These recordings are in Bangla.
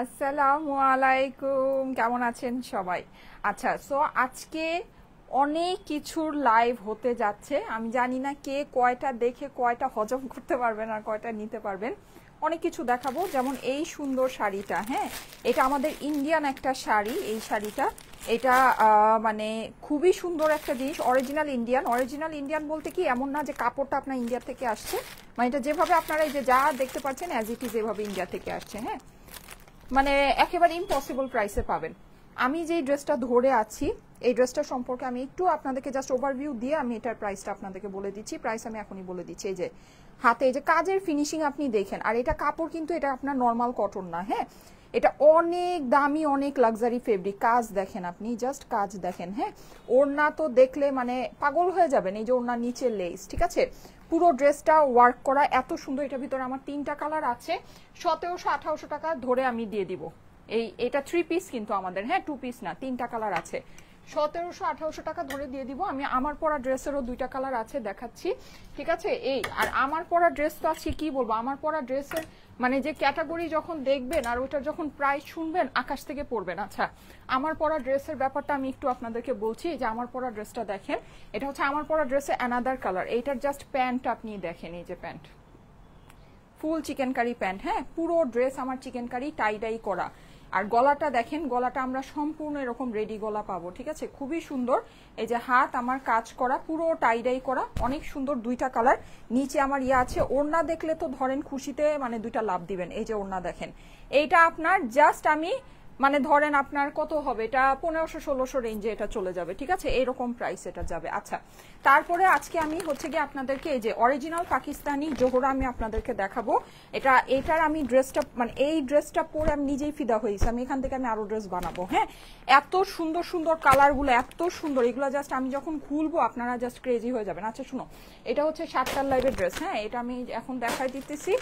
আসসালামু আলাইকুম, কেমন আছেন সবাই? আচ্ছা, সো আজকে অনেক কিছুর লাইভ হতে যাচ্ছে। আমি জানি না কে কয়টা দেখে কয়টা হজম করতে পারবেন আর কয়টা নিতে পারবেন। অনেক কিছু দেখাবো, যেমন এই সুন্দর শাড়িটা। হ্যাঁ, এটা আমাদের ইন্ডিয়ান একটা শাড়ি। এই শাড়িটা এটা মানে খুবই সুন্দর একটা জিনিস। Original Indian. অরিজিনাল ইন্ডিয়ান বলতে কি এমন না যে কাপড়টা আপনার ইন্ডিয়া থেকে আসছে, মানে এটা যেভাবে আপনারা এই যে যা দেখতে পাচ্ছেন অ্যাজ ইট ইজ এভাবে ইন্ডিয়া থেকে আসছে। হ্যাঁ, মানে একেবারে ইম্পসিবল প্রাইসে পাবেন। আমি যে ড্রেসটা ধরে আছি এই ড্রেসটা সম্পর্কে আমি একটু আপনাদেরকে জাস্ট ওভারভিউ দিয়ে আমি এটার প্রাইসটা আপনাদেরকে বলে দিচ্ছি। প্রাইস আমি এখনই বলে দিচ্ছি। এই যে হাতে এই যে কাজের ফিনিশিং আপনি দেখেন, আর এটা কাপড় কিন্তু এটা আপনার নর্মাল কটন না। হ্যাঁ, এটা অনেক দামি, অনেক লাক্সারি ফেব্রিক। কাজ দেখেন আপনি, জাস্ট কাজ দেখেন। হ্যাঁ, ওড়না তো দেখলে মানে পাগল হয়ে যাবেন। এই যে ওড়নার নিচের লেস, ঠিক আছে, পুরো ড্রেসটা ওয়ার্ক করা এত সুন্দর। এটার ভিতরে আমার 3টা কালার আছে। 1700-1800 টাকা ধরে আমি দিয়ে দিব। এটা 3 পিস কিন্তু আমাদের, হ্যাঁ 2 পিস না, 3টা কালার আছে। 1700-1800 টাকা ধরে দিয়ে দিব আমি। আমার পরা ড্রেসেরও 2টা কালার আছে, দেখাচ্ছি, ঠিক আছে। এই আর আমার পরা ড্রেস তো আছে, কি বলবো, আমার পরা ড্রেসের মানে যে ক্যাটাগরি যখন দেখবেন আর ওটার যখন প্রাইস শুনবেন আকাশ থেকে পড়বেন। আচ্ছা, আমার পরা ড্রেসের ব্যাপারটা আমি একটু আপনাদেরকে বলছি। যে আমার পরা ড্রেসটা দেখেন, এটা হচ্ছে আমার পরা ড্রেসে অ্যানাদার কালার। এইটার জাস্ট প্যান্ট আপনি দেখেন, এই যে pant, full chikankari pant. হ্যাঁ, পুরো ড্রেস আমার চিকেন কারি টাই ডাই করা। আর গলাটা দেখেন, গলাটা আমরা সম্পূর্ণ এরকম রেডি গলা পাবো, ঠিক আছে, খুবই সুন্দর। এই যে হাত আমার কাজ করা, পুরো টাই ডাই করা, অনেক সুন্দর। 2টা কালার। নিচে আমার ইয়ে আছে। ওড়না দেখলে তো ধরেন খুশিতে মানে 2টা লাভ দিবেন। এই যে ওড়না দেখেন, এইটা আপনার জাস্ট আমি মানে ধরেন আপনার কত হবে, এটা 1500-1600 রেঞ্জে এটা চলে যাবে, ঠিক আছে, এরকম প্রাইস এটা যাবে। আচ্ছা, তারপরে আজকে আমি হচ্ছে গিয়ে আপনাদেরকে এই যে অরিজিনাল পাকিস্তানি জোহরা আমি আপনাদেরকে দেখাবো। এটার আমি ড্রেসটা মানে এই ড্রেসটা পরে আমি নিজেই ফিদা হয়েছি। আমি এখান থেকে আমি আরো ড্রেস বানাবো। হ্যাঁ, এত সুন্দর সুন্দর কালারগুলো, এত সুন্দর, এগুলো জাস্ট আমি যখন খুলবো আপনারা জাস্ট ক্রেজি হয়ে যাবেন। আচ্ছা শুনো, এটা হচ্ছে 7টার লাইভের ড্রেস। হ্যাঁ, এটা আমি এখন দেখাই দিতেছি।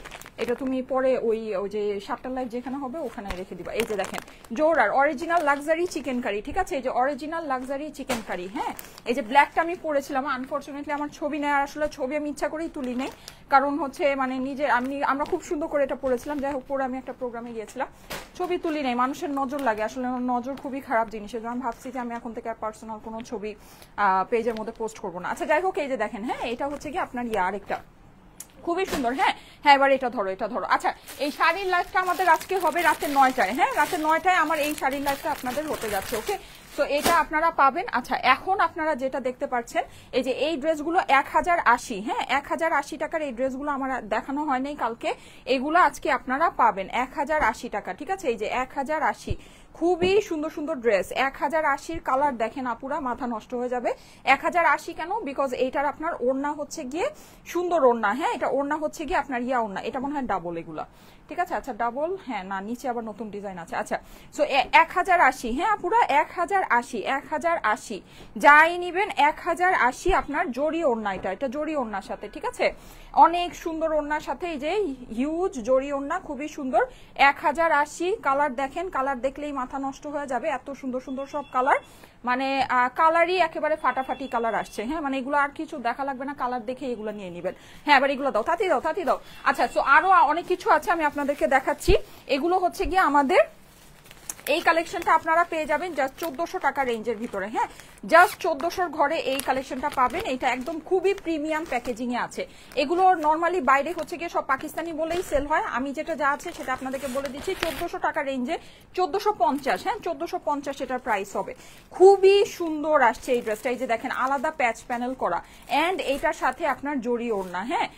এটা তুমি পরে ওই যে 7টার লাইভ যেখানে হবে ওখানে রেখে দিবা। এই যে দেখেন জোহরার অরিজিনাল লাক্সারি চিকেন কারি, ঠিক আছে, এই যে অরিজিনাল লাক্সারি চিকেন কারি। হ্যাঁ, এই যে ব্ল্যাকটা আমি পরেছিলাম। আনফরচুনেটলি আমার ছবি নেওয়ার, আসলে ছবি আমি ইচ্ছা করেই তুলি নেই, কারণ হচ্ছে মানে নিজে আমরা খুব সুন্দর করে এটা পরেছিলাম। যাই হোক, পরে আমি একটা প্রোগ্রামে গিয়েছিলাম, ছবি তুলি নেই। মানুষের নজর লাগে, আসলে নজর খুবই খারাপ জিনিস। এজন্য আমি ভাবছি যে আমি এখন থেকে পার্সোনাল কোনো ছবি পেজের মধ্যে পোস্ট করবো না। আচ্ছা যাই হোক, এই যে দেখেন, হ্যাঁ এটা হচ্ছে কি আপনার আরেকটা খুবই সুন্দর। হ্যাঁ হ্যাঁ, এবার এটা ধরো, এটা ধরো। আচ্ছা, এই শাড়ির লাইভটা আমাদের আজকে হবে রাতে 9টায়। হ্যাঁ, রাতে 9টায় আমার এই শাড়ির লাইভটা আপনাদের হতে যাচ্ছে। ওকে, তো এটা আপনারা পাবেন। আচ্ছা, এখন আপনারা যেটা দেখতে পাচ্ছেন এই যে এই ড্রেসগুলো 1080। হ্যাঁ, 1080 টাকার এই ড্রেসগুলো আমার দেখানো হয় নাই কালকে, এগুলো আজকে আপনারা পাবেন 1080 টাকা, ঠিক আছে। এই যে 1080, খুবই সুন্দর সুন্দর ড্রেস। 1080 কালার দেখেন আপুরা, মাথা নষ্ট হয়ে যাবে। 1080 কেন? বিকজ এইটার আপনার ওড়না হচ্ছে গিয়ে সুন্দর ওড়না। হ্যাঁ, এটা ওড়না হচ্ছে গিয়ে আপনার ওড়না, এটা মনে হয় ডাবল এগুলা, ঠিক আছে। আচ্ছা ডাবল, হ্যাঁ না, নিচে আবার নতুন ডিজাইন আছে। আচ্ছা, সো 1080। হ্যাঁ পুরো 1080, 1080 যাই নিবেন 1080 আপনার জরি ওড়না। এটা জরি ওড়নার সাথে, ঠিক আছে, অনেক সুন্দর ওড়নার সাথে। এই যে হিউজ জরি ওড়না, খুবই সুন্দর। 1080 কালার দেখেন, কালার দেখলেই মাথা নষ্ট হয়ে যাবে, এত সুন্দর সুন্দর সব কালার। মানে কালারই একেবারে ফাটাফাটি কালার আসছে। হ্যাঁ, মানে এগুলো আর কিছু দেখা লাগবে না, কালার দেখে এগুলো নিয়ে নিবেন। হ্যাঁ, এবার এগুলো দাও, তাতি দাও, তাতি দাও। আচ্ছা, সো আরো অনেক কিছু আছে, আমি আপনাদেরকে দেখাচ্ছি। এগুলো হচ্ছে গিয়ে আমাদের এই কালেকশনটা আপনারা পেয়ে যাবেন জাস্ট 1400 টাকা রেঞ্জের ভিতরে। হ্যাঁ, জাস্ট 1400 ঘরে এই কালেকশনটা পাবেন। এটা একদম খুবই প্রিমিয়াম প্যাকেজিং এ আছে। এগুলো নরমালি বাইরে হচ্ছে গিয়ে সব পাকিস্তানি বলেই সেল হয়। আমি যেটা যা আছে সেটা আপনাদেরকে বলে দিচ্ছি। 1400 টাকা রেঞ্জে 1450। হ্যাঁ, 1450 এটার প্রাইস হবে। খুবই সুন্দর আসছে এই ড্রেসটা। এই যে দেখেন আলাদা প্যাচ প্যানেল করা, এন্ড এইটার সাথে আপনার জরি ওড়না। হ্যাঁ,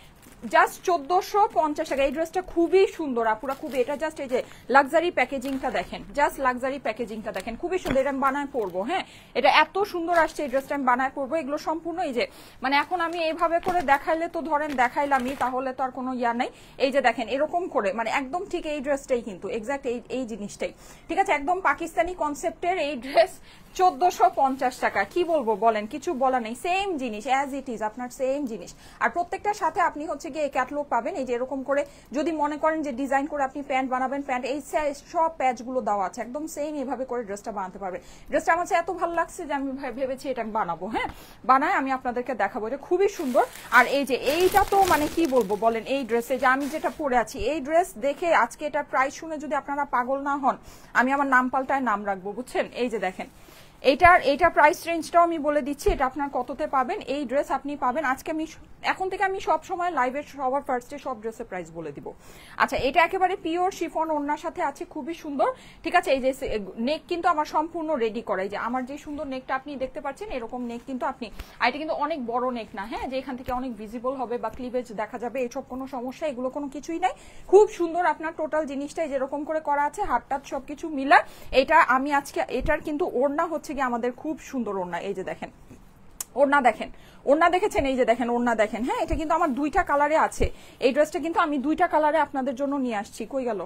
জাস্ট 1450 টাকা। এই ড্রেসটা খুবই সুন্দর আপুরা, খুবই। এটা জাস্ট এই যে লাক্সারি প্যাকেজিংটা দেখেন, জাস্ট লাক্সারি প্যাকেজিংটা দেখেন, খুবই সুন্দর। এটা আমি বানায় পরবো। হ্যাঁ, এটা এত সুন্দর আসছে এই ড্রেসটা, আমি বানায় পরবো। এগুলো সম্পূর্ণ এই যে মানে এখন আমি এইভাবে করে দেখাইলে তো ধরেন দেখাইলামই, তাহলে তো আর কোনো ইয়া নাই। এই যে দেখেন এরকম করে মানে একদম ঠিক এই ড্রেসটাই কিন্তু এক্সাক্ট এই জিনিসটাই, ঠিক আছে, একদম পাকিস্তানি কনসেপ্টের এই ড্রেস 1450 টাকা। কি বলবো বলেন, কিছু বলা নেই, সেম জিনিস অ্যাজ ইট ইজ আপনার, সেম জিনিস। আর প্রত্যেকটার সাথে আপনি হচ্ছে গিয়ে এই ক্যাটালগ পাবেন। এই যে এরকম করে যদি মনে করেন যে ডিজাইন করে আপনি প্যান্ট বানাবেন, প্যান্ট এই সব প্যাচগুলো দেওয়া আছে, একদম সেম এইভাবে করে ড্রেসটা বানাতে পারবে। ড্রেসটা আমার এত ভালো লাগছে যে আমি ভেবেছি এটা আমি বানাবো। হ্যাঁ, বানায় আমি আপনাদেরকে দেখাবো, এটা খুবই সুন্দর। আর এই যে এইটা তো মানে কি বলবো বলেন, এই ড্রেসে যে আমি যেটা পরে আছি, এই ড্রেস দেখে আজকে এটা প্রাইস শুনে যদি আপনারা পাগল না হন, আমি আমার নাম পাল্টায় নাম রাখবো, বুঝছেন? এই যে দেখেন এইটার প্রাইস রেঞ্জটাও আমি বলে দিচ্ছি, এটা আপনার কততে পাবেন। এই ড্রেস আপনি পাবেন আজকে, আমি এখন থেকে আমি সব সময় লাইভের সবার ফার্স্টে সব ড্রেসের প্রাইস বলে দিব। আচ্ছা, এটা একেবারে পিওর শিফন ওড়নার সাথে আছে, খুবই সুন্দর। ঠিক আছে, এই যে নেক কিন্তু আমার সম্পূর্ণ রেডি করা। এই যে আমার যে সুন্দর নেকটা আপনি দেখতে পাচ্ছেন, এরকম নেক কিন্তু আপনি, আর এটা কিন্তু অনেক বড় নেক না, হ্যাঁ, যে এখান থেকে অনেক ভিজিবল হবে বা ক্লিভেজ দেখা যাবে, এসব কোনো সমস্যা এগুলো কোনো কিছুই নাই। খুব সুন্দর আপনার টোটাল জিনিসটাই যেরকম করে করা আছে, হাতটাত সবকিছু মিলা। এটা আমি আজকে এটার কিন্তু ওড়না হচ্ছে কি আমাদের খুব সুন্দর ওড়না। এই যে দেখেন ওড়না, দেখেন ওড়না দেখেছেন, এই যে দেখেন ওড়না দেখেন। হ্যাঁ, এটা কিন্তু আমার দুইটা কালারে আছে। এই ড্রেসটা কিন্তু আমি দুইটা কালারে আপনাদের জন্য নিয়ে আসছি। কই গেল?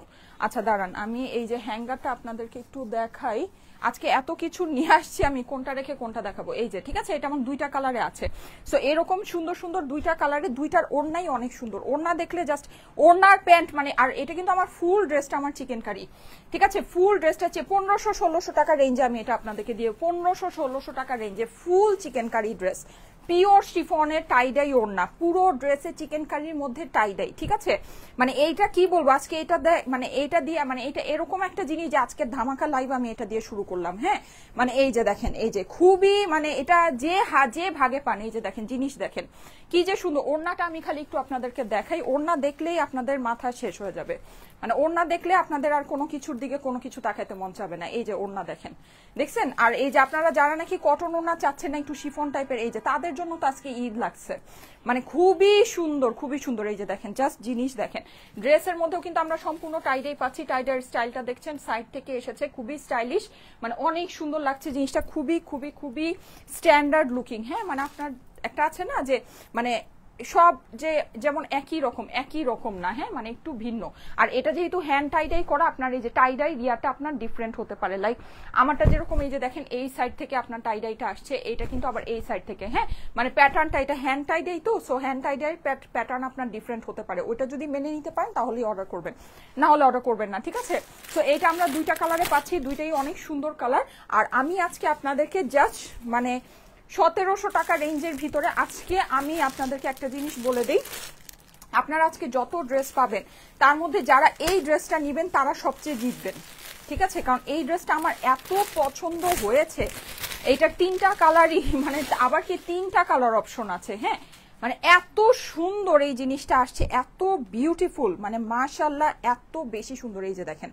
আচ্ছা দাঁড়ান, আমি এই যে হ্যাঙ্গারটা আপনাদেরকে একটু দেখাই। আজকে এত কিছু নিয়ে আসছি, আমি কোনটা রেখে কোনটা দেখাবো। এই যে, ঠিক আছে, এটা আমার দুইটা কালারে আছে। সো এরকম সুন্দর সুন্দর দুইটা কালারে, দুইটার ওড়নাই অনেক সুন্দর। ওড়না দেখলে জাস্ট ওড়নার প্যান্ট মানে, আর এটা কিন্তু আমার ফুল ড্রেসটা আমার চিকেন কারি। ঠিক আছে, ফুল ড্রেসটা হচ্ছে 1500-1600 টাকা রেঞ্জে আমি এটা আপনাদেরকে দিয়ে, 1500-1600 টাকা রেঞ্জে full chikankari dress, pure শিফনের টাইডাই ওড়না, পুরো ড্রেসে চিকেন কারির মধ্যে টাইডাই। ঠিক আছে, মানে এইটা কি বলবো আজকে, এটা মানে এইটা দিয়ে, মানে এটা এরকম একটা জিনিস যে আজকে ধামাকা লাইভ আমি এটা দিয়ে শুরু করলাম। হ্যাঁ, মানে এই যে দেখেন, এই যে খুবই মানে এটা যে ভাগে পান, এই যে দেখেন জিনিস দেখেন কি যে সুন্দর। ওড়নাটা আমি খালি একটু আপনাদেরকে দেখাই, ওড়না দেখলেই আপনাদের মাথা শেষ হয়ে যাবে, মানে ওড়না দেখলে আপনাদের আর কোনো কিছুর দিকে কোনো কিছু তাকাইতে মন চাবে না। এই যে ওড়না দেখেন, দেখছেন? আর এই যে আপনারা যারা নাকি কটন ওড়না চাচ্ছেন না, একটু শিফন টাইপের, এই যে তাদের জন্য তো আজকে ঈদ লাগছে, মানে খুবই সুন্দর, খুবই সুন্দর। এই যে দেখেন জাস্ট জিনিস দেখেন। ড্রেসের মধ্যেও কিন্তু আমরা সম্পূর্ণ টাইডাই পাচ্ছি, টাইডার স্টাইলটা দেখছেন সাইড থেকে এসেছে, খুবই স্টাইলিশ, মানে অনেক সুন্দর লাগছে জিনিসটা, খুবই খুবই খুবই স্ট্যান্ডার্ড লুকিং। হ্যাঁ, মানে আপনার একটা আছে না যে মানে সব যে যেমন একই রকম না, হ্যাঁ, মানে একটু ভিন্ন। আর এটা যেহেতু হ্যান্ড টাইডাই করা, আপনার এই যে টাইডাই রিয়াটা আপনার ডিফারেন্ট হতে পারে। লাইক আমারটা যেরকম, এই যে দেখেন এই সাইড থেকে আপনার টাইডাইটা আসছে, এটা কিন্তু আবার এই সাইড থেকে। হ্যাঁ, মানে প্যাটার্নটা এটা হ্যান্ড টাইডাই তো, সো হ্যান্ড টাইডাই প্যাটার্ন আপনার ডিফারেন্ট হতে পারে। ওইটা যদি মেনে নিতে পারেন তাহলেই অর্ডার করবেন, না হলে অর্ডার করবেন না। ঠিক আছে, তো এইটা আমরা দুইটা কালারে পাচ্ছি, দুইটাই অনেক সুন্দর কালার। আর আমি আজকে আপনাদেরকে জাস্ট মানে 1700 টাকা রেঞ্জের ভিতরে আজকে আমি আপনাদেরকে একটা জিনিস বলে দিই, আপনারা আজকে যত ড্রেস পাবেন তার মধ্যে যারা এই ড্রেসটা নেবেন তারা সবচেয়ে জিতবেন। ঠিক আছে, কারণ এই ড্রেসটা আমার এত পছন্দ হয়েছে। এইটার 3টা কালারই, মানে আবার কি 3টা কালার অপশন আছে। হ্যাঁ, মানে এত সুন্দর এই জিনিসটা আসছে, এত বিউটিফুল, মানে মাশাআল্লাহ এত বেশি সুন্দর। এই যে দেখেন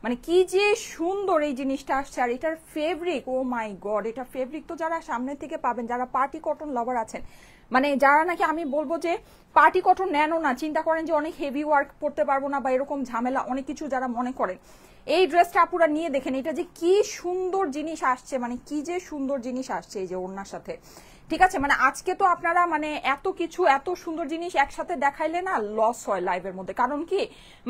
মানে কি যে সুন্দর এই জিনিসটা আসছে। আর এটার ফেব্রিক, ও মাই গড, এটা ফেব্রিক তো যারা সামনে থেকে পাবেন, যারা পার্টি কটন লাভার আছেন, মানে যারা নাকি আমি বলবো যে পার্টি কটন নেনও না, চিন্তা করেন যে অনেক হেভি ওয়ার্ক করতে পারবো না বা এরকম ঝামেলা অনেক কিছু যারা মনে করেন, এই ড্রেসটা আপুরা নিয়ে দেখেন, এটা যে কি সুন্দর জিনিস আসছে, মানে কি যে সুন্দর জিনিস আসছে এই যে ওড়নার সাথে। ঠিক আছে, মানে আজকে তো আপনারা মানে এত কিছু এত সুন্দর জিনিস একসাথে দেখাইলে না লস হয় লাইভের মধ্যে, কারণ কি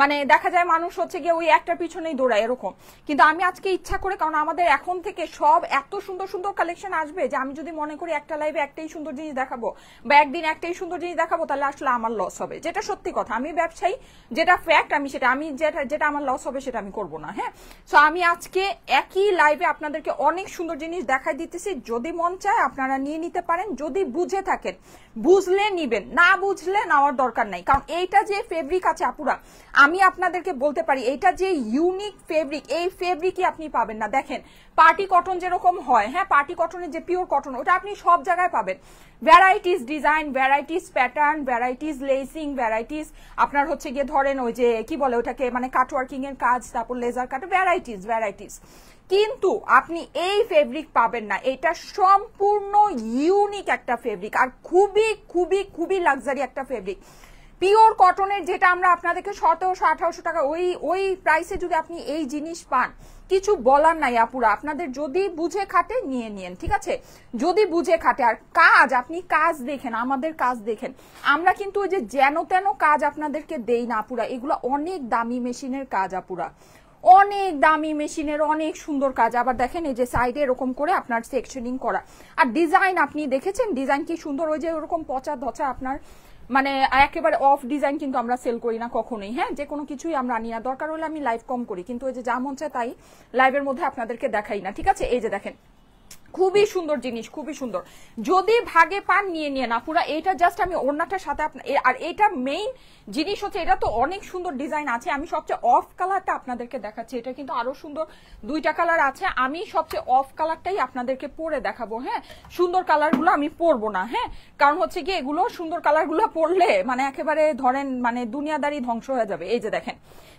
মানে দেখা যায় মানুষ হচ্ছে গিয়ে ওই একটার পিছনেই দৌড়ায় এরকম। কিন্তু আমি আজকে ইচ্ছা করে, কারণ আমাদের এখন থেকে সব এত সুন্দর সুন্দর কালেকশন আসবে যে আমি যদি মনে করি একটা লাইভে একটাই সুন্দর জিনিস দেখাবো বা একদিন একটাই সুন্দর জিনিস দেখাবো, তাহলে আসলে আমার লস হবে, যেটা সত্যি কথা। আমি ব্যবসায়ী, যেটা ফ্যাক্ট, আমি সেটা আমি যেটা আমার লস হবে সেটা আমি করবো না। হ্যাঁ, সো আমি আজকে একই লাইভে আপনাদেরকে অনেক সুন্দর জিনিস দেখাই দিতেছি, যদি মন চায় আপনারা নিয়ে নিতে পারেন, যদি বুঝে থাকেন, বুঝলে নিবেন, না বুঝলে নেওয়ার দরকার নাই। কারণ এইটা যে ফেব্রিক আছে আপুরা, আমি আপনাদেরকে বলতে পারি এইটা যে ইউনিক ফেব্রিক, এই ফেব্রিকই আপনি পাবেন না। দেখেন পার্টি কটন যেরকম হয়, হ্যাঁ, পার্টি কটনের যে পিওর কটন, ওটা আপনি সব জায়গায় পাবেন, varieties design, varieties pattern, varieties lacing, varieties আপনার হচ্ছে গিয়ে ধরেন ওই যে কি বলে ওটাকে, মানে কাটওয়ার্কিং এর কাজ, তারপর লেজার কাট, ভ্যারাইটিস। কিন্তু আপনি এই ফেব্রিক পাবেন না, এটা সম্পূর্ণ ইউনিক একটা ফেব্রিক, আর খুবই খুবই খুবই লাক্সারি একটা ফেব্রিক। পিওর কটনের যেটা আমরা আপনাদেরকে 1700-1800 টাকা ওই প্রাইসে যদি আপনি এই জিনিস পান, কিছু বলার নাই আপুরা। আপনাদের যদি বুঝে খাটে নিয়ে নিন, ঠিক আছে, যদি বুঝে খাটে। আর কাজ, আপনি কাজ দেখেন, আমাদের কাজ দেখেন, আমরা কিন্তু ওই যে যেন তেন কাজ আপনাদেরকে দেই না আপুরা, এগুলো অনেক দামি মেশিনের কাজ আপুরা, অনেক দামি মেশিনের অনেক সুন্দর কাজ। আবার দেখেন এই যে সাইডে এরকম করে আপনার সেকশনিং করা, আর ডিজাইন আপনি দেখেছেন ডিজাইন কি সুন্দর, ওই যে ওরকম পচা ধচা আপনার মানে একেবারে অফ ডিজাইন কিন্তু আমরা সেল করি না কখনোই, হ্যাঁ, যে কোনো কিছুই আমরা আনি না। দরকার হলে আমি লাইভ কম করি, কিন্তু ওই যে যা মন চায় তাই লাইভের মধ্যে আপনাদেরকে দেখাই না, ঠিক আছে। এই যে দেখেন, খুবই সুন্দর জিনিস, খুবই সুন্দর। যদি ভাগে পান নিয়ে নিয়ে না পুরো, এটা জাস্ট আমি ওড়নাটার সাথে আর এটা মেইন জিনিস হচ্ছে, এটা তো অনেক সুন্দর ডিজাইন আছে। আমি সবচেয়ে অফ কালারটা আপনাদেরকে দেখাচ্ছি, এটা কিন্তু আরো সুন্দর দুইটা কালার আছে। আমি সবচেয়ে অফ কালারটাই আপনাদেরকে পরে দেখাবো, হ্যাঁ। সুন্দর কালারগুলো আমি পরবো না, হ্যাঁ, কারণ হচ্ছে কি এগুলো সুন্দর কালারগুলো পরলে মানে একেবারে ধরেন মানে দুনিয়াদারি ধ্বংস হয়ে যাবে। এই যে দেখেন,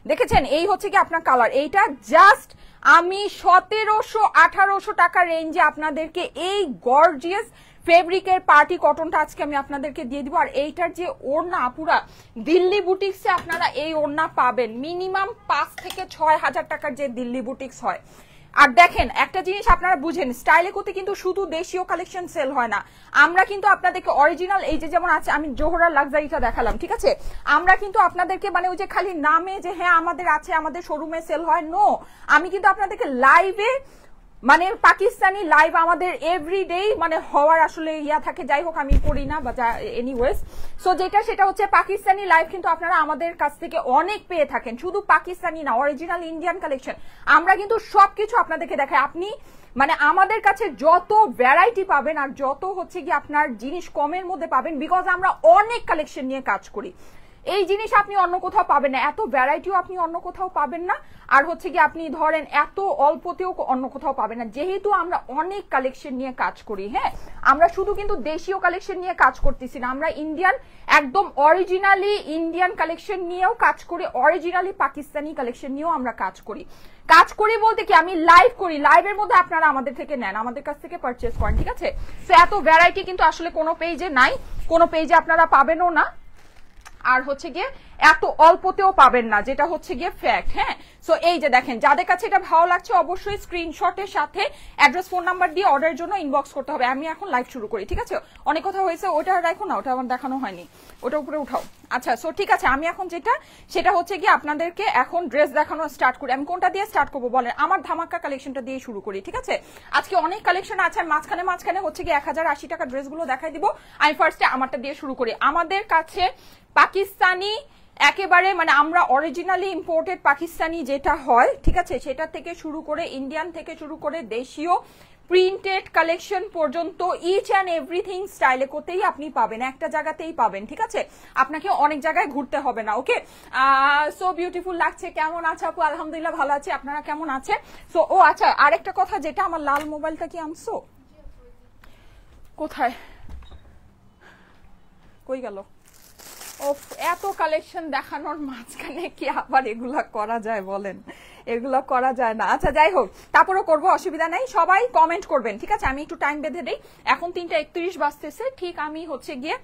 দেখেছেন, এই হচ্ছে কি আপনার কালার। এইটা জাস্ট আমি 1700-1800 টাকা রেঞ্জে আপনাদেরকে এই গর্জিয়াস ফেব্রিকের পার্টি কটনটা আজকে আমি আপনাদেরকে দিয়ে দিব। আর এইটার যে ওড়না, পুরা দিল্লি বুটিক্সে আপনারা এই ওড়না পাবেন মিনিমাম 5 থেকে 6 হাজার টাকার যে দিল্লি বুটিক্স হয়। আর দেখেন একটা জিনিস আপনারা বুঝেন, স্টাইলে করতে কিন্তু শুধু দেশীয় কালেকশন সেল হয় না, আমরা কিন্তু আপনাদেরকে অরিজিনাল, এই যে যেমন আছে, আমি জোহরার লাক্সারিটা দেখালাম, ঠিক আছে, আমরা কিন্তু আপনাদেরকে মানে ওই যে খালি নামে যে হ্যাঁ আমাদের আছে, আমাদের শোরুমে সেল হয়, নো, আমি কিন্তু আপনাদেরকে লাইভে মানে পাকিস্তানি লাইভ আমাদের এভরিডে মানে হওয়ার আসলে ইয়া থাকে, যাই হোক আমি করি না বা এনিওয়েজ। সো যেটা সেটা হচ্ছে পাকিস্তানি লাইভ কিন্তু আপনারা আমাদের কাছ থেকে অনেক পেয়ে থাকেন, শুধু পাকিস্তানি না, অরিজিনাল ইন্ডিয়ান কালেকশন আমরা কিন্তু সবকিছু আপনাদেরকে দেখাই। আপনি মানে আমাদের কাছে যত ভ্যারাইটি পাবেন আর যত হচ্ছে কি আপনার জিনিস কমের মধ্যে পাবেন, বিকজ আমরা অনেক কালেকশন নিয়ে কাজ করি। এই জিনিস আপনি অন্য কোথাও পাবেন না, এত ভ্যারাইটিও আপনি অন্য কোথাও পাবেন না, আর হচ্ছে কি আপনি ধরেন এত অল্পতেও অন্য কোথাও পাবেন না, যেহেতু আমরা অনেক কালেকশন নিয়ে কাজ করি। হ্যাঁ, আমরা শুধু কিন্তু দেশীয় কালেকশন নিয়ে কাজ করতেছি না, আমরা ইন্ডিয়ান একদম অরিজিনালি ইন্ডিয়ান কালেকশন নিয়েও কাজ করি, অরিজিনালি পাকিস্তানি কালেকশন নিয়েও আমরা কাজ করি। কাজ করি বলতে কি আমি লাইভ করি, লাইভের মধ্যে আপনারা আমাদের থেকে নেন, আমাদের কাছ থেকে পারচেজ করেন, ঠিক আছে। তো এত ভ্যারাইটি কিন্তু আসলে কোনো পেজে নাই, কোনো পেজে আপনারা পাবেনও না, আর হচ্ছে গিয়ে এত অল্পতেও পাবেন না, যেটা হচ্ছে গিয়ে ফ্যাক্ট। হ্যাঁ, সো এই যে দেখেন, যাদের কাছে এটা ভালো লাগছে অবশ্যই স্ক্রিনশটের সাথে অ্যাড্রেস ফোন নাম্বার দিয়ে অর্ডারের জন্য ইনবক্স করতে হবে। আমি এখন লাইভ শুরু করি, ঠিক আছে। অনেক কথা হয়েছে, ওটা রাখো না, ওটা আমার দেখানো হয়নি, ওটা উপরে উঠাও। আচ্ছা, সো ঠিক আছে, আমি এখন সেটা হচ্ছে গিয়ে আপনাদেরকে এখন ড্রেস দেখানো স্টার্ট করি। আমি কোনটা দিয়ে স্টার্ট করবো বলেন? আমার ধামাকা কালেকশনটা দিয়ে শুরু করি, ঠিক আছে। আজকে অনেক কালেকশন আছে, মাঝখানে মাঝখানে হচ্ছে গিয়ে 1080 টাকা ড্রেসগুলো দেখাই দিব। আমি ফার্স্টে আমারটা দিয়ে শুরু করি। আমাদের কাছে পাকিস্তানি একেবারে মানে আমরা অরিজিনালি ইম্পোর্টেড পাকিস্তানি যেটা হয়, ঠিক আছে, সেটা থেকে শুরু করে ইন্ডিয়ান থেকে শুরু করে দেশীয় প্রিন্টেড কালেকশন পর্যন্ত ইচ অ্যান্ড এভরিথিং স্টাইলে করতেই আপনি পাবেন, একটা জায়গাতেই পাবেন, ঠিক আছে, আপনাকে অনেক জায়গায় ঘুরতে হবে না। ওকে, সো বিউটিফুল লাগছে। কেমন আছে আপু? আলহামদুলিল্লাহ ভালো আছি, আপনারা কেমন আছে? সো ও আচ্ছা, আরেকটা কথা, যেটা আমার লাল মোবাইলটা কি আনছো? কোথায় কই গেল? এত কালেকশন দেখানোর মাঝখানে কি আবার এগুলা করা যায় বলেন? এগুলো করা যায় না। আচ্ছা যাই হোক, তারপরেও করবো, অসুবিধা নেই। সবাই কমেন্ট করবেন, ঠিক আছে। আমি একটু টাইম বেঁধে দেই, এখন 3:31 বাজতেছে, ঠিক আমি হচ্ছে গিয়ে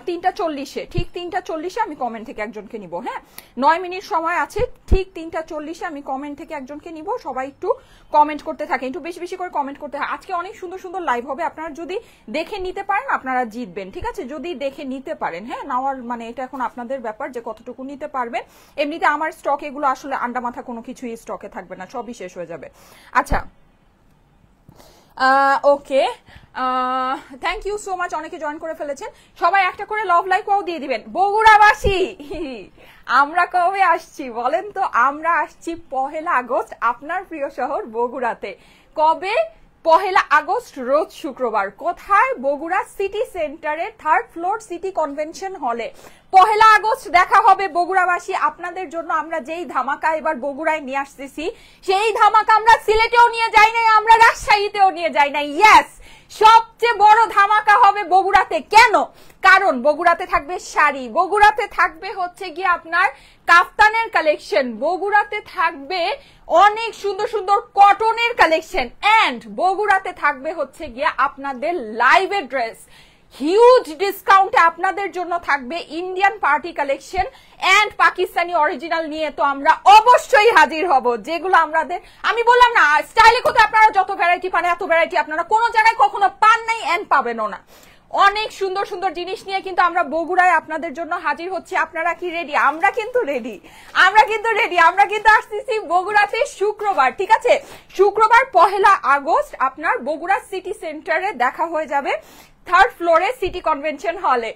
3:40-এ, ঠিক 3:40-এ আমি কমেন্ট থেকে একজনকে নিব। হ্যাঁ, 9 মিনিট সময় আছে, ঠিক 3:40-এ আমি কমেন্ট থেকে একজনকে নিব। সবাই একটু কমেন্ট করতে থাকে, একটু বেশি বেশি করে কমেন্ট করতে হয়। আজকে অনেক সুন্দর সুন্দর লাইভ হবে, আপনারা যদি দেখে নিতে পারেন আপনারা জিতবেন, ঠিক আছে, যদি দেখে নিতে পারেন। হ্যাঁ, নেওয়ার মানে এটা এখন আপনাদের ব্যাপার যে কতটুকু নিতে পারবেন। এমনিতে আমার স্টক এগুলো আসলে আন্ডা মাথা কোনো কিছুই স্টকে থাকবে না, সবই শেষ হয়ে যাবে। আচ্ছা, ওকে, থ্যাংক ইউ সো মাচ, অনেকে জয়েন করে ফেলেছেন। সবাই একটা করে লাভ লাইকও দিয়ে দিবেন। বগুড়াবাসী আমরা কবে আসছি বলেন তো? আমরা আসছি 1 আগস্ট আপনার প্রিয় শহর বগুড়াতে। কবে? 1 আগস্ট রোজ শুক্রবার। কোথায়? বগুড়া সিটি সেন্টারের 3rd ফ্লোর সিটি কনভেনশন হলে 1 আগস্ট দেখা হবে বগুড়াবাসী আপনাদের জন্য। আমরা যেই ধামাকা এবার বগুড়ায় নিয়ে আসতেছি, সেই ধামাকা আমরা সিলেটেও নিয়ে যাই নাই, আমরা রাজশাহীতেও নিয়ে যাই নাই। ইয়েস, সবচেয়ে বড় ধামাকা হবে বগুড়াতে। কেন? কারণ বগুড়াতে থাকবে শাড়ি, বগুড়াতে থাকবে হচ্ছে গিয়ে আপনার কাফতানের কালেকশন, বগুড়াতে থাকবে অনেক সুন্দর সুন্দর কটনের কালেকশন, এন্ড বগুড়াতে থাকবে হচ্ছে গিয়ে আপনাদের লাইভের ড্রেস। হিউজ ডিসকাউন্টে আপনাদের জন্য থাকবে Indian party collection and Pakistani original নিয়ে। তো আমরা অবশ্যই হাজির হব, যেগুলো আমাদের আমি বললাম না, স্টাইলে কোথায় আপনারা যত ভ্যারাইটি পান এত ভ্যারাইটি আপনারা কোনো জায়গায় কখনো পান নাই এন্ড পাবেনও না। অনেক সুন্দর সুন্দর জিনিস নিয়ে কিন্তু আমরা বগুড়ায় আপনাদের জন্য হাজির হচ্ছি। আপনারা কি রেডি? আমরা কিন্তু রেডি, আমরা কিন্তু রেডি। আমরা কিন্তু আসতেছি বগুড়াতে শুক্রবার, ঠিক আছে, শুক্রবার 1 আগস্ট আপনার বগুড়া সিটি সেন্টারে দেখা হয়ে যাবে থার্ড ফ্লোরে সিটি কনভেনশন হলে।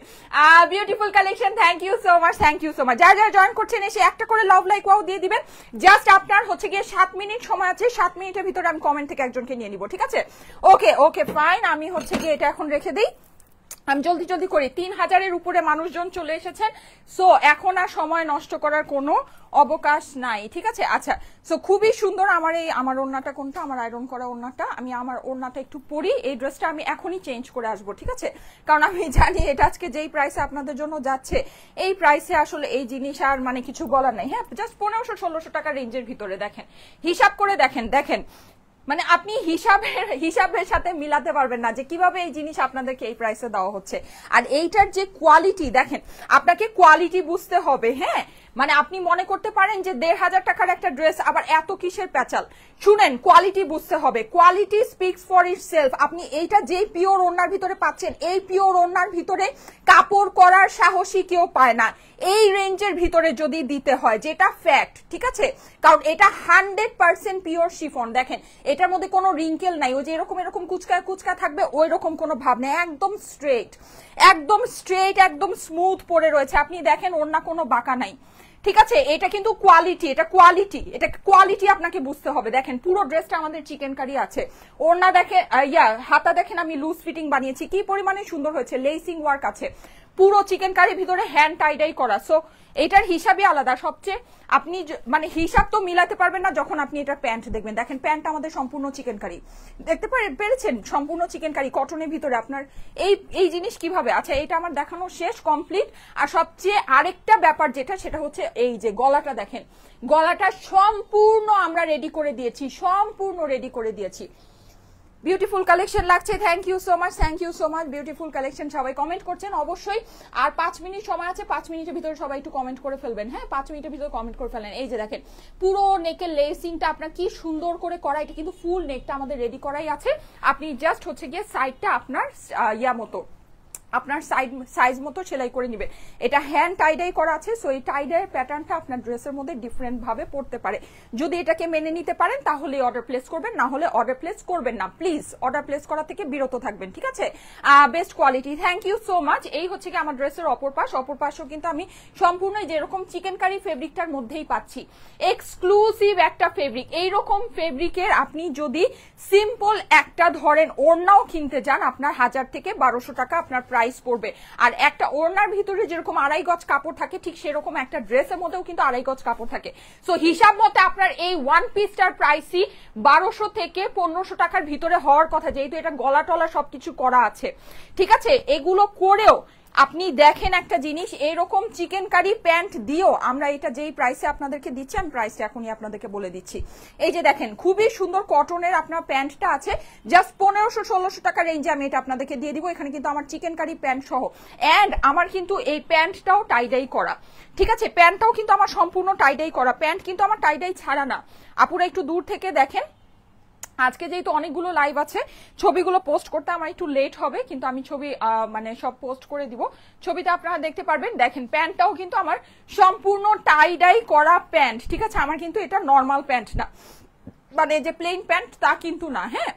Beautiful collection, thank you so much, thank you so much. যারা যারা জয়েন করছেন এসে একটা করে লাভ লাইক ওয়াও দিয়ে দিবেন। জাস্ট আপনার হচ্ছে গিয়ে 7 মিনিট সময় আছে, 7 মিনিটের ভিতরে আমি কমেন্ট থেকে একজনকে নিয়ে নিব, ঠিক আছে? ওকে ওকে ফাইন, আমি হচ্ছে গিয়ে এটা এখন রেখে দিই, আমি জলদি জলদি করি। 3000-এর উপরে মানুষজন চলে এসেছেন, সো এখন আর সময় নষ্ট করার কোনো অবকাশ নাই, ঠিক আছে? আচ্ছা, সো খুবই সুন্দর। আমার ওড়নাটা কোনটা? আমার আয়রন করা ওড়নাটা। আমি আমার ওড়নাটা একটু পরি, এই ড্রেসটা আমি এখনই চেঞ্জ করে আসবো, ঠিক আছে? কারণ আমি জানি এটা আজকে যেই প্রাইসে আপনাদের জন্য যাচ্ছে, এই প্রাইসে আসলে এই জিনিস আর মানে কিছু বলার নাই। হ্যাঁ, জাস্ট 1500-1600 টাকা রেঞ্জের ভিতরে দেখেন, হিসাব করে দেখেন মানে আপনি হিসাবের সাথে মিলাতে পারবেন না যে কিভাবে এই জিনিস আপনাদেরকে এই প্রাইসে দেওয়া হচ্ছে। আর এইটার যে কোয়ালিটি দেখেন, আপনাকে কোয়ালিটি বুঝতে হবে। হ্যাঁ, মানে আপনি মনে করতে পারেন যে 1500 টাকার একটা ড্রেস আবার এত কিসের প্যাচাল। শুনেন, কোয়ালিটি বুঝতে হবে, কোয়ালিটি স্পিক্স ফর ইটসেলফ। আপনি এইটা যেই পিওর ওড়নার ভিতরে পাচ্ছেন, এই পিওর ওড়নার ভিতরে কাপড় করার সাহসী কেউ পায় না এই রেঞ্জের ভিতরে যদি দিতে হয়, যেটা ফ্যাক্ট, ঠিক আছে? কারণ এটা 100% পিওর শিফন। দেখেন, এটার মধ্যে কোনো রিঙ্কেল নাই, ওই যে এরকম কুচকা থাকবে ওই রকম কোনো ভাব নেই, একদম স্ট্রেট, একদম স্মুথ পরে রয়েছে। আপনি দেখেন ওড়না কোনো বাঁকা নাই, ঠিক আছে? এটা কিন্তু এটা কোয়ালিটি আপনাকে বুঝতে হবে। দেখেন পুরো ড্রেসটা আমাদের চিকেন কারি আছে। ওড়না দেখেন, হাতা দেখেন আমি লুজ ফিটিং বানিয়েছি, কি পরিমাণে সুন্দর হয়েছে, লেসিং ওয়ার্ক আছে, পুরো চিকেন কারির ভিতরে হ্যান্ড টাইডাই করা। সো এটার হিসাবই আলাদা সবচেয়ে। আপনি মানে হিসাব তো মিলাতে পারবেন না যখন আপনি এটার প্যান্ট দেখবেন। দেখেন প্যান্টটা আমাদের সম্পূর্ণ চিকেন কারি, দেখতে পেরেছেন? সম্পূর্ণ চিকেন কারি কটনের ভিতরে আপনার এই জিনিস কিভাবে। আচ্ছা, এটা আমার দেখানো শেষ, কমপ্লিট। আর সবচেয়ে আরেকটা ব্যাপার যেটা, সেটা হচ্ছে এই যে গলাটা দেখেন, গলাটা সম্পূর্ণ আমরা রেডি করে দিয়েছি। বিউটিফুল কালেকশন লাগছে, thank you so much, beautiful collection. সবাই কমেন্ট করছেন অবশ্যই। আর 5 মিনিট সময় আছে, 5 মিনিটের ভিতরে সবাই একটু কমেন্ট করে ফেলবেন। হ্যাঁ, 5 মিনিটের ভিতরে কমেন্ট করে ফেলেন। এই যে দেখেন পুরো নেকের লেসিংটা আপনার কি সুন্দর করে করা, এটা কিন্তু ফুল নেকটা আমাদের রেডি করাই আছে। আপনি জাস্ট হচ্ছে গিয়ে সাইডটা আপনার আপনার সাইজ মতো সেলাই করে নিবে। এটা হ্যান্ড টাইডাই করা আছে, সো এই টাইডাই প্যাটার্নটা আপনার ড্রেসের মধ্যে ডিফারেন্ট ভাবে পড়তে পারে। যদি এটাকে মেনে নিতে পারেন তাহলে অর্ডার প্লেস করবেন, না হলে অর্ডার প্লেস করবেন না। প্লিজ অর্ডার প্লেস করা থেকে বিরত থাকবেন, ঠিক আছে? Best quality, thank you so much. এই হচ্ছে কি আমার ড্রেসের অপর পাশও কিন্তু আমি সম্পূর্ণ যেরকম চিকেন কারি ফেব্রিকটার মধ্যেই পাচ্ছি, এক্সক্লুসিভ একটা ফেব্রিক। এইরকম ফেব্রিকের আপনি যদি সিম্পল একটা ধরেন ওড়নাও কিনতে যান, আপনার 1000 থেকে 1200 টাকা আপনার প্রাইস পড়বে। আর একটা ওড়নার ভিতরে যেরকম 2.5 গজ কাপড় থাকে, ঠিক সেরকম একটা ড্রেসের মধ্যেও কিন্তু 2.5 গজ কাপড় থাকে। সো হিসাব মতে আপনার এই ওয়ান পিসটার প্রাইসই 1200 থেকে 1500 টাকার ভিতরে হওয়ার কথা, যেহেতু এটা গলা টলা সবকিছু করা আছে, ঠিক আছে? এগুলো করেও আপনি দেখেন একটা জিনিস, এরকম চিকেন কারি প্যান্ট দিয়েও আমরা এটা যেই প্রাইসে আপনাদেরকে দিচ্ছি, আমি প্রাইসটা এখনই আপনাদেরকে বলে দিচ্ছি। এই যে দেখেন খুবই সুন্দর কটনের আপনার প্যান্টটা আছে, জাস্ট 1500-1600 টাকা রেঞ্জে আমি এটা আপনাদেরকে দিয়ে দিব। এখানে কিন্তু আমার চিকেন কারি প্যান্ট সহ, এন্ড আমার কিন্তু এই প্যান্টটাও টাইডাই করা, ঠিক আছে? প্যান্টটাও কিন্তু আমার সম্পূর্ণ টাইডাই করা, প্যান্ট কিন্তু আমার টাইডাই ছাড়া না। আপুরা একটু দূর থেকে দেখেন, আজকে যেহেতু অনেকগুলো লাইভ আছে, ছবিগুলো পোস্ট করতে আমার একটু লেট হবে, কিন্তু আমি ছবি মানে সব পোস্ট করে দিব, ছবিটা আপনারা দেখতে পারবেন। দেখেন প্যান্টটাও কিন্তু আমার সম্পূর্ণ টাইডাই করা প্যান্ট, ঠিক আছে? আমার কিন্তু এটা নর্মাল প্যান্ট না, মানে যে প্লেন প্যান্ট তা কিন্তু না। হ্যাঁ,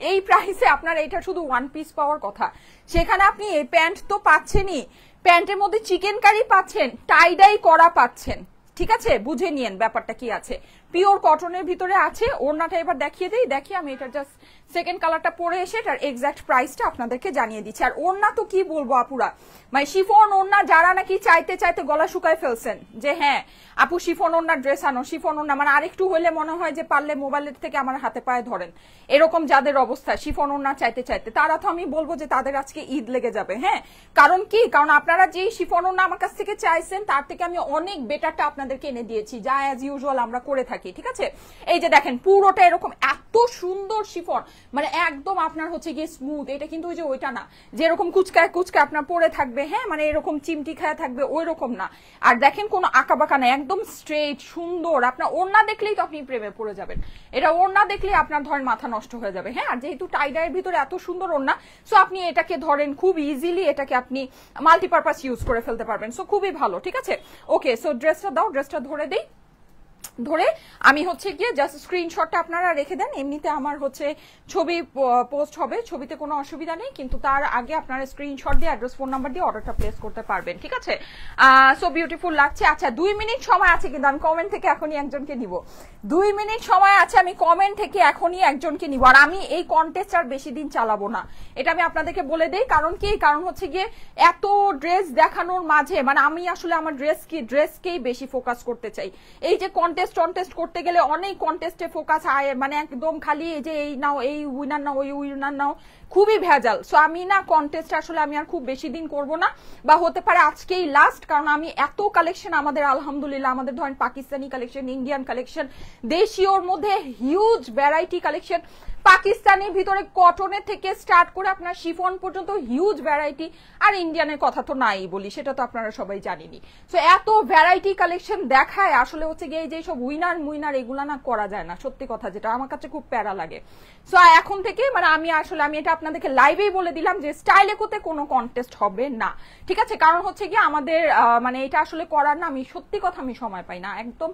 এই প্রাইসে আপনার এটা শুধু ওয়ান পিস পাওয়ার কথা, সেখানে আপনি এই প্যান্ট তো পাচ্ছেনই, প্যান্টের মধ্যে চিকেন কারি পাচ্ছেন, টাইডাই করা পাচ্ছেন, ঠিক আছে? বুঝে নিয়েন ব্যাপারটা কি আছে। পিওর কটনের ভিতরে আছে। ওড়নাটা এবার দেখিয়ে দিই, আমি এটা জাস্ট সেকেন্ড কালারটা পরে এসে এটার এক্সাক্ট প্রাইসটা আপনাদেরকে জানিয়ে দিচ্ছি। আর ওড়না তো কি বলবো আপুরা, মানে শিফন ওড়না যারা নাকি চাইতে গলা শুকায় ফেলছেন যে হ্যাঁ আপু শিফন ওড়না ড্রেস আনো, শিফন ওড়না মানে আরেকটু হলে মনে হয় যে পারলে মোবাইলের থেকে আমার হাতে পায়ে ধরেন, এরকম যাদের অবস্থা শিফন ওড়না চাইতে তারা তো আমি বলবো যে তাদের আজকে ঈদ লেগে যাবে। হ্যাঁ, কারণ কি, কারণ আপনারা যেই শিফন ওড়না আমার কাছ থেকে চাইছেন তার থেকে আমি অনেক বেটারটা আপনাদেরকে এনে দিয়েছি, যা অ্যাজ ইউজুয়াল আমরা করে থাকি, ঠিক আছে? এই যে দেখেন পুরোটা এরকম এত সুন্দর শিফন, মানে একদম আপনার হচ্ছে গিয়ে স্মুথ। এটা কিন্তু ওই যে ওইটা না যেরকম কুচকায় আপনার পরে থাকবে, হ্যাঁ মানে এরকম চিমটি খায় থাকবে, ওই রকম না। আর দেখেন কোনো আঁকা বাঁকা না, একদম স্ট্রেট সুন্দর। আপনার ওড়না দেখলেই তো আপনি প্রেমে পড়ে যাবেন, এটা ওড়না দেখলেই আপনার ধরেন মাথা নষ্ট হয়ে যাবে। হ্যাঁ, আর যেহেতু টাইডাইয়ের ভিতরে এত সুন্দর ওড়না, সো আপনি এটাকে ধরেন খুব ইজিলি এটাকে আপনি মাল্টিপারপাস ইউজ করে ফেলতে পারবেন। সো খুবই ভালো, ঠিক আছে? ওকে, সো ড্রেসটা দাও, ড্রেসটা ধরে দেই। ধরে আমি হচ্ছে গিয়ে জাস্ট স্ক্রিনশটটা আপনারা রেখে দেন, এমনিতে আমার হচ্ছে ছবি পোস্ট হবে, ছবিতে কোনো অসুবিধা নেই, কিন্তু তার আগে আপনারা স্ক্রিনশট দিয়ে অ্যাড্রেস ফোন নাম্বার দিয়ে অর্ডারটা প্লেস করতে পারবেন, ঠিক আছে? সো বিউটিফুল লাগছে। আচ্ছা 2 মিনিট সময় আছে, কিন্তু আমি কমেন্ট থেকে এখনই একজনকে নিব। 2 মিনিট সময় আছে, আমি কমেন্ট থেকে এখনই একজনকে নিব। আর আমি এই কন্টেস্ট আর বেশি দিন চালাবো না, এটা আমি আপনাদেরকে বলে দেই। কারণ কি, কারণ হচ্ছে গিয়ে এত ড্রেস দেখানোর মাঝে মানে আমি আসলে আমার ড্রেসকেই বেশি ফোকাস করতে চাই। এই যে কন্টেস্ট করতে গেলে অনেক কন্টেস্টে ফোকাস হয়, মানে একদম খালি এই যে এই নাও, এই উইনার নাও, ওই উইনার নাও, খুবই ভেজাল। সো আমি না কন্টেস্ট আসলে আমি আর খুব বেশি দিন করব না, বা হতে পারে আজকেই লাস্ট। কারণ আমি এত কালেকশন আমাদের আলহামদুলিল্লাহ, আমাদের ধরেন পাকিস্তানি কালেকশন, ইন্ডিয়ান কালেকশন, দেশীয়র মধ্যে হিউজ ভ্যারাইটি কালেকশন, পাকিস্তানের ভিতরে কটনের থেকে স্টার্ট করে আপনার শিফন পর্যন্ত হিউজ ভ্যারাইটি। আর ইন্ডিয়ানের কথা তো নাই বলি, সেটা তো আপনারা সবাই জানেনই। সো এত ভ্যারাইটি কালেকশন দেখায় আসলে হচ্ছে গিয়ে যে সব উইনার এগুলা না করা যায় না, সত্যি কথা, যেটা আমার কাছে খুব প্যারা লাগে। সো এখন থেকে মানে আমি এটা আপনাদেরকে লাইভেই বলে দিলাম যে স্টাইল একোতে কোনো কন্টেস্ট হবে না, ঠিক আছে? কারণ হচ্ছে কি আমাদের মানে এটা আসলে করার না, আমি সত্যি কথা আমি সময় পাই না একদম,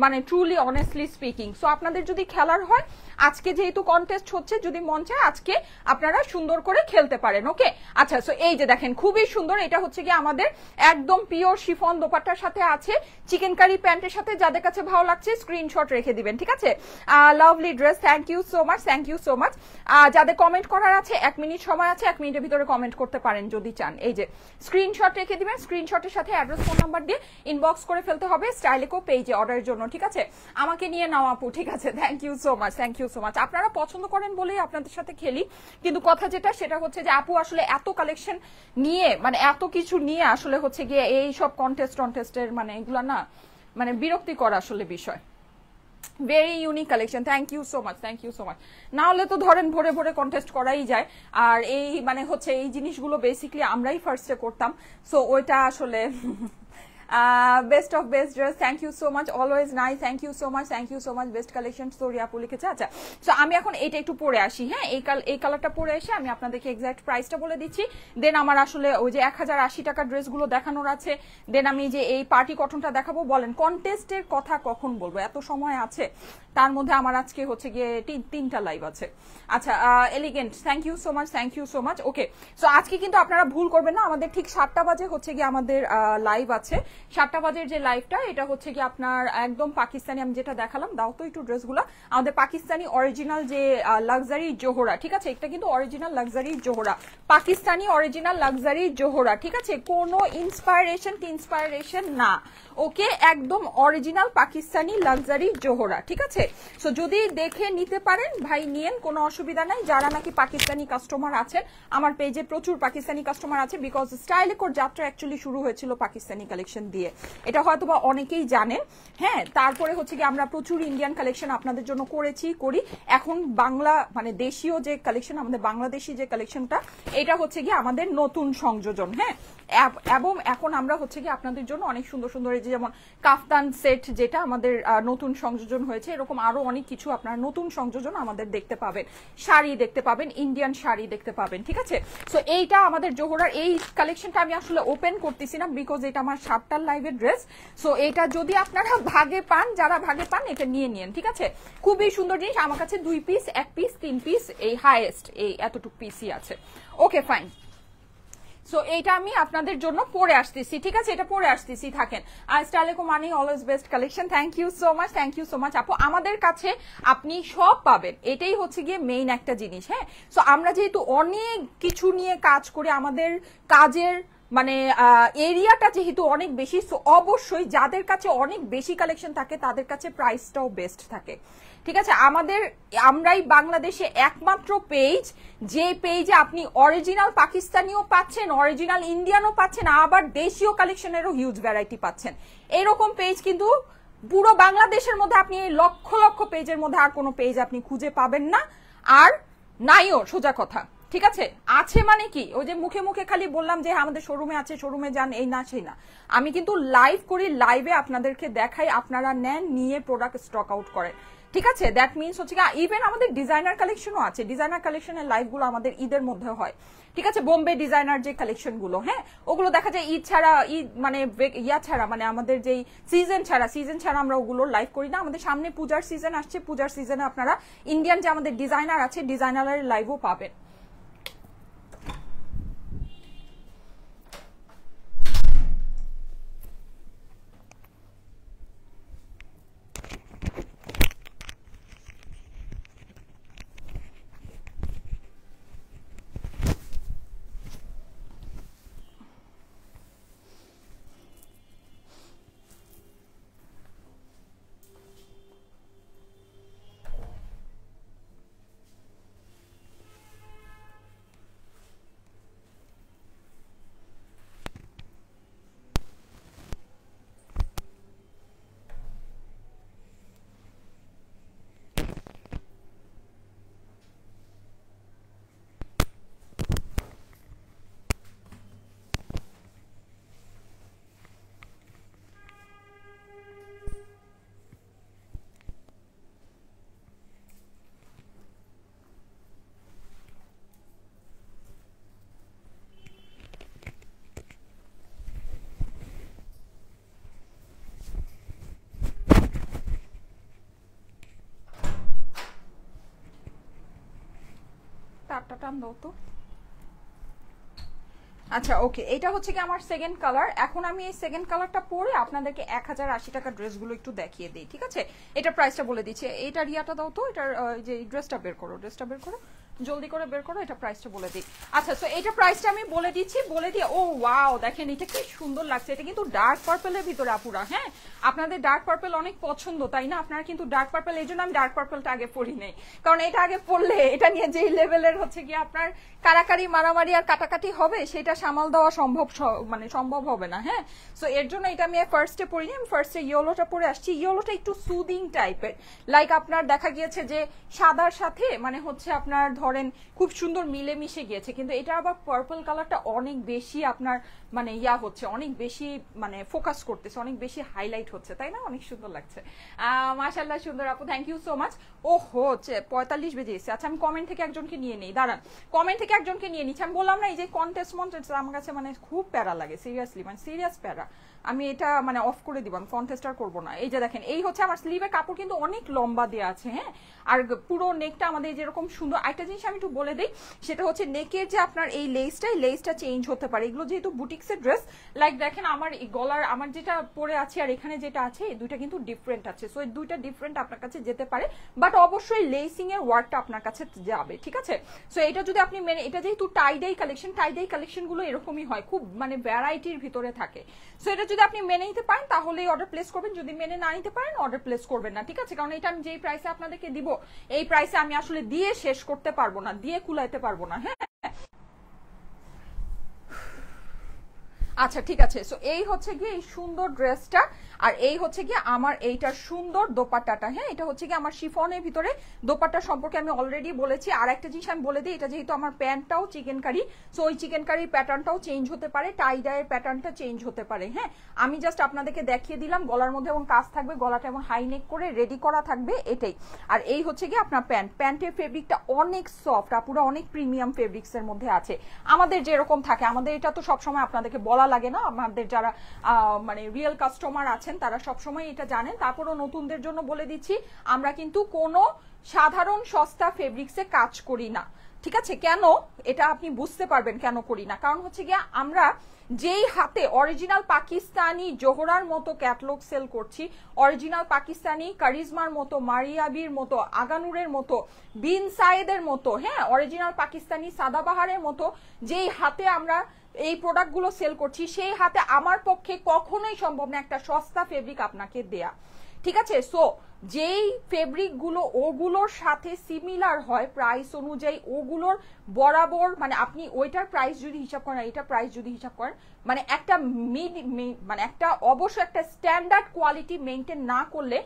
মানে ট্রুলি অনেস্টলি স্পিকিং। সো আপনাদের যদি খেলার হয়, আজকে যেহেতু কন্টেস্ট হচ্ছে, যদি মন চায় আজকে আপনারা সুন্দর করে খেলতে পারেন, ওকে? আচ্ছা সো এই যে দেখেন খুবই সুন্দর, এটা হচ্ছে কি আমাদের একদম পিওর শিফন দোপাট্টার সাথে আছে, চিকেন কারি প্যান্টের সাথে। যাদের কাছে ভালো লাগছে স্ক্রিনশট রেখে দিবেন, ঠিক আছে? Lovely dress, thank you so much, thank you so much. যাদের কমেন্ট করার আছে 1 মিনিট সময় আছে, 1 মিনিটের ভিতরে কমেন্ট করতে পারেন যদি চান। এই যে স্ক্রিনশট রেখে দিবেন, স্ক্রিনশটের সাথে অ্যাড্রেস ফোন নাম্বার দিয়ে ইনবক্স করে ফেলতে হবে স্টাইলেকো পেজে অর্ডারের জন্য, ঠিক আছে? আমাকে নিয়ে নাও আপু, ঠিক আছে? Thank you so much, thank you so much. আপনারা পছন্দ করেন বলেই আপনাদের সাথে খেলি, কিন্তু কথা যেটা সেটা হচ্ছে যে আপু আসলে এত কালেকশন নিয়ে, মানে এত কিছু নিয়ে আসলে হচ্ছে গিয়ে এই সব কন্টেস্টের মানে এগুলা না, মানে বিরক্তিকর আসলে বিষয়। Very unique collection, thank you so much, thank you so much. না হলে তো ধরেন ভরে ভরে কন্টেস্ট করাই যায়, আর এই মানে হচ্ছে এই জিনিসগুলো বেসিকলি আমরাই ফার্স্টে করতাম। সো ওইটা আসলে best of best dress, thank you so much, always nice, thank you so much, thank you so much, best collection story আপু লিখেছে। আচ্ছা সো আমি এখন এটা একটু পরে আসি, হ্যাঁ? এই কালারটা পরে এসে আমি আপনাদেরকে এক্সাক্ট প্রাইসটা বলে দিচ্ছি। দেন আমার আসলে ওই যে 1080 টাকা ড্রেসগুলো দেখানোর আছে, দেন আমি যে এই পার্টি কটনটা দেখাবো। বলেন কন্টেস্টের কথা কখন বলবো, এত সময় আছে? তার মধ্যে আমার আজকে হচ্ছে গিয়ে 3টা লাইভ আছে। আচ্ছা elegant, thank you so much, thank you so much. Okay so আজকে কিন্তু আপনারা ভুল করবেন না, আমাদের ঠিক 7টা বাজে হচ্ছে গিয়ে আমাদের লাইভ আছে। 7টা বাজের যে লাইভটা, এটা হচ্ছে কি আপনার একদম পাকিস্তানি, আমি যেটা দেখালাম, দাও তো একটু ড্রেসগুলো, আমাদের পাকিস্তানি অরিজিনাল যে লাক্সারি জোহরা, ঠিক আছে? এটা কিন্তু original luxury Zohra, Pakistani original luxury Zohra, ঠিক আছে? কোনো ইন্সপায়ারেশন না, ওকে? একদম অরিজিনাল পাকিস্তানি লাক্সারি জোহরা, ঠিক আছে? সো যদি দেখে নিতে পারেন ভাই নিয়েন, কোনো অসুবিধা নাই। যারা নাকি পাকিস্তানি কাস্টমার আছেন, আমার পেজে প্রচুর পাকিস্তানি কাস্টমার আছে, বিকজ স্টাইলেকোর যাত্রা অ্যাকচুয়ালি শুরু হয়েছিল পাকিস্তানি কালেকশন দিয়ে, এটা হয়তো বা অনেকেই জানেন, হ্যাঁ? তারপরে হচ্ছে কি আমরা প্রচুর ইন্ডিয়ান কালেকশন আপনাদের জন্য করি। এখন বাংলা মানে দেশীয় যে কালেকশন, আমাদের বাংলাদেশি যে কালেকশনটা, এটা হচ্ছে কি আমাদের নতুন সংযোজন, হ্যাঁ? এবং এখন আমরা হচ্ছে কি আপনাদের জন্য অনেক সুন্দর সুন্দর, এই যে যেমন কাফতান সেট যেটা আমাদের নতুন সংযোজন হয়েছে, এরকম আরো অনেক কিছু আপনারা নতুন সংযোজন আমাদের দেখতে পাবেন, শাড়ি দেখতে পাবেন, ইন্ডিয়ান শাড়ি দেখতে পাবেন, ঠিক আছে? সো এইটা আমাদের জোহরার এই কালেকশনটা আমি আসলে ওপেন করতেছি না, বিকজ এটা আমার 7টার লাইভের ড্রেস। সো এটা যদি আপনারা ভাগে পান, যারা ভাগে পান এটা নিয়ে নিন, ঠিক আছে? খুবই সুন্দর জিনিস, আমার কাছে 2 পিস, 1 পিস, 3 পিস, এই হাইয়েস্ট এই এতটুকু পিসই আছে। Okay fine. সো এইটা আমি আপনাদের জন্য পরে আসতেছি, ঠিক আছে? এটা পরে আসতেছি, থাকেন। আর স্টাইলেকো মানি always best collection, thank you so much, thank you so much আপু। আমাদের কাছে আপনি সব পাবেন, এটাই হচ্ছে গিয়ে মেইন একটা জিনিস, হ্যাঁ? সো আমরা যেহেতু অনেক কিছু নিয়ে কাজ করি, আমাদের কাজের মানে এরিয়াটা যেহেতু অনেক বেশি, সো অবশ্যই যাদের কাছে অনেক বেশি কালেকশন থাকে তাদের কাছে প্রাইসটাও বেস্ট থাকে, ঠিক আছে? আমরাই বাংলাদেশে একমাত্র পেজ, যে পেজে আপনি অরিজিনাল পাকিস্তানিও পাচ্ছেন, অরিজিনাল ইন্ডিয়ানও পাচ্ছেন, আবার দেশীয় কালেকশনেরও হিউজ ভ্যারাইটি পাচ্ছেন। এরকম পেজ কিন্তু পুরো বাংলাদেশের মধ্যে আপনি লক্ষ লক্ষ পেজের মধ্যে আর কোনো পেজ আপনি খুঁজে পাবেন না, আর নাইও, সোজা কথা। ঠিক আছে, আছে মানে কি, ওই যে মুখে মুখে খালি বললাম যে আমাদের শোরুমে আছে, শোরুমে যান, এই না সেই না। আমি কিন্তু লাইভ করি, লাইভে আপনাদেরকে দেখাই, আপনারা নেন, নিয়ে প্রোডাক্ট স্টক আউট করেন। ঠিক আছে, দ্যাট মিনস হচ্ছে ইভেন আমাদের ডিজাইনার কালেকশনও আছে। ডিজাইনার কালেকশনের লাইভগুলো আমাদের ঈদের মধ্যে হয়। ঠিক আছে, বোম্বে ডিজাইনার যে কালেকশন গুলো, হ্যাঁ, ওগুলো দেখা যায় ঈদ ছাড়া, ঈদ মানে ইয়া ছাড়া, মানে আমাদের যেই সিজন ছাড়া আমরা ওগুলো লাইভ করি না। আমাদের সামনে পূজার সিজন আসছে, পূজার সিজনে আপনারা ইন্ডিয়ান যে আমাদের ডিজাইনার আছে, ডিজাইনারের লাইভও পাবেন। তারটা টান দাও তো। আচ্ছা ওকে, এটা হচ্ছে কি আমার সেকেন্ড কালার। এখন আমি এই সেকেন্ড কালারটা পরে আপনাদেরকে 1080 টাকা ড্রেসগুলো একটু দেখিয়ে দিই। ঠিক আছে, এটা প্রাইসটা বলে দিচ্ছি। এটা রিয়াটা দাও তো, এটার যে ড্রেসটা বের করো, জলদি করে বের করো, এটা প্রাইসটা বলে দিই। আচ্ছা, সো এটা প্রাইসটা আমি বলে দিচ্ছি, বলে দিয়ে ও ওয়াও, দেখেন এটা কি সুন্দর লাগছে। এটা কিন্তু ডার্ক পার্পলের ভিতরে আপুরা, হ্যাঁ, আপনাদের ডার্ক পার্পল অনেক পছন্দ তাই না? আপনারা কিন্তু ডার্ক পার্পল, এই জন্য আমি ডার্ক পার্পলটা আগে পরি নেই, কারণ এটা আগে পরলে এটা নিয়ে যেই লেভেলের হচ্ছে কি আপনার কারাকারি, মারামারি আর কাটাকাটি হবে, সেটা সামাল দেওয়া সম্ভব হবে না। হ্যাঁ, সো এর জন্য এটা আমি ফার্স্টে পরিনি, আমি ফার্স্টে ইয়েলোটা পরে আসছি। ইয়েলোটা একটু সুদিং টাইপের, লাইক আপনার দেখা গিয়েছে যে সাদার সাথে মানে হচ্ছে আপনার ধরেন খুব সুন্দর মিলেমিশে গিয়েছে, কিন্তু এটা আবার পার্পল কালারটা অনেক বেশি আপনার মানে ইয়া হচ্ছে, অনেক বেশি মানে ফোকাস করতেছে, অনেক বেশি হাইলাইট হচ্ছে, তাই না? অনেক সুন্দর লাগছে, মাশাআল্লাহ, সুন্দর আপু, থ্যাংক ইউ সো মাচ। ও হচ্ছে 45 বেজে এসেছে। আচ্ছা, আমি কমেন্ট থেকে একজনকে নিয়ে নেই, দাঁড়ান, কমেন্ট থেকে একজনকে নিয়ে নিচ্ছি। আমি বললাম না এই যে কন্টেস্ট আমার কাছে মানে খুব প্যারা লাগে, সিরিয়াসলি, মানে সিরিয়াস প্যারা। আমি এটা মানে অফ করে দিব, আমি কন্টেস্ট আর করবো না। এই যে দেখেন, এই হচ্ছে আমার স্লিভের কাপড় কিন্তু অনেক লম্বা দেওয়া আছে, হ্যাঁ, আর পুরো নেকটা আমাদের যেরকম সুন্দর। একটা জিনিস আমি একটু বলে দিই, সেটা হচ্ছে নেকের যে আপনার এই লেসটা চেঞ্জ হতে পারে। এগুলো যেহেতু বুটিক্সের ড্রেস, লাইক দেখেন আমার গলার আমার যেটা পরে আছে আর এখানে যেটা আছে, এই দুইটা কিন্তু ডিফারেন্ট আছে। সো এই দুইটা ডিফারেন্ট আপনার কাছে যেতে পারে, বাট অবশ্যই লেসিং এর ওয়ার্কটা আপনার কাছে যাবে। ঠিক আছে, সো এটা যদি আপনি মেনে, এটা যেহেতু টাইডাই কালেকশন গুলো এরকমই হয়, খুব মানে ভ্যারাইটির ভিতরে থাকে। সো এটা যদি আপনি মেনে নিতে পারেন তাহলেই অর্ডার প্লেস করবেন, যদি মেনে না নিতে পারেন অর্ডার প্লেস করবেন না। ঠিক আছে, কারণ এটা আমি যেই প্রাইসে আপনাদেরকে দিব, এই প্রাইসে আমি আসলে দিয়ে শেষ করতে পারবো না, দিয়ে কুলাইতে পারবো না। হ্যাঁ, আচ্ছা ঠিক আছে, সো এই হচ্ছে গিয়ে এই সুন্দর ড্রেসটা, আর এই হচ্ছে গিয়ে আমার এইটার সুন্দর দোপাট্টাটা। হ্যাঁ, এটা হচ্ছে গিয়ে আমার শিফনের ভিতরে দোপাট্টা সম্পর্কে আমি অলরেডি বলেছি। আর একটা জিনিস আমি বলে দিই, এটা যেহেতু আমার প্যান্টটাও চিকেন কারি, সো ওই চিকেন কারির প্যাটার্নটাও চেঞ্জ হতে পারে, টাই ডাইয়ের প্যাটার্নটা চেঞ্জ হতে পারে। হ্যাঁ, আমি জাস্ট আপনাদেরকে দেখিয়ে দিলাম, গলার মধ্যে এমন কাজ থাকবে, গলাটা এমন হাই নেক করে রেডি করা থাকবে, এটাই। আর এই হচ্ছে গিয়ে আপনার প্যান্টের ফেব্রিকটা অনেক সফট, আপুরা অনেক প্রিমিয়াম ফেব্রিক্স এর মধ্যে আছে, আমাদের যেরকম থাকে। আমাদের এটা তো সবসময় আপনাদেরকে বলা লাগে না, আমাদের যারা মানে রিয়েল কাস্টমার আছেন তারা সবসময় এটা জানেন। তারপরও নতুনদের জন্য বলে দিচ্ছি, আমরা কিন্তু কোনো সাধারণ সস্তা ফেব্রিক্সে কাজ করি না। ঠিক আছে, কেন এটা আপনি বুঝতে পারবেন কেন করি না, কারণ হচ্ছে গিয়ে আমরা যেই হাতে অরিজিনাল পাকিস্তানি জোহরার মতো ক্যাটলগ সেল করছি, অরিজিনাল পাকিস্তানি কারিজমার মতো, মারিয়াবির মতো, আগানুরের মতো, বিন সায়েদের মতো, হ্যাঁ, অরিজিনাল পাকিস্তানি সাদাবাহারের মতো যেই হাতে আমরা এই প্রোডাক্টগুলো সেল করছি, সেই হাতে আমার পক্ষে কখনোই সম্ভব না একটা সস্তা ফেব্রিক আপনাকে দেয়া। ঠিক আছে, সো যেই ফেব্রিক গুলো ওগুলোর সাথে সিমিলার হয় প্রাইস অনুযায়ী, ওগুলোর বরাবর মানে আপনি ওইটার প্রাইস যদি হিসাব করেন, এটার প্রাইস যদি হিসাব করেন, মানে একটা অবশ্য একটা স্ট্যান্ডার্ড কোয়ালিটি মেনটেন না করলে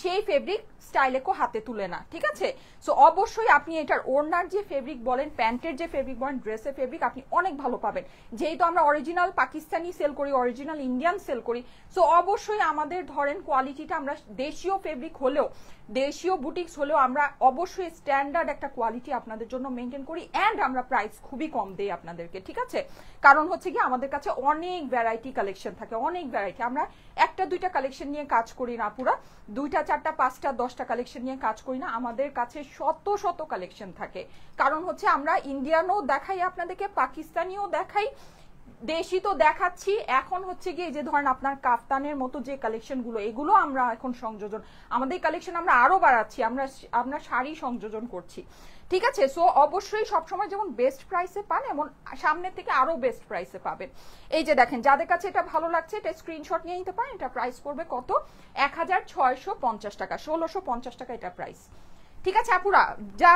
সেই ফেব্রিক স্টাইলেকো হাতে তুলে না, ঠিক আছে? সো অবশ্যই আপনি এটার ওড়নার যে ফেব্রিক বলেন, প্যান্টের যে ফেব্রিক বলেন, ড্রেসের ফেব্রিক আপনি অনেক ভালো পাবেন। যেহেতু আমরা অরিজিনাল পাকিস্তানি সেল করি, অরিজিনাল ইন্ডিয়ান সেল করি, সো অবশ্যই আমাদের ধরেন কোয়ালিটিটা আমরা দেশীয় ফেব্রিক হলেও, দেশীয় বুটিক্স হলেও আমরা অবশ্যই স্ট্যান্ডার্ড একটা কোয়ালিটি আপনাদের জন্য মেনটেন করি, অ্যান্ড আমরা প্রাইস খুবই কম দেই আপনাদেরকে, ঠিক আছে? কারণ হচ্ছে কি আমাদের কাছে অনেক ভ্যারাইটি কালেকশন থাকে, অনেক ভ্যারাইটি। আমরা একটা দুইটা কালেকশন নিয়ে কাজ করি না, পুরা 2টা 4টা 5টা 10টা কালেকশন নিয়ে কাজ করি না, আমাদের কাছে শত শত কালেকশন থাকে। কারণ হচ্ছে আমরা ইন্ডিয়ানও দেখাই আপনাদেরকে, পাকিস্তানিও দেখাই, দেশি তো দেখাচ্ছি, এখন হচ্ছে গিয়ে যে ধরেন আপনার কাফতানের মতো যে কালেকশন গুলো, এগুলো আমরা এখন সংযোজন, আমাদের কালেকশন আমরা আরো বাড়াচ্ছি, আমরা শাড়ি সংযোজন করছি, ঠিক আছে? সো অবশ্যই সবসময় যেমন বেস্ট প্রাইসে পান, এমন সামনে থেকে আরো বেস্ট প্রাইসে পাবেন। এই যে দেখেন, যাদের কাছে এটা ভালো লাগছে এটা স্ক্রিনশট নিয়ে নিতে পারেন। এটা প্রাইস পড়বে কত? 1650 টাকা, 1650 টাকা এটা প্রাইস, ঠিক আছে আপুরা? যা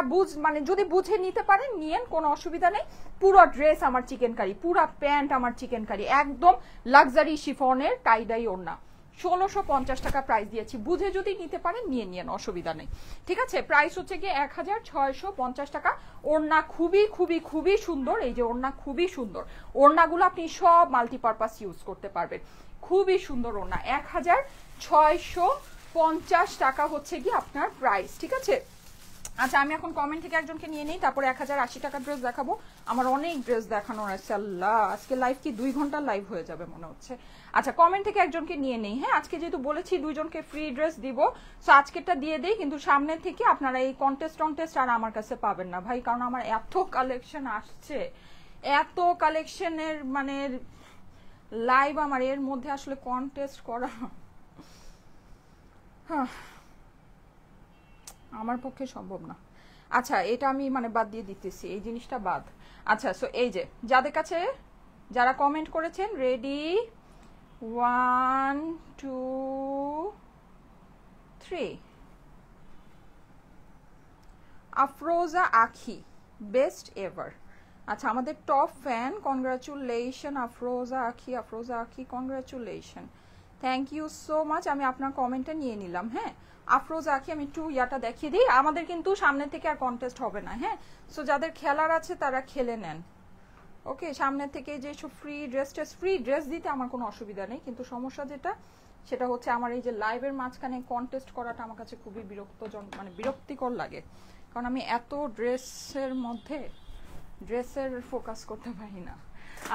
মানে যদি বুঝে নিতে পারেন নিয়েন, কোনো অসুবিধা নেই। পুরো ড্রেস আমার চিকেন কারি, পুরো প্যান্ট আমার চিকেন কারি, একদম লাক্সারি শিফনের টাইডাই ওড়না, 1650 টাকা প্রাইস দিয়েছি। বুঝে যদি নিতে পারেন নিয়ে নিয়েন, অসুবিধা নেই, ঠিক আছে? প্রাইস হচ্ছে গিয়ে 1650 টাকা। ওড়না খুবই খুবই খুবই সুন্দর, এই যে ওড়না খুবই সুন্দর, ওড়নাগুলো আপনি সব মাল্টিপারপাস ইউজ করতে পারবেন, খুবই সুন্দর ওড়না। 1650 টাকা হচ্ছে কি আপনার প্রাইস, ঠিক আছে? আচ্ছা, আমি এখন কমেন্ট থেকে একজনকে নিয়ে নেই, তারপরে 1080 টাকার ড্রেস দেখাবো। আমার অনেক ড্রেস দেখানোর আছে, আল্লাহ আজকে লাইভ কি 2 ঘন্টার লাইভ হয়ে যাবে মনে হচ্ছে। আচ্ছা, কমেন্ট থেকে একজনকে নিয়ে নেই, হ্যাঁ? আজকে যেহেতু বলেছি 2 জনকে ফ্রি ড্রেস দিব, সো আজকেরটা দিয়ে দেই, কিন্তু সামনে থেকে আপনারা এই কন্টেস্ট আর আমার কাছে পাবেন না ভাই, কারণ আমার এত কালেকশন আসছে, এত কালেকশনের মানে লাইভ আমার, এর মধ্যে আসলে কন্টেস্ট করা আমার পক্ষে সম্ভব না। আচ্ছা, এটা আমি মানে বাদ দিয়ে দিতেছি, এই জিনিসটা বাদ। আচ্ছা, সো এই যে যাদের কাছে, যারা কমেন্ট করেছেন, রেডি 1 2 3, আফরোজা আখি, বেস্ট এভার। আচ্ছা, আমাদের top fan, congratulation Afroza Akhi, congratulation, thank you so much. আমি আপনার কমেন্টটা নিয়ে নিলাম, হ্যাঁ? আফরোজা আখি, আমি একটু ইয়াটা দেখিয়ে দিই, আমাদের কিন্তু সামনে থেকে আর কন্টেস্ট হবে না, হ্যাঁ? সো যাদের খেলার আছে তারা খেলে নেন, ওকে? সামনে থেকে যে সব ফ্রি ড্রেস দিতে আমার কোনো অসুবিধা নেই, কিন্তু সমস্যা যেটা সেটা হচ্ছে আমার এই যে লাইভের মাঝখানে কন্টেস্ট করাটা আমার কাছে খুবই মানে বিরক্তিকর লাগে, কারণ আমি এত ড্রেসের মধ্যে ড্রেসের ফোকাস করতে পারি না।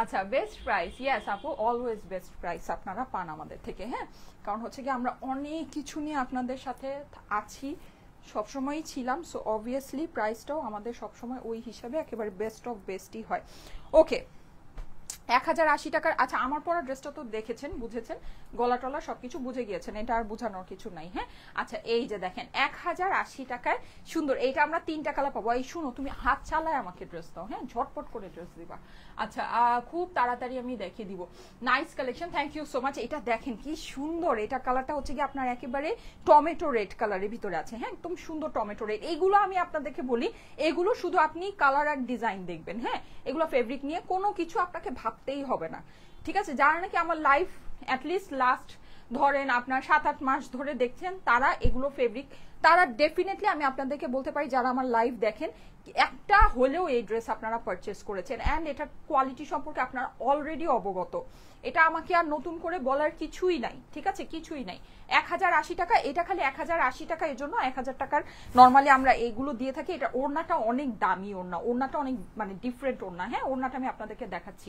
আচ্ছা, বেস্ট প্রাইস, ইয়েস আপু, অলওয়েজ বেস্ট প্রাইস আপনারা পান আমাদের থেকে, হ্যাঁ? কারণ হচ্ছে কি আমরা অনেক কিছু নিয়ে আপনাদের সাথে আছি, সবসময়ই ছিলাম, সো অবভিয়াসলি প্রাইসটাও আমাদের সবসময় ওই হিসাবে একেবারে বেস্ট অফ বেস্টই হয়। ওকে, 1080 টাকার। আচ্ছা, আমার পরা ড্রেসটা তো দেখেছেন, বুঝেছেন, গলা টলা সবকিছু বুঝে গিয়েছেন, এটা আর বোঝানোর কিছু নাই, হ্যাঁ? আচ্ছা, এই যে দেখেন 1080 টাকায় সুন্দর, এইটা আমরা 3টা কালার পাবো। এই শুনো, তুমি হাত চালায় আমাকে ড্রেস দাও, হ্যাঁ? ঝটপট করে ড্রেস দিবা। আচ্ছা, খুব তাড়াতাড়ি আমি দেখিয়ে দিব। Nice collection, thank you so much. এটা দেখেন কি সুন্দর, এটা কালারটা হচ্ছে কি আপনার একেবারে টমেটো রেড কালারের ভিতরে আছে, হ্যাঁ? একদম সুন্দর টমেটো রেড। এইগুলো আমি আপনাদেরকে বলি, এগুলো শুধু আপনি কালার আর ডিজাইন দেখবেন, হ্যাঁ? এগুলো ফেব্রিক নিয়ে কোনো কিছু আপনাকে ভাবতেই হবে না, ঠিক আছে? যারা নাকি আমার লাইভ অ্যাটলিস্ট লাস্ট ধরেন আপনার 7-8 মাস ধরে দেখছেন, তারা এগুলো ফেব্রিক, তারা ডেফিনেটলি আমি আপনাদেরকে বলতে পারি, যারা আমার লাইভ দেখেন, একটা হলেও এই ড্রেস আপনারা পারচেস করেছেন, অ্যান্ড এটার কোয়ালিটি সম্পর্কে আপনারা অলরেডি অবগত। এটা আমাকে আর নতুন করে বলার কিছুই নাই, ঠিক আছে? কিছুই নাই। 1080 টাকা, এটা খালি 1080 টাকা, এর জন্য 1000 টাকার নর্মালি আমরা এইগুলো দিয়ে থাকি। এটা ওড়নাটা অনেক দামি ওড়না, ওড়নাটা অনেক মানে ডিফারেন্ট ওড়না, হ্যাঁ? ওড়নাটা আমি আপনাদেরকে দেখাচ্ছি।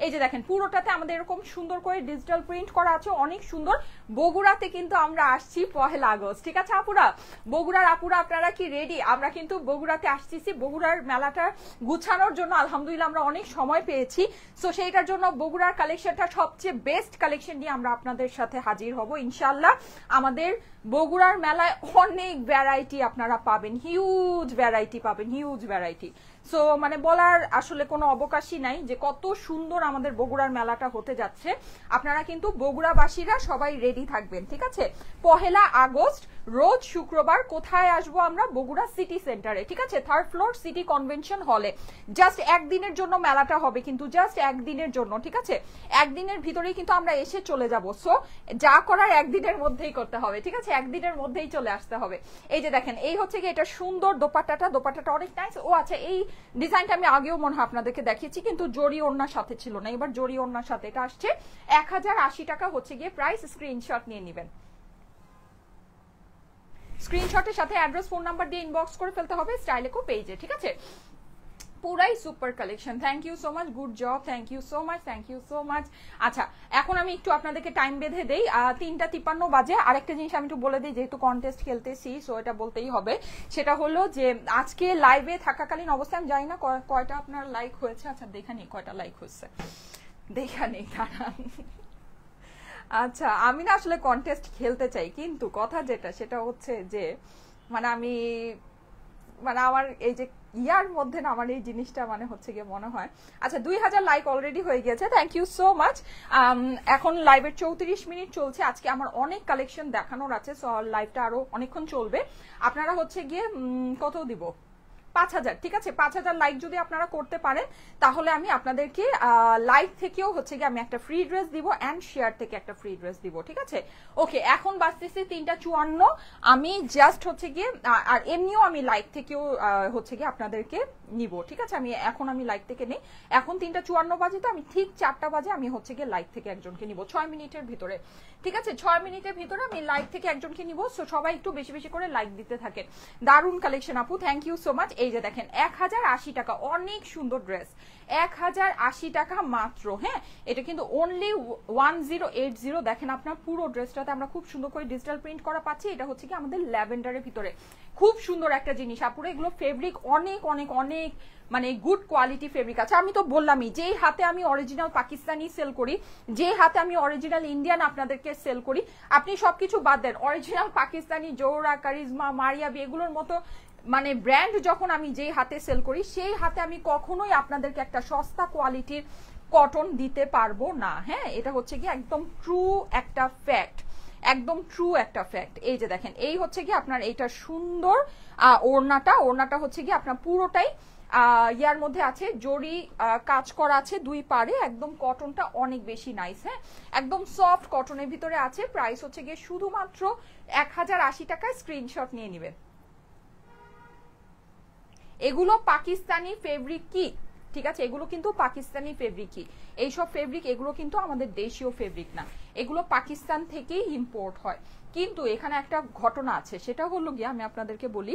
এই যে দেখেন, পুরোটাতে আমাদের এরকম সুন্দর করে ডিজিটাল প্রিন্ট করা আছে, অনেক সুন্দর। বগুড়াতে কিন্তু আমরা আসছি 1 আগস্ট, ঠিক আছে আপুরা? বগুড়ার আপুরা আপনারা কি রেডি? আমরা কিন্তু বগুড়াতে আসতেছি, বগুড়ার মেলাটা গুছানোর জন্য আলহামদুলিল্লাহ আমরা অনেক সময় পেয়েছি, সো সেইটার জন্য বগুড়ার কালেকশনটা সবচেয়ে বেস্ট কালেকশন নিয়ে আমরা আপনাদের সাথে হাজির হব ইনশাআল্লাহ। আমাদের বগুড়ার মেলায় অনেক ভ্যারাইটি আপনারা পাবেন, হিউজ ভ্যারাইটি পাবেন, হিউজ ভ্যারাইটি। সো মানে বলার আসলে কোনো অবকাশই নাই যে কত সুন্দর আমাদের বগুড়ার মেলাটা হতে যাচ্ছে। আপনারা কিন্তু বগুড়াবাসীরা সবাই রেডি থাকবেন, ঠিক আছে? 1 আগস্ট রোজ শুক্রবার শুক্রবার কোথায় আসবো আমরা? বগুড়া সিটি সেন্টারে, ঠিক আছে, 3rd ফ্লোর সিটি কনভেনশন হলে। জাস্ট একদিনের জন্য মেলাটা হবে, কিন্তু জাস্ট একদিনের জন্য, ঠিক আছে, একদিনের ভিতরেই কিন্তু আমরা এসে চলে যাব। সো যা করার একদিনের মধ্যেই করতে হবে, ঠিক আছে, একদিনের মধ্যেই চলে আসতে হবে। এই যে দেখেন, এই হচ্ছে কি এটা সুন্দর দোপাট্টাটা অনেক নাইস। ও আচ্ছা, এই ডিজাইনটা আমি আগেও মনে হয় আপনাদেরকে দেখিয়েছি, কিন্তু জরি ওড়নার সাথে ছিল না, এবার জরি ওড়নার সাথে। এটা আসছে 1080 টাকা হচ্ছে গিয়ে প্রাইস। স্ক্রিনশট নিয়ে নেবেন, স্ক্রিনশটের সাথে অ্যাড্রেস ফোন নাম্বার দিয়ে ইনবক্স করে ফেলতে হবে স্টাইলেকো পেজে, ঠিক আছে। পুরাই super collection, thank you so much, good job, thank you so much, thank you so much. আচ্ছা, এখন আমি একটু আপনাদেরকে টাইম বেঁধে দেই, 3:53 বাজে। আরেকটা জিনিস আমি একটু বলে দিই, যেহেতু কন্টেস্ট খেলতেছি সো এটা বলতেই হবে। সেটা হলো যে আজকে লাইভে থাকাকালীন অবস্থায় আমি জানি না কয়টা আপনার লাইক হয়েছে। আচ্ছা দেখে নিই কয়টা লাইক হয়েছে, দেখে নিই, দাঁড়ান। আচ্ছা, আমি না আসলে কন্টেস্ট খেলতে চাই, কিন্তু কথা যেটা সেটা হচ্ছে যে মানে আমি মানে আমার এই যে ইয়ার মধ্যে না আমার এই জিনিসটা মানে হচ্ছে গিয়ে মনে হয়। আচ্ছা, 2000 লাইক অলরেডি হয়ে গেছে, থ্যাংক ইউ সো মাচ। এখন লাইভের 34 মিনিট চলছে। আজকে আমার অনেক কালেকশন দেখানোর আছে, সো লাইভটা আরো অনেকক্ষণ চলবে। আপনারা হচ্ছে গিয়ে কত দিব? 5000, ঠিক আছে, 5000 লাইক যদি আপনারা করতে পারেন তাহলে আমি আপনাদেরকে লাইক থেকেও হচ্ছে গিয়ে আমি একটা ফ্রি ড্রেস দিব, অ্যান্ড শেয়ার থেকে একটা ফ্রি ড্রেস দিব, ঠিক আছে। ওকে, এখন বাজতেছে 3:54। আমি জাস্ট হচ্ছে গিয়ে আর এমনিও আমি লাইক থেকেও হচ্ছে গিয়ে আপনাদেরকে নিব, ঠিক আছে। আমি লাইক থেকে নেই। এখন 3:54 বাজে, তো আমি ঠিক 4টা বাজে আমি হচ্ছে গিয়ে লাইক থেকে একজনকে নিব 6 মিনিটের ভিতরে, ঠিক আছে। 6 মিনিটের ভিতরে আমি লাইক থেকে একজনকে নিব। সো সবাই একটু বেশি বেশি করে লাইক দিতে থাকেন। দারুন কালেকশন আপু, থ্যাংক ইউ সো মাচ। এই যে দেখেন 1080 টাকা, অনেক সুন্দর ড্রেস, 1080 টাকা মাত্র। হ্যাঁ, এটা কিন্তু অনলি 1080। দেখেন আপনার পুরো ড্রেসটাতে আমরা খুব সুন্দর করে ডিজিটাল প্রিন্ট করা পাচ্ছি। এটা হচ্ছে কি আমাদের ল্যাভেন্ডারের ভিতরে, খুব সুন্দর একটা জিনিস আপুরে। এগুলো ফেব্রিক অনেক অনেক অনেক মানে গুড কোয়ালিটি ফেব্রিক আছে। আমি তো বললামই, যেই হাতে আমি অরিজিনাল পাকিস্তানি সেল করি, যে হাতে আমি অরিজিনাল ইন্ডিয়ান আপনাদেরকে সেল করি, আপনি সবকিছু বাদ দেন, original Pakistani Zohra, charisma, Maria B এগুলোর মতো মানে ব্র্যান্ড যখন আমি যেই হাতে সেল করি, সেই হাতে আমি কখনোই আপনাদেরকে একটা সস্তা কোয়ালিটির কটন দিতে পারবো না। হ্যাঁ, এটা হচ্ছে কি একদম ট্রু একটা ফ্যাক্ট, একদম ট্রু একটা ফ্যাক্ট। এই যে দেখেন, এই হচ্ছে কি আপনার এইটা সুন্দর ওড়নাটা হচ্ছে কি আপনার পুরোটাই ইয়ার মধ্যে আছে, জরি কাজ করা আছে দুই পারে, একদম কটনটা অনেক বেশি নাইস। হ্যাঁ, একদম সফট কটনের ভিতরে আছে। প্রাইস হচ্ছে গিয়ে শুধুমাত্র 1080 টাকায়। স্ক্রিনশট নিয়ে নেবেন। এগুলো পাকিস্তানি ফেব্রিক কি, ঠিক আছে, এগুলো কিন্তু পাকিস্তানি ফেব্রিক কি, এইসব ফেব্রিক এগুলো কিন্তু আমাদের দেশীয় ফেব্রিক না, এগুলো পাকিস্তান থেকেই ইম্পোর্ট হয়। কিন্তু এখানে একটা ঘটনা আছে, সেটা হলো গিয়ে আমি আপনাদেরকে বলি,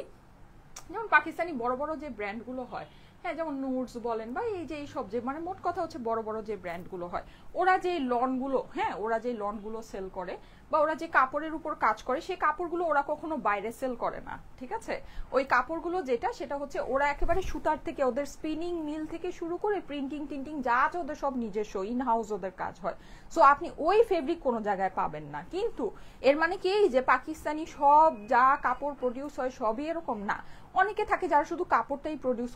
যেমন পাকিস্তানি বড় বড় যে ব্র্যান্ডগুলো হয়, হ্যাঁ, যেমন নুডস বলেন বা এই যে এইসব যে মানে মোট কথা হচ্ছে বড় বড় যে ব্র্যান্ডগুলো হয়, ওরা যে লনগুলো, হ্যাঁ, ওরা যে লনগুলো সেল করে বা ওরা যে কাপড়ের উপর কাজ করে, সেই কাপড়গুলো ওরা কখনো বাইরে সেল করে না, ঠিক আছে। ওই কাপড়গুলো সেটা হচ্ছে ওরা একেবারে সুতার থেকে, ওদের স্পিনিং মিল থেকে শুরু করে প্রিন্টিং টিন্টিং যা আছে ওদের সব নিজস্ব ইন হাউস ওদের কাজ হয়। সো আপনি ওই ফেব্রিক কোনো জায়গায় পাবেন না। কিন্তু এর মানে কি যে পাকিস্তানি সব যা কাপড় প্রডিউস হয় সবই এরকম না। অনেকে থাকে যারা শুধু কাপড়টাই প্রডিউস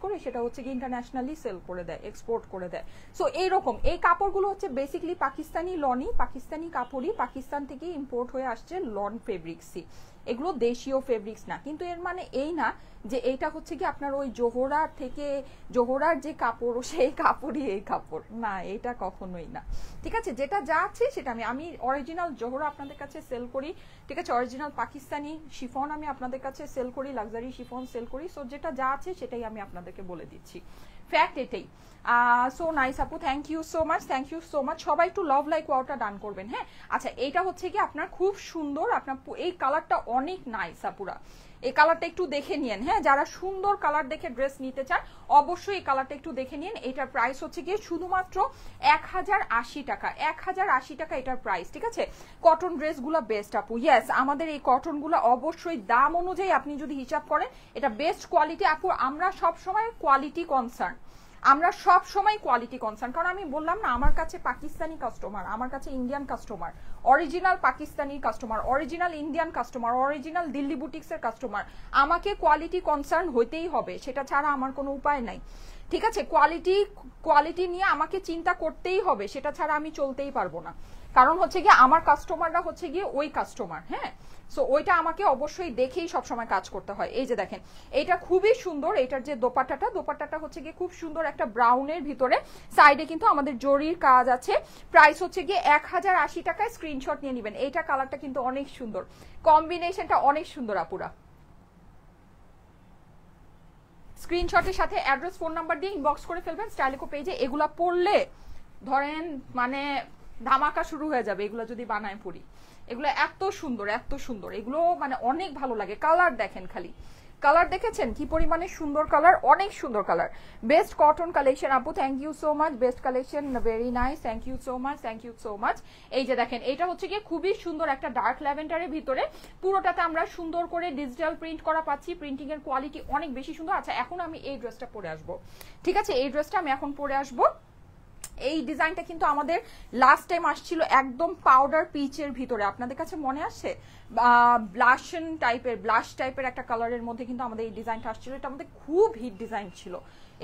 করে সেটা হচ্ছে কি ইন্টারন্যাশনালি সেল করে দেয়, এক্সপোর্ট করে দেয়। সো এইরকম এই কাপড়গুলো হচ্ছে বেসিক্যালি পাকিস্তানি লনই, পাকিস্তানি কাপড়ই, পাকিস্তান থেকে ইম্পোর্ট হয়ে আসছে লন ফেব্রিক্সই, এগুলো দেশীয় ফেব্রিক্স না। কিন্তু এর মানে এই না যে এইটা হচ্ছে কি আপনার ওই জোহরার থেকে, জোহরার যে কাপড় সেই কাপড়ই এই কাপড় না, এটা কখনোই না, ঠিক আছে। যেটা যা আছে সেটা আমি অরিজিনাল জোহরা আপনাদের কাছে সেল করি, ঠিক আছে, অরিজিনাল পাকিস্তানি শিফন আমি আপনাদের কাছে সেল করি, লাক্সারি শিফন সেল করি। সো যেটা যা আছে সেটাই আমি আপনাদেরকে বলে দিচ্ছি, ফ্যাক্ট এটাই। সো নাইস আপু, thank you so much, thank you so much. সবাই একটু লাভ লাইক ওয়াওটা ডান করবেন। হ্যাঁ, আচ্ছা, এইটা হচ্ছে কি আপনার খুব সুন্দর, আপনার এই কালারটা অনেক নাইস আপুরা, এই কালারটা একটু দেখে নিন। হ্যাঁ, যারা সুন্দর কালার দেখে ড্রেস নিতে চান অবশ্যই এই কালারটা একটু দেখে নিন। এটার প্রাইস হচ্ছে গিয়ে শুধুমাত্র 1080 টাকা, 1080 টাকা এটার প্রাইস, ঠিক আছে। কটন ড্রেসগুলো বেস্ট আপু, ইয়েস, আমাদের এই কটনগুলো অবশ্যই দাম অনুযায়ী আপনি যদি হিসাব করেন এটা বেস্ট কোয়ালিটি আপু। আমরা সবসময় কোয়ালিটি কনসার্ন, কারণ আমি বললাম না, আমার কাছে পাকিস্তানি কাস্টমার, আমার কাছে Indian customer, original Pakistani customer, original Indian customer, original Delhi বুটিক্সের কাস্টমার, আমাকে কোয়ালিটি কনসার্ন হইতেই হবে, সেটা ছাড়া আমার কোনো উপায় নাই, ঠিক আছে। কোয়ালিটি নিয়ে আমাকে চিন্তা করতেই হবে, সেটা ছাড়া আমি চলতেই পারবো না। কারণ হচ্ছে গিয়ে আমার কাস্টমাররা হচ্ছে গিয়ে ওই কাস্টমার, হ্যাঁ। সো ওইটা আমাকে অবশ্যই দেখেই সবসময় কাজ করতে হয়। এই যে দেখেন এটা খুবই সুন্দর, এটার যে দোপাট্টাটা হচ্ছে গিয়ে খুব সুন্দর একটা ব্রাউনের ভিতরে, সাইডে কিন্তু আমাদের জরির কাজ আছে। প্রাইস হচ্ছে গিয়ে 1080 টাকায়, স্ক্রিনশট নিয়ে নেবেন। এইটা কালারটা কিন্তু অনেক সুন্দর, কম্বিনেশনটা অনেক সুন্দর আপুরা। স্ক্রিনশটের সাথে অ্যাড্রেস ফোন নাম্বার দিয়ে ইনবক্স করে ফেলবেন স্টাইলিকো পেজে। এগুলা পড়লে ধরেন মানে ধামাকা শুরু হয়ে যাবে এগুলো যদি বানায় পড়ি। এগুলো এত সুন্দর, এত সুন্দর, এগুলো মানে অনেক ভালো লাগে। কালার দেখেন, খালি কালার দেখেছেন কি পরিমাণে সুন্দর কালার, অনেক সুন্দর কালার। বেস্ট কটন কালেকশন আপু, thank you so much. Best collection, very nice, thank you so much, thank you so much. এই যে দেখেন এটা হচ্ছে গিয়ে খুবই সুন্দর একটা ডার্ক ল্যাভেন্ডারের ভিতরে, পুরোটাতে আমরা সুন্দর করে ডিজিটাল প্রিন্ট করা পাচ্ছি। প্রিন্টিং এর কোয়ালিটি অনেক বেশি সুন্দর। আচ্ছা এখন আমি এই ড্রেসটা পরে আসবো, ঠিক আছে, এই ড্রেসটা আমি এখন পরে আসবো। এই ডিজাইনটা কিন্তু আমাদের লাস্ট টাইম আসছিল একদম পাউডার পিচের ভিতরে, আপনাদের কাছে মনে আসছে? ব্লাশ টাইপের একটা কালারের মধ্যে কিন্তু আমাদের এই ডিজাইনটা আসছিল। এটা আমাদের খুব হিট ডিজাইন ছিল।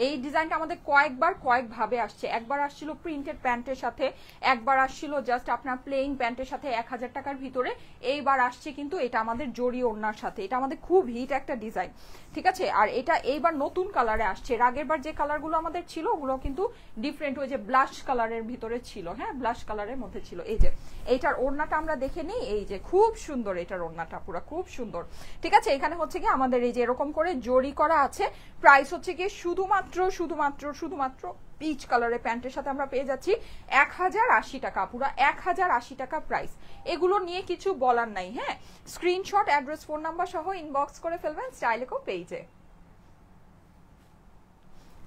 এই ডিজাইনটা আমাদের কয়েকভাবে আসছে। একবার আসছিল প্রিন্টেড প্যান্টের সাথে, একবার আসছিল জাস্ট আপনার প্লেন প্যান্টের সাথে 1000 টাকার ভিতরে, এইবার আসছে কিন্তু এটা আমাদের জরি ওড়নার সাথে। এটা আমাদের খুব হিট একটা ডিজাইন, ঠিক আছে। আর এটা এইবার নতুন কালারে আসছে। এর আগের বার যে কালারগুলো আমাদের ছিল ওগুলো কিন্তু ডিফারেন্ট, ওই যে ব্লাশ কালারের ভিতরে ছিল, হ্যাঁ ব্লাশ কালারের মধ্যে ছিল। এই যে এইটার ওড়নাটা আমরা দেখে নিই, এই যে খুব সুন্দর এটার ওড়নাটা, পুরো খুব সুন্দর, ঠিক আছে। এখানে হচ্ছে কি আমাদের এই যে এরকম করে জরি করা আছে। প্রাইস হচ্ছে কি শুধুমাত্র পিচ কালারের প্যান্টের সাথে আমরা পেয়ে যাচ্ছি 1080 টাকা, পুরো 1080 টাকা প্রাইস। এগুলো নিয়ে কিছু বলার নাই, হ্যাঁ। স্ক্রিনশট অ্যাড্রেস ফোন নাম্বার সহ ইনবক্স করে ফেলবেন স্টাইলিকো পেজে।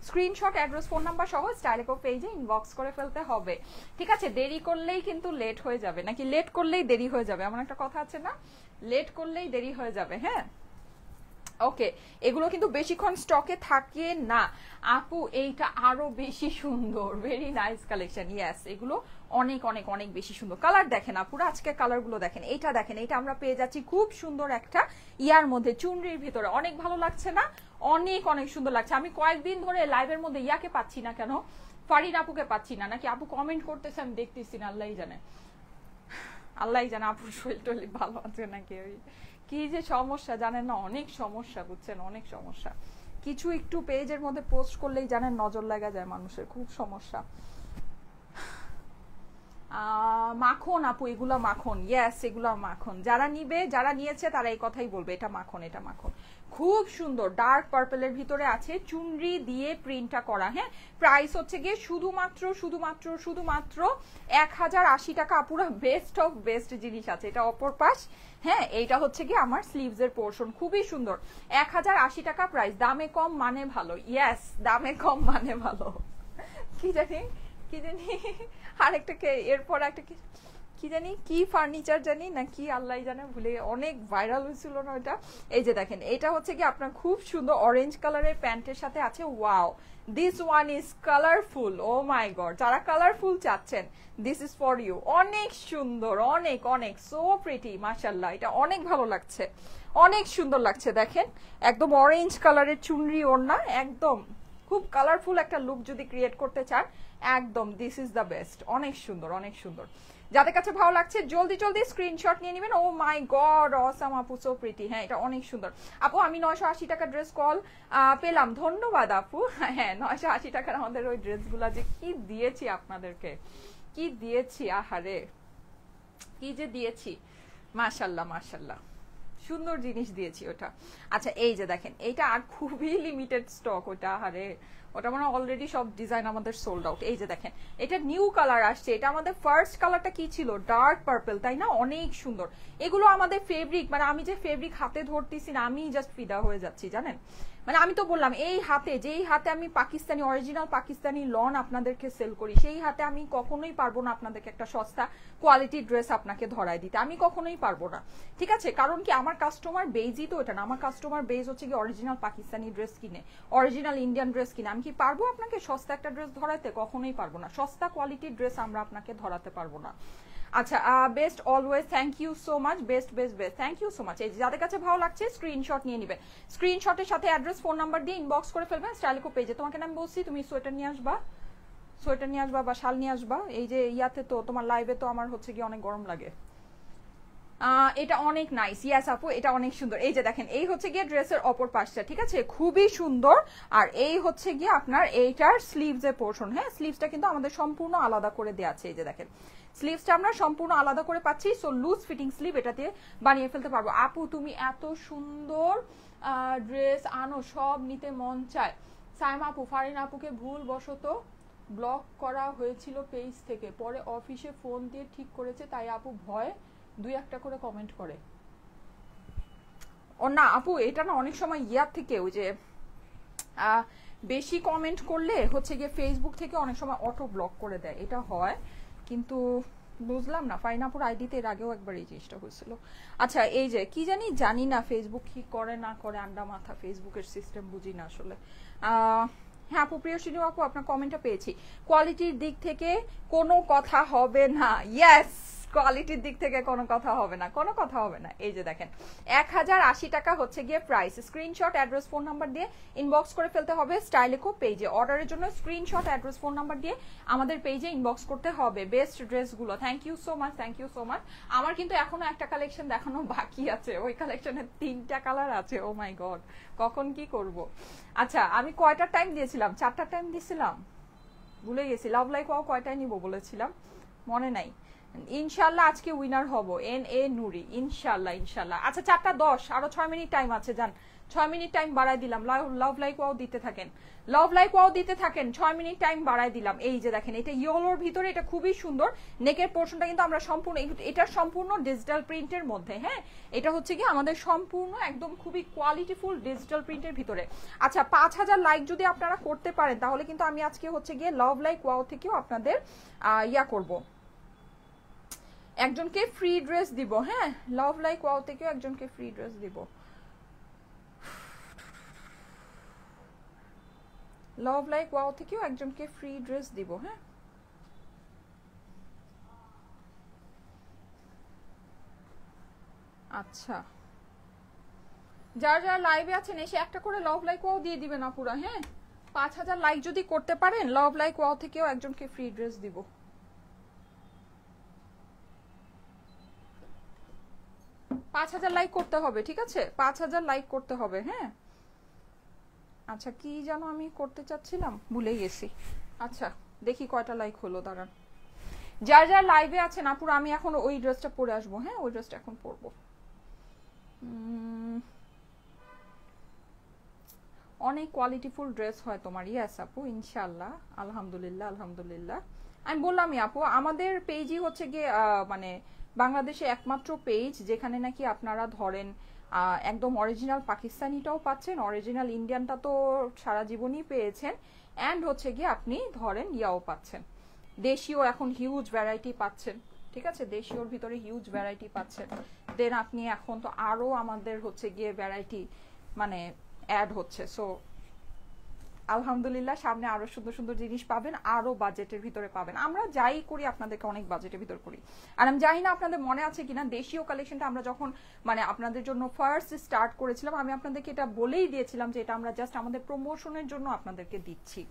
স্ক্রিনশট অ্যাড্রেস ফোন নাম্বার সহ স্টাইলিকো পেজে ইনবক্স করে ফেলতে হবে, ঠিক আছে। দেরি করলেই কিন্তু লেট হয়ে যাবে, নাকি লেট করলেই দেরি হয়ে যাবে, এমন একটা কথা আছে না, লেট করলেই দেরি হয়ে যাবে, হ্যাঁ। ওকে, এগুলো কিন্তু বেশিক্ষণ স্টকে থাকে না আপু। এইটা আরো বেশি সুন্দর, ভেরি নাইস কালেকশন, ইয়েস। এগুলো অনেক অনেক অনেক বেশি সুন্দর। কালার দেখেন আপুরা, আজকে কালারগুলো দেখেন। এইটা দেখেন, এটা আমরা পেয়ে যাচ্ছি খুব সুন্দর একটা ইয়ার মধ্যে, চুনরির ভিতরে। অনেক ভালো লাগছে না? অনেক অনেক সুন্দর লাগছে। আমি কয়েকদিন ধরে লাইভের মধ্যে ইয়াকে পাচ্ছি না কেন, ফারিন আপুকে পাচ্ছি না, নাকি আপু কমেন্ট করতেছে আমি দেখতেছি না, আল্লাহই জানে, আল্লাহই জানে আপুর শরীর টরীর ভালো আছে নাকি। ওই কি যে সমস্যা জানেন না, অনেক সমস্যা, বুঝছেন, অনেক সমস্যা। কিছু একটু পেজের মধ্যে পোস্ট করলেই জানেন নজর লাগা যায় মানুষের, খুব সমস্যা। মাখন আপু, এগুলা মাখন, ইয়েস এগুলা মাখন। যারা নিবে, যারা নিয়েছে তারা এই কথাই বলবে এটা মাখন, এটা মাখন। খুব সুন্দর ডার্ক পার্পলের ভিতরে আছে, চুনরি দিয়ে প্রিন্টটা করা, হ্যাঁ। প্রাইস হচ্ছে গিয়ে শুধুমাত্র 1080 টাকা। পুরো বেস্ট অফ বেস্ট জিনিস আছে। এটা অপর পাশ, হ্যাঁ। এইটা হচ্ছে কি আমার স্লিভস এর পোর্শন, খুবই সুন্দর। 1080 টাকা প্রাইস। দামে কম মানে ভালো, ইয়েস, দামে কম মানে ভালো। কি জানি আরেকটা এরপর একটা কি জানি, কি ফার্নিচার জানি না কি, আল্লাহ জানে, ভুলে, অনেক ভাইরাল হয়েছিল না ওটা। এই যে দেখেন, এটা হচ্ছে কি আপনার খুব সুন্দর অরেঞ্জ কালারের প্যান্টের সাথে আছে। Wow, this one is colourful, oh my God. যারা কালারফুল চাচ্ছেন, দিস ইজ ফর ইউ। অনেক সুন্দর, অনেক অনেক, সো প্রিটি, মাশাল্লাহ। এটা অনেক ভালো লাগছে, অনেক সুন্দর লাগছে। দেখেন একদম অরেঞ্জ কালারের চুনরি ওড়না, একদম খুব কালারফুল একটা লুক যদি ক্রিয়েট করতে চান, একদম দিস ইজ দ্য বেস্ট। অনেক সুন্দর, অনেক সুন্দর। যাদের কাছে ভালো লাগছে জলদি জলদি স্ক্রিনশট নিয়ে নেবেন। ও মাই গড, অসাম আপু, সো প্রিটি। হ্যাঁ, এটা অনেক সুন্দর আপু। আমি 980 টাকা ড্রেস কল পেলাম, ধন্যবাদ আপু। হ্যাঁ, 980 টাকার আমাদের ওই ড্রেসগুলা যে কি দিয়েছি আপনাদেরকে, কি দিয়েছি, আহারে কি যে দিয়েছি, মাশাল্লাহ মাশাল্লাহ, সুন্দর জিনিস দিয়েছি ওটা। আচ্ছা এই যে দেখেন, এইটা আর খুবই লিমিটেড স্টক, ওটা আহারে, ওটা মানে অলরেডি সব ডিজাইন আমাদের সোল্ড আউট। এই যে দেখেন, এটা নিউ কালার আসছে। এটা আমাদের ফার্স্ট কালারটা কি ছিল, ডার্ক পার্পল, তাই না, অনেক সুন্দর। এগুলো আমাদের ফেব্রিক, মানে আমি যে ফেব্রিক হাতে ধরতেছি না, আমি জাস্ট ফিদা হয়ে যাচ্ছি জানেন। মানে আমি তো বললাম, এই হাতে, যেই হাতে আমি পাকিস্তানি, অরিজিনাল পাকিস্তানি লন আপনাদেরকে সেল করি, সেই হাতে আমি কখনোই পারবো না আপনাদেরকে একটা সস্তা কোয়ালিটি ড্রেস আপনাকে ধরায় দিতে, আমি কখনোই পারবো না, ঠিক আছে। কারণ কি, আমার কাস্টমার বেজই তো এটা না, আমার কাস্টমার বেজ হচ্ছে কি অরিজিনাল পাকিস্তানি ড্রেস কিনে, অরিজিনাল ইন্ডিয়ান ড্রেস কিনে। আমি কি পারবো আপনাকে সস্তা একটা ড্রেস ধরাতে? কখনোই পারবো না। সস্তা কোয়ালিটির ড্রেস আমরা আপনাকে ধরাতে পারবো না। আচ্ছা, best always, thank you so much, best best best, thank you so much. এই যাদের কাছে ভালো লাগছে স্ক্রিনশট নিয়ে নেবেন। স্ক্রিনশটের সাথে অ্যাড্রেস ফোন নাম্বার দিয়ে ইনবক্স করে ফেলবেন স্টাইলিকো পেজে। তোমাকে আমি বলছি তুমি সোয়েটার নিয়ে আসবা, সোয়েটার নিয়ে আসবা বা শাল নিয়ে আসবা। এই যে ইয়াতে তো তোমার লাইভে তো আমার হচ্ছে কি অনেক গরম লাগে। এটা অনেক নাইস। ইয়াস আপু, এটা অনেক সুন্দর। এই যে দেখেন, এই হচ্ছে গিয়ে ড্রেসের অপর পাশটা, ঠিক আছে, খুবই সুন্দর। আর এই হচ্ছে গিয়ে আপনার এইটার স্লিভস এর পোর্শন। হ্যাঁ, স্লিভসটা কিন্তু আমাদের সম্পূর্ণ আলাদা করে দেওয়া আছে। এই যে দেখেন, স্লিভসটা আমরা সম্পূর্ণ আলাদা করে পাচ্ছি। সো লুজ ফিটিং স্লিভ এটা দিয়ে বানিয়ে ফেলতে পারবো। আপু তুমি এত সুন্দর ড্রেস আনো, সব নিতে মন চায়। সাইমা আপু, ফারিন আপুকে ভুল বশত ব্লক করা হয়েছিল পেজ থেকে, পরে অফিসে ফোন দিয়ে ঠিক করেছে, তাই আপু ভয় 2-1টা করে কমেন্ট করে। ও না আপু, এটা না অনেক সময় ইয়ার থেকে ওই যে বেশি কমেন্ট করলে হচ্ছে গিয়ে ফেসবুক থেকে অনেক সময় অটো ব্লক করে দেয়, এটা হয়। কিন্তু বুঝলাম না, ফাইনাপুর আইডিতে এর আগেও একবার এই জিনিসটা হয়েছিল। আচ্ছা, এই যে কি জানি না ফেসবুক কি করে না করে, আন্ডা মাথা ফেসবুকের সিস্টেম বুঝি না আসলে। হ্যাঁ আপু, প্রিয়সিনী আপু আপনার কমেন্টটা পেয়েছি। কোয়ালিটির দিক থেকে কোনো কথা হবে না। ইয়েস, কোয়ালিটির দিক থেকে কোনো কথা হবে না, কোনো কথা হবে না। এই যে দেখেন, 1080 টাকা হচ্ছে গিয়ে price. Screenshot, address, phone number দিয়ে ইনবক্স করে ফেলতে হবে স্টাইলেকো পেজে। অর্ডারের জন্য স্ক্রিনশট, অ্যাড্রেস, ফোন নাম্বার দিয়ে আমাদের পেজে ইনবক্স করতে হবে বেস্ট ড্রেসগুলো। Thank you so much, thank you so much. আমার কিন্তু এখনো একটা কালেকশন দেখানো বাকি আছে, ওই কালেকশনের 3টা কালার আছে। ও মাই গড, কখন কি করব। আচ্ছা, আমি কয়টা টাইম দিয়েছিলাম? 4টা টাইম দিয়েছিলাম, ভুলে গেছি। লাভ লাইক ওয়াও কয়টায় নিব বলেছিলাম, মনে নাই। ইনশাল্লাহ আজকে উইনার হব, NA নুরি, ইনশাল্লাহ ইনশাল্লাহ। আচ্ছা, 4টা 10, আরো 6 মিনিট টাইম আছে। যান, 6 মিনিট টাইম বাড়াই দিলাম। লাভ লাইক ওয়াও দিতে থাকেন, লাভ লাইক ওয়াও দিতে থাকেন। 6 মিনিট টাইম বাড়াই দিলাম। এই যে দেখেন, এটা ইয়েলোর ভিতরে, এটা খুবই সুন্দর। নেকের পোর্শনটা কিন্তু আমরা সম্পূর্ণ, এটা সম্পূর্ণ ডিজিটাল প্রিন্টের মধ্যে। হ্যাঁ, এটা হচ্ছে কি আমাদের সম্পূর্ণ একদম খুবই কোয়ালিটিফুল ডিজিটাল প্রিন্টের ভিতরে। আচ্ছা, 5000 লাইক যদি আপনারা করতে পারেন, তাহলে কিন্তু আমি আজকে হচ্ছে গিয়ে লাভ লাইক ওয়াও থেকেও আপনাদের ইয়া করব, একজনকে ফ্রি ড্রেস দিব। হ্যাঁ, লাভ লাইক ওয়াও থেকেও একজনকে ফ্রি ড্রেস দিব। লাভ লাইক ওয়াও থেকেও একজনকে ফ্রি ড্রেস দিব। হ্যাঁ, আচ্ছা, যারা যারা লাইভে আছেন এসে একটা করে লাভ লাইক ওয়াও দিয়ে দিবেন আপুরা। হ্যাঁ, 5000 লাইক যদি করতে পারেন, লাভ লাইক ওয়াও থেকেও একজনকে ফ্রি ড্রেস দিব। 5000 লাইক করতে হবে, ঠিক আছে, 5000 লাইক করতে হবে। হ্যাঁ, আচ্ছা, কি যেন আমি করতে চাচ্ছিলাম, ভুলে গেছি। আচ্ছা, দেখি কয়টা লাইক হলো, দাঁড়ান। যারা যারা লাইভে আছেন আপুরা, আমি এখন ওই ড্রেসটা পরে আসবো। হ্যাঁ, ওই ড্রেসটা এখন পরবো। অনেক কোয়ালিটিফুল ড্রেস হয় তোমার। ইয়াস আপু, ইনশাল্লাহ, আলহামদুলিল্লাহ আলহামদুলিল্লাহ। আমি বললামই আপু, আমাদের পেজই হচ্ছে গিয়ে মানে বাংলাদেশে একমাত্র পেজ যেখানে নাকি আপনারা ধরেন একদম অরিজিনাল পাকিস্তানিটাও পাচ্ছেন, অরিজিনাল ইন্ডিয়ানটা তো সারা জীবনই পেয়েছেন, অ্যান্ড হচ্ছে গিয়ে আপনি ধরেন ইয়াও পাচ্ছেন, দেশীয় এখন হিউজ ভ্যারাইটি পাচ্ছেন। ঠিক আছে, দেশীয়র ভিতরে হিউজ ভ্যারাইটি পাচ্ছেন। দেন আপনি এখন তো আরো আমাদের হচ্ছে গিয়ে ভ্যারাইটি মানে অ্যাড হচ্ছে। সো আলহামদুলিল্লাহ, সামনে আরো সুন্দর সুন্দর জিনিস পাবেন, আরো বাজেটের ভিতরে পাবেন। আমরা যাই করি আপনাদেরকে অনেক বাজেটের ভিতর করি। আর আমি জানি না আপনাদের মনে আছে কিনা, দেশীয় কালেকশনটা আমরা যখন মানে আপনাদের জন্য ফার্স্ট স্টার্ট করেছিলাম, আমি আপনাদেরকে এটা বলেই দিয়েছিলাম যে এটা আমরা জাস্ট আমাদের প্রমোশনের জন্য আপনাদেরকে দিচ্ছি,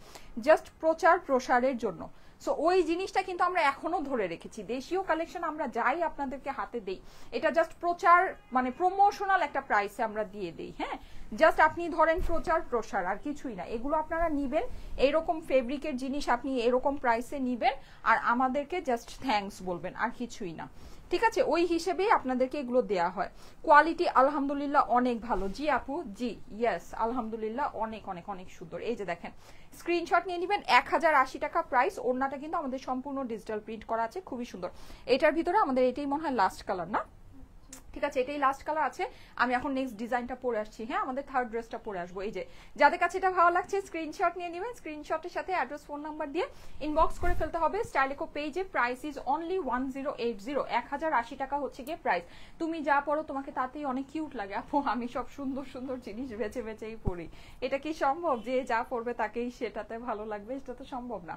জাস্ট প্রচার প্রসারের জন্য। সো ওই জিনিসটা কিন্তু আমরা এখনো ধরে রেখেছি। দেশীয় কালেকশন আমরা যাই আপনাদেরকে হাতে দেই, এটা জাস্ট প্রচার মানে প্রমোশনাল একটা প্রাইসে আমরা দিয়ে দেই। হ্যাঁ, জাস্ট আপনি ধরেন প্রচার প্রসার, আর কিছুই না। এগুলো আপনারা নিবেন, এইরকম ফেব্রিকের জিনিস আপনি এরকম প্রাইসে নিবেন, আর আমাদেরকে জাস্ট থ্যাঙ্কস বলবেন, আর কিছুই না। ঠিক আছে, ওই হিসেবেই আপনাদেরকে এগুলো দেয়া হয়। কোয়ালিটি আলহামদুলিল্লাহ অনেক ভালো। জি আপু, জি, ইয়েস, আলহামদুলিল্লাহ অনেক অনেক অনেক সুন্দর। এই যে দেখেন, স্ক্রিনশট নিয়ে নেবেন। 1080 টাকা প্রাইস। ওড়নাটা কিন্তু আমাদের সম্পূর্ণ ডিজিটাল প্রিন্ট করা আছে, খুবই সুন্দর। এটার ভিতরে আমাদের এটাই মনে হয় লাস্ট কালার না? ঠিক আছে, এটাই লাস্ট কালার আছে। আমি এখন নেক্সট ডিজাইনটা পরে আসছি। হ্যাঁ, আমাদের থার্ড ড্রেসটা পরে আসবো। এই যে যাদের কাছে এটা ভালো লাগছে স্ক্রিনশট নিয়ে নেবেন, স্ক্রিনশটের সাথে অ্যাড্রেস, ফোন নাম্বার দিয়ে ইনবক্স করে ফেলতে হবে স্টাইলেকো পেজে। প্রাইস ইজ অনলি 1080, 1080 টাকা হচ্ছে গিয়ে প্রাইস। তুমি যা পরো তোমাকে তাতেই অনেক কিউট লাগে আপু। আমি সব সুন্দর সুন্দর জিনিস বেছে বেছেই পরি। এটা কি সম্ভব যে যা পরবে তাকেই সেটাতে ভালো লাগবে? এটা তো সম্ভব না।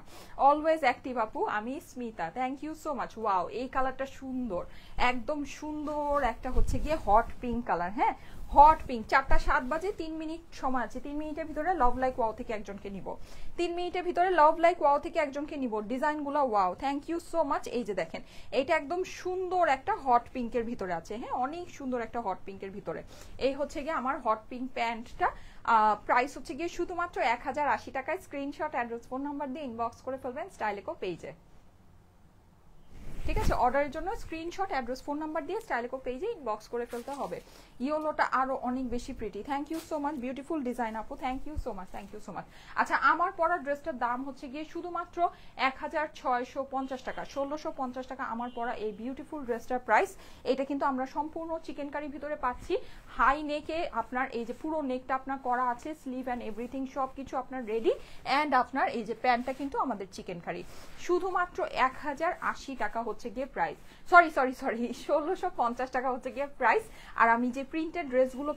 অলওয়েজ অ্যাক্টিভ আপু। আমি Smita, thank you so much. Wow, এই কালারটা সুন্দর, একদম সুন্দর একটা হচ্ছে গিয়ে হট পিঙ্ক কালার। হ্যাঁ, হট পিঙ্ক, 4:07 3 মিনিট সময় আছে, 3 মিনিটের ভিতরে লাভ লাইক ওয়াও থেকে একজনকে নিব, 3 মিনিটের ভিতরে লাভ লাইক ওয়াও থেকে একজনকে নিব। ডিজাইনগুলো wow, thank you so much. এই যে দেখেন এটা একদম সুন্দর একটা হট পিঙ্কের ভিতরে আছে, হ্যাঁ অনেক সুন্দর একটা হট পিঙ্কের ভিতরে। এই হচ্ছে গিয়ে আমার হট পিঙ্ক প্যান্টটা, প্রাইস হচ্ছে গিয়ে শুধুমাত্র 1080 টাকায়। স্ক্রিনশট, অ্যাড্রেস, ফোন নাম্বার দিয়ে ইনবক্স করে ফেলবেন স্টাইলেকো পেজে, ঠিক আছে? অর্ডারের জন্য স্ক্রিনশট, অ্যাড্রেস, ফোন নাম্বার দিয়ে স্টাইলেকো পেজে ইনবক্স করে ফেলতে হবে। ইয়েলোটা আরো অনেক বেশি pretty, thank you so much, beautiful design আপু, thank you so much, thank you so much. আচ্ছা আমার পরা ড্রেসটার দাম হচ্ছে গিয়ে শুধুমাত্র 1650 টাকা, 1650 টাকা আমার পরা এই বিউটিফুল ড্রেসটার প্রাইস। এটা কিন্তু আমরা সম্পূর্ণ চিকেন কারির ভিতরে পাচ্ছি, হাই নেকে আপনার এই যে পুরো নেকটা আপনার করা আছে, স্লিভ অ্যান্ড এভরিথিং সব কিছু আপনার রেডি, অ্যান্ড আপনার এই যে প্যান্টটা কিন্তু আমাদের চিকেন কারি। শুধুমাত্র 1080 টাকা হচ্ছে গিয়ে প্রাইস, সরি 1650 টাকা হচ্ছে গিয়ে প্রাইস। আর আমি যে প্রিন্টেড ড্রেসগুলো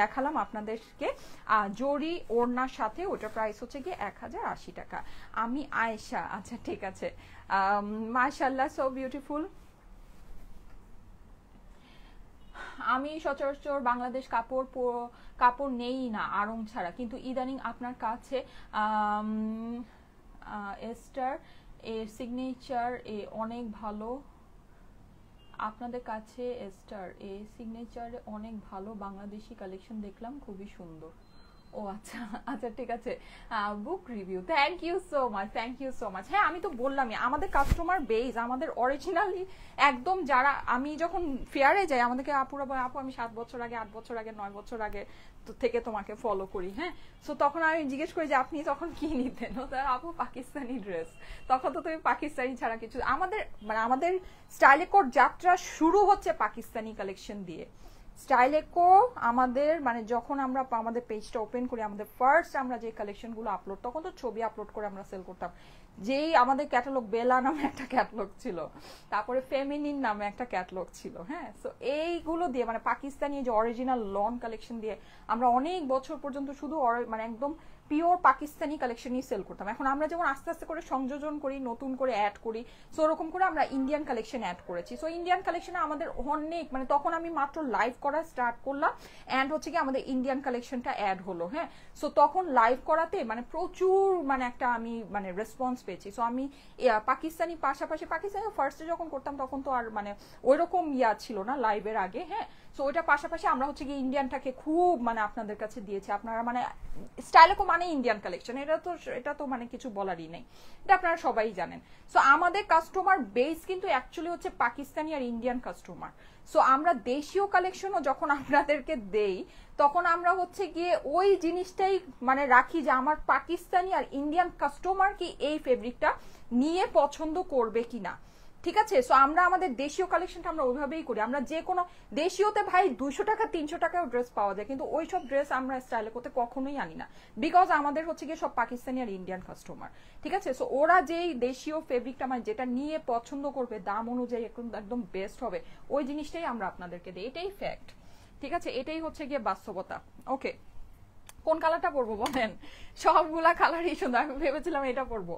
দেখালাম আপনাদেরকে জরি ওড়নার সাথে, ওটা প্রাইস হচ্ছে গিয়ে 1080 টাকা। আমি আয়েশা, আচ্ছা ঠিক আছে, মাশাআল্লাহ সো বিউটিফুল। আমি সচরাচর বাংলাদেশ কাপড় নেই না আড়ং ছাড়া, কিন্তু ইদানিং আপনার কাছে এস্টার এর সিগনেচার এ অনেক ভালো, আপনাদের কাছে এস্টার এ সিগনেচারে অনেক ভালো বাংলাদেশি কালেকশন দেখলাম, খুবই সুন্দর। ও আচ্ছা আচ্ছা ঠিক আছে, book review, thank you so much, thank you so much. হ্যাঁ আমি তো বললামই আমাদের কাস্টমার বেস, আমাদের অরিজিনালি একদম যারা, আমি যখন ফেয়ারে যাই আমাদেরকে আপুরা বলে আপু আমি 7 বছর আগে, 8 বছর আগে, 9 বছর আগে থেকে তোমাকে ফলো করি, হ্যাঁ। সো তখন আমি জিজ্ঞেস করি যে আপনি তখন কি নিতেন, আপু পাকিস্তানি ড্রেস, তখন তো তুমি পাকিস্তানি ছাড়া কিছু, আমাদের মানে আমাদের স্টাইলেকোর যাত্রা শুরু হচ্ছে পাকিস্তানি কালেকশন দিয়ে। স্টাইলেকো আমাদের মানে যখন আমরা আমাদের পেজটা ওপেন করি, আমাদের ফার্স্ট আমরা যে কালেকশনগুলো আপলোড, তখন তো ছবি আপলোড করে আমরা সেল করতাম, যেই আমাদের ক্যাটালগ বেলা নামে একটা ক্যাটালগ ছিল, তারপরে ফেমিনিন নামে একটা ক্যাটালগ ছিল, হ্যাঁ। সো এইগুলো দিয়ে মানে পাকিস্তানি যে অরিজিনাল লন কালেকশন দিয়ে আমরা অনেক বছর পর্যন্ত শুধু মানে একদম পিওর পাকিস্তানি কালেকশনই সেল করতাম। এখন আমরা যেমন আস্তে আস্তে করে সংযোজন করি, নতুন করে অ্যাড করি, সো ওরকম করে আমরা ইন্ডিয়ান কালেকশন অ্যাড করেছি। সো ইন্ডিয়ান কালেকশনে আমাদের অনেক মানে তখন আমি মাত্র লাইভ করা স্টার্ট করলাম, অ্যান্ড হচ্ছে কি আমাদের ইন্ডিয়ান কালেকশনটা অ্যাড হলো, হ্যাঁ। সো তখন লাইভ করাতে মানে প্রচুর মানে একটা আমি মানে রেসপন্স পেয়েছি। সো আমি পাকিস্তানি পাশাপাশি, পাকিস্তানি ফার্স্টে যখন করতাম তখন তো আর মানে ওইরকম ছিল না লাইভের আগে, হ্যাঁ। সো ওইটার পাশাপাশি আমরা হচ্ছে কি ইন্ডিয়ানটাকে খুব মানে আপনাদের কাছে দিয়েছি। আপনারা মানে স্টাইলেকো মানে ইন্ডিয়ান কালেকশন, এটা তো মানে কিছু বলারই নেই, এটা আপনারা সবাই জানেন। সো আমাদের কাস্টমার বেস কিন্তু অ্যাকচুয়ালি হচ্ছে পাকিস্তানি আর ইন্ডিয়ান কাস্টমার। সো আমরা দেশীয় কালেকশনও যখন আপনাদেরকে দেই তখন আমরা হচ্ছে গিয়ে ওই জিনিসটাই মানে রাখি যে আমার পাকিস্তানি আর ইন্ডিয়ান কাস্টমার কি এই ফেব্রিকটা নিয়ে পছন্দ করবে কিনা, ঠিক আছে। সো আমরা আমাদের দেশীয় কালেকশনটা আমরা ওইভাবেই করি। আমরা যে কোনো দেশীয়তে ভাই 200 টাকা 300 টাকাও ড্রেস পাওয়া যায়, কিন্তু ওই সব ড্রেস আমরা স্টাইলেকোতে কখনোই আনি না, বিকজ আমাদের হচ্ছে গিয়ে সব পাকিস্তানি আর ইন্ডিয়ান কাস্টমার, ঠিক আছে। সো ওরা যেই দেশীয় ফেব্রিকটা মানে যেটা নিয়ে পছন্দ করবে, দাম অনুযায়ী একদম বেস্ট হবে, ওই জিনিসটাই আমরা আপনাদেরকে দিই, এটাই ফ্যাক্ট, ঠিক আছে। এটাই হচ্ছে গিয়ে বাস্তবতা। ওকে, কোন কালারটা পরবো বলেন? সবগুলা কালারই সুন্দর, আমি ভেবেছিলাম এটা পরবো,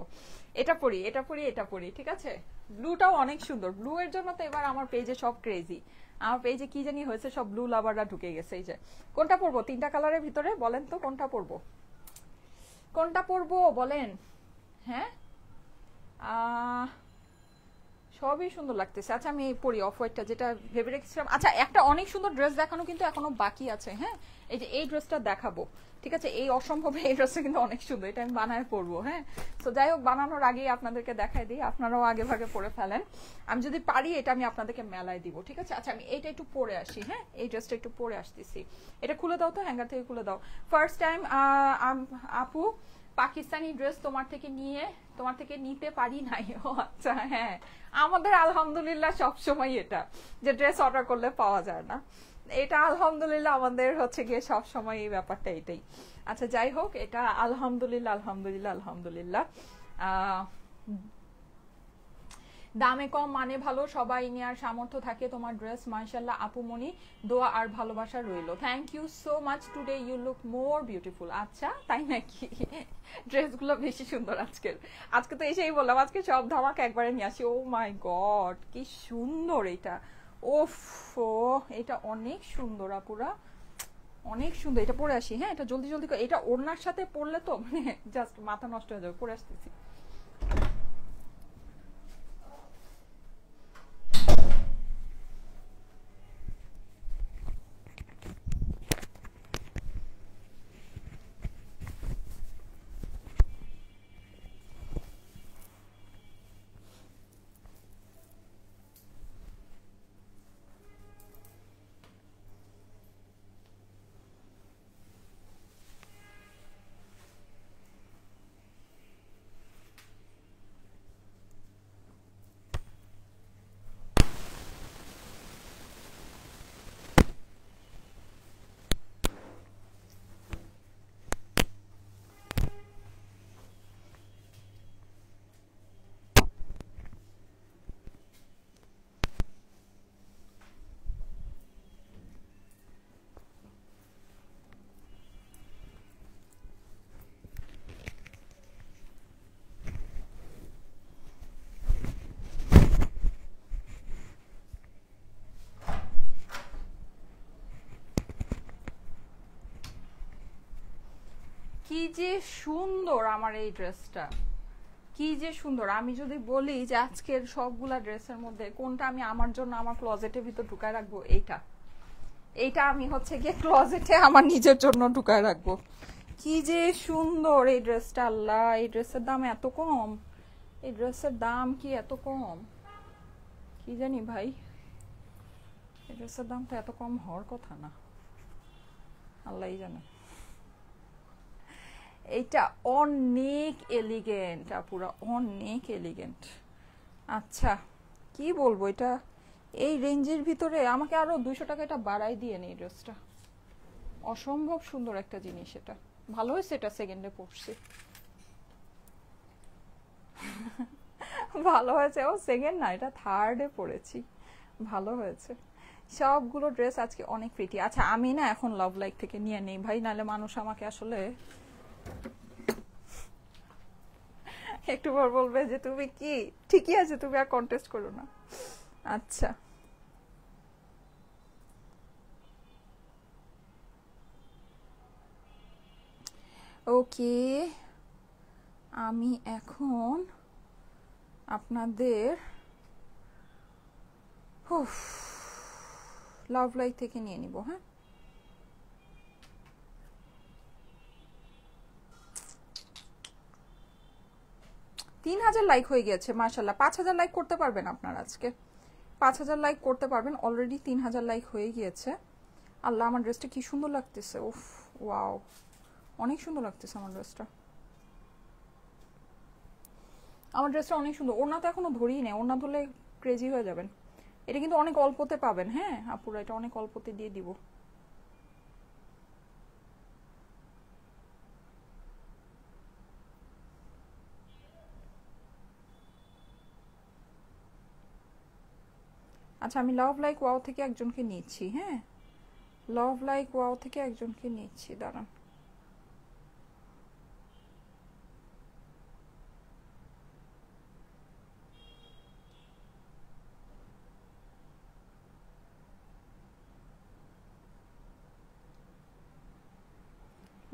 এটা পরি, এটা পরি, এটা পরি, ঠিক আছে। ব্লুটাও অনেক সুন্দর, ব্লু এর জন্য তো এবার আমার পেজে সব ক্রেজি, আমার পেজে কি জানি হয়েছে, সব ব্লু লাভাররা ঢুকে গেছে। এই যে কোনটা পরবো 3টা কালারের ভিতরে বলেন তো, কোনটা পরবো, কোনটা পরবো বলেন? হ্যাঁ সবই সুন্দর লাগতেছে। আচ্ছা আমি পরি অফ হোয়াইটটা, যেটা ভেবে রেখেছিলাম। আচ্ছা একটা অনেক সুন্দর ড্রেস দেখানো কিন্তু এখনো বাকি আছে, হ্যাঁ। এই যে এই ড্রেসটা দেখাবো, ঠিক আছে। এই অসম্ভব এই ড্রেসটা কিন্তু অনেক সুন্দর, এটা আমি বানায় পরবো, হ্যাঁ। তো যাই হোক, বানানোর আগেই আপনাদেরকে দেখাই দিই, আপনারাও আগে ভাগে পরে ফেলেন। আমি যদি পারি এটা আমি আপনাদেরকে মেলায় দিব, ঠিক আছে। আচ্ছা আমি এইটা একটু পরে আসি, হ্যাঁ, এই ড্রেসটা একটু পরে আসতেছি। এটা খুলে দাও তো, হ্যাঙ্গার থেকে খুলে দাও। ফার্স্ট টাইম আপু পাকিস্তানি ড্রেস তোমার থেকে নিতে পারি নাই। ও আচ্ছা, হ্যাঁ আমাদের আলহামদুলিল্লাহ সবসময় এটা যে ড্রেস অর্ডার করলে পাওয়া যায় না, এটা আলহামদুলিল্লাহ আমাদের হচ্ছে গিয়ে সবসময় এই ব্যাপারটা এটাই। আচ্ছা যাই হোক, এটা আলহামদুলিল্লাহ আলহামদুলিল্লাহ আলহামদুলিল্লাহ দামে কম মানে ভালো, সবাই নেওয়ার সামর্থ্য থাকে। তোমার ড্রেস মাশাআল্লাহ আপুমনি, দোয়া আর ভালোবাসা রইলো। Thank you so much, today you look more beautiful. আচ্ছা তাই নাকি? ড্রেসগুলো বেশি সুন্দর আজকে তো এসেই বললাম আজকে সব ধামাকা একবারে নিয়ে আসি। ও মাই গড কি সুন্দর এটা, ওফ এটা অনেক সুন্দর আপুরা, অনেক সুন্দর। এটা পরে আসি, হ্যাঁ, এটা জলদি জলদি করে, এটা ওড়নার সাথে পরলে তো মানে জাস্ট মাথা নষ্ট হয়ে যাবে। পরে আসতেছি। কি যে সুন্দর আমার এই ড্রেসটা, কি যে সুন্দর। আমি যদি বলি যে আজকের সবগুলা ড্রেসের মধ্যে কোনটা আমি আমার জন্য আমার ক্লোজেটের ভিতর ঢুকায় রাখবো, এইটা এইটা আমি হচ্ছে গিয়ে ক্লোজেটে আমার নিজের জন্য ঢুকায় রাখবো। কি যে সুন্দর এই ড্রেসটা। আল্লাহ, এই ড্রেসের দাম এত কম, এই ড্রেসের দাম কি এত কম, কি জানি ভাই, এই ড্রেসের দামটা এত কম হওয়ার কথা না, আল্লাহই জানে। এটা অনেক এলিগেন্ট আপুরা, অনেক এলিগেন্ট। আচ্ছা কি বলবো, এটা এই রেঞ্জের ভিতরে আমাকে আরো 200 টাকা এটা বাড়াই দিয়ে নেই ড্রেসটা। অসম্ভব সুন্দর একটা জিনিস এটা। ভালো হয়েছে এটা সেকেন্ডে পড়ছি। ভালো হয়েছে, ও সেকেন্ড না, এটা থার্ডে পড়েছি। ভালো হয়েছে। সবগুলো ড্রেস আজকে অনেক প্রিটি। আচ্ছা আমি না এখন লাভ লাইক থেকে নিয়ে নেই ভাই, নাহলে মানুষ আমাকে আসলে একটু পর বলবে যে তুমি কি, ঠিকই আছে, তুমি আর কন্টেস্ট করো না। আচ্ছা ওকে, আমি এখন আপনাদের লাভ লাইক থেকে নিয়ে নিব। হ্যাঁ, 3000 লাইক হয়ে গেছে মাশাআল্লাহ। 5000 লাইক করতে পারবেন আপনারা আজকে, 5000 লাইক করতে পারবেন। অলরেডি 3000 লাইক হয়ে গিয়েছে। আল্লাহ, আমার ড্রেসটা কি সুন্দর লাগতেছে, উফ ওয়াও, অনেক সুন্দর লাগতেছে আমার ড্রেসটা। আমার ড্রেসটা অনেক সুন্দর। ওড়না তো এখনো ধরিই নেই, ওড়না ধরলে ক্রেজি হয়ে যাবেন। এটা কিন্তু অনেক অল্পতে পাবেন, হ্যাঁ আপুরা, এটা অনেক অল্পতে দিয়ে দিব। আচ্ছা আমি লাভ লাইক ওয়াও থেকে একজনকে নিচ্ছি, হ্যাঁ, লাভ লাইক ওয়াও থেকে একজনকে নিচ্ছি, দাঁড়ান।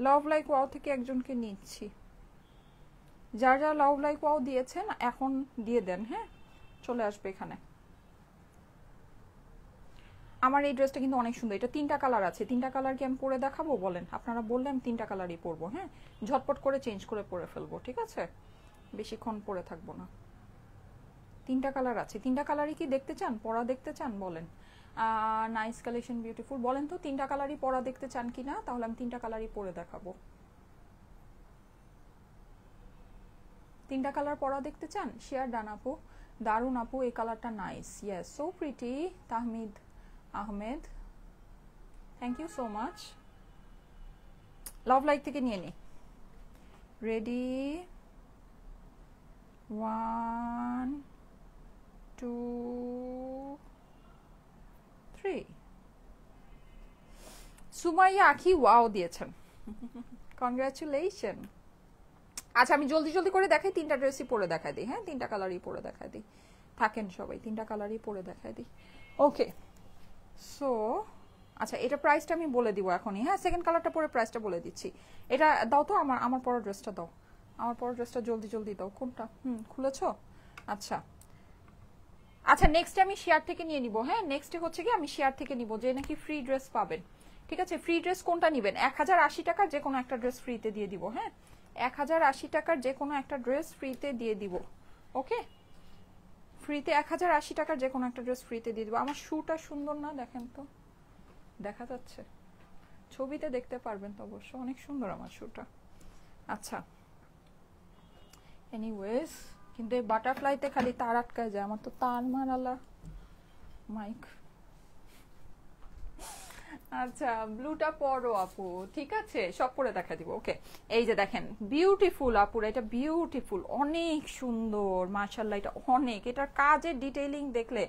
লাভ লাইক ওয়াও থেকে একজনকে নিচ্ছি। যারা যারা লাভ লাইক ওয়াও দিয়েছেন এখন দিয়ে দেন, হ্যাঁ, চলে আসবে এখানে। আমার এই ড্রেসটা কিন্তু অনেক সুন্দর। এটা 3টা কালার আছে। 3টা কালার কি আমি পরে দেখাবো বলেন? আপনারা বললে আমি 3টা কালারই পরবো, হ্যাঁ, ঝটপট করে চেঞ্জ করে পরে ফেলবো, ঠিক আছে, বেশিক্ষণ পরে থাকবো না। 3টা কালার আছে। 3টা কালারই কি দেখতে চান, পরা দেখতে চান বলেন? নাইস কালেকশন, বিউটিফুল, বলেন তো 3টা কালারই পরা দেখতে চান কি না? তাহলে আমি 3টা কালারই পরে দেখাবো। 3টা কালার পরা দেখতে চান? শেয়ার ডান আপু, দারুন আপু, এই কালারটা nice, yes, so pretty. Tahmid Ahmed, thank you so much. Love like থেকে নিয়ে নি। রেডি, 1 2 3। সুমাইয়া আখি ওয়াও দিয়েছেন, কংগ্রাচুলেশন। আচ্ছা আমি জলদি জলদি করে দেখাই, 3টা ড্রেসই পরে দেখাই দিই, হ্যাঁ, 3টা কালারই পরে দেখাই দিই, থাকেন সবাই, 3টা কালারই পরে দেখাই দিই। ওকে, সো আচ্ছা, এটা প্রাইসটা আমি বলে দিব এখনই। হ্যাঁ, সেকেন্ড কালারটা পরে প্রাইসটা বলে দিচ্ছি। এটা দাও তো, আমার পরা ড্রেসটা দাও, আমার পরা ড্রেসটা জলদি জলদি দাও। কোনটা? খুলেছো? আচ্ছা আচ্ছা, নেক্সট আমি শেয়ার থেকে নিয়ে নিব। হ্যাঁ, নেক্সট হচ্ছে কি আমি শেয়ার থেকে নিব, যে নাকি ফ্রি ড্রেস পাবেন। ঠিক আছে, ফ্রি ড্রেস কোনটা নেবেন? 1080 টাকার যে কোনো একটা ড্রেস ফ্রিতে দিয়ে দিব। হ্যাঁ, 1080 টাকার যে কোনো একটা ড্রেস ফ্রিতে দিয়ে দিব। ওকে, ফ্রিতে 1080 টাকার যে কোনো একটা ড্রেস ফ্রিতে দিয়ে দিব। আমার শুটা সুন্দর না? দেখেন তো, দেখা যাচ্ছে? ছবিতে দেখতে পারবেন তো অবশ্য, অনেক সুন্দর আমার শুটা। আচ্ছা, এনিওয়েজ, কিন্তু এই বাটারফ্লাইতে খালি তার আটকায় যায়, আমার তো তার মারালা মাইক। আচ্ছা, ব্লুটা পরো আপু, ঠিক আছে, সব পরে দেখা দিব। ওকে, এই যে দেখেন, বিউটিফুল আপুরা, এটা বিউটিফুল, অনেক সুন্দর মাশাআল্লাহ, এটা অনেক, এটার কাজের ডিটেইলিং দেখলে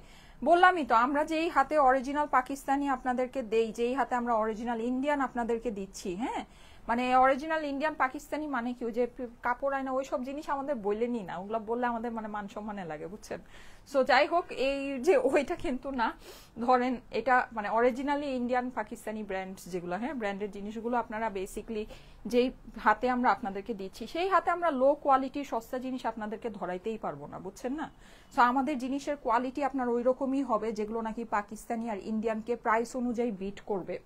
বললামই তো, আমরা যেই হাতে অরিজিনাল পাকিস্তানি আপনাদেরকে দেই, যেই হাতে আমরা অরিজিনাল ইন্ডিয়ান আপনাদেরকে দিচ্ছি, হ্যাঁ, মানে অরিজিনাল ইন্ডিয়ান পাকিস্তানি মানে কি, যে কাপড় আয়না ওই সব জিনিস আমাদের বললেনি না, ওগুলো বললে আমাদের মানে মান সম্মানে লাগে, বুঝছেন? সো যাই হোক, এই যে ওইটা কিন্তু না, ধরেন এটা মানে অরিজিনালি ইন্ডিয়ান পাকিস্তানি ব্র্যান্ড যেগুলো, হ্যাঁ, ব্র্যান্ডের জিনিসগুলো আপনারা বেসিকলি যেই হাতে আমরা আপনাদেরকে দিচ্ছি, সেই হাতে আমরা লো কোয়ালিটির সস্তা জিনিস আপনাদেরকে ধরাইতেই পারবো না, বুঝছেন না? সো আমাদের জিনিসের কোয়ালিটি আপনার ওই রকমই হবে, যেগুলো নাকি পাকিস্তানি আর ইন্ডিয়ানকে প্রাইস অনুযায়ী বিট করবে।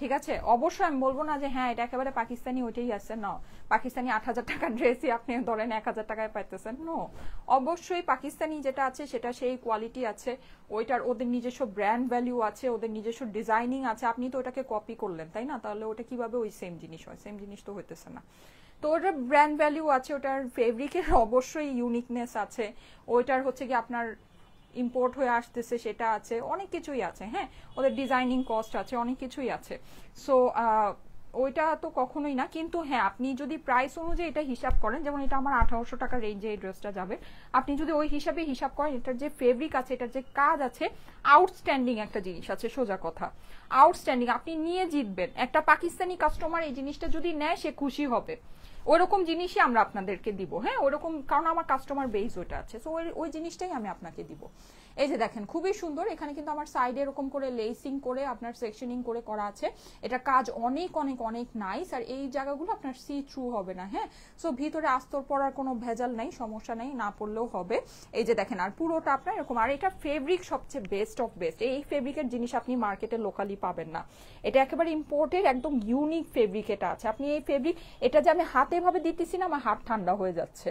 ঠিক আছে, অবশ্যই আমি বলবো না যে হ্যাঁ এটা একেবারে পাকিস্তানি ওইটাই আছে, না, পাকিস্তানি 8000 টাকার ড্রেসই আপনি ধরেন 1000 টাকায় পাইতেছেন, নো, অবশ্যই পাকিস্তানি যেটা আছে সেটা সেই কোয়ালিটি আছে, ওইটার ওদের নিজস্ব ব্র্যান্ড ভ্যালু আছে, ওদের নিজস্ব ডিজাইনিং আছে। আপনি তো ওটাকে কপি করলেন, তাই না? তাহলে ওটা কিভাবে ওই সেম জিনিস হয়? সেম জিনিস তো হইতেছে না। তো ওটার ব্র্যান্ড ভ্যালু আছে, ওটার ফেব্রিকের অবশ্যই ইউনিকনেস আছে, ওইটার হচ্ছে কি আপনার ইম্পোর্ট হয়ে আসতেছে সেটা আছে, অনেক কিছুই আছে। হ্যাঁ, ওদের ডিজাইনিং কস্ট আছে, অনেক কিছুই আছে। সো ওইটা তো কখনোই না, কিন্তু হ্যাঁ আপনি যদি প্রাইস অনুযায়ী এটা হিসাব করেন, যেমন এটা আমার 1800 টাকা রেঞ্জে এই ড্রেসটা যাবে, আপনি যদি ওই হিসাবে হিসাব করেন, এটার যে ফেব্রিক আছে, এটার যে কাজ আছে, আউটস্ট্যান্ডিং একটা জিনিস আছে, সোজা কথা আউটস্ট্যান্ডিং। আপনি নিয়ে জিতবেন, একটা পাকিস্তানি কাস্টমার এই জিনিসটা যদি নেয় সে খুশি হবে, ওইরকম জিনিসই আমরা আপনাদেরকে দিব। হ্যাঁ, ওইরকম, কারণ আমার কাস্টমার বেস ওটা আছে, সো ওই জিনিসটাই আমি আপনাকে দিব। এই যে দেখেন, খুবই সুন্দর, এখানে কিন্তু আমার সাইডে এরকম করে লেসিং করে আপনার সেকশনিং করে করা আছে, এটা কাজ অনেক অনেক অনেক নাইস, আর এই জায়গাগুলো আপনার সি থ্রু হবে না। হ্যাঁ, সো ভিতরে আস্তর পরার কোনো ভেজাল নাই, সমস্যা নেই, না পড়লেও হবে। এই যে দেখেন, আর পুরোটা আপনার এরকম, আর এটা ফেব্রিক সবচেয়ে বেস্ট অফ বেস্ট, এই ফেব্রিকের জিনিস আপনি মার্কেটে লোকালি পাবেন না, এটা একেবারে ইম্পোর্টেড, একদম ইউনিক ফেব্রিক এটা আছে। আপনি এই ফেব্রিক, এটা যে আমি হাতে ভাবে দিতেছি না, আমার হাত ঠান্ডা হয়ে যাচ্ছে,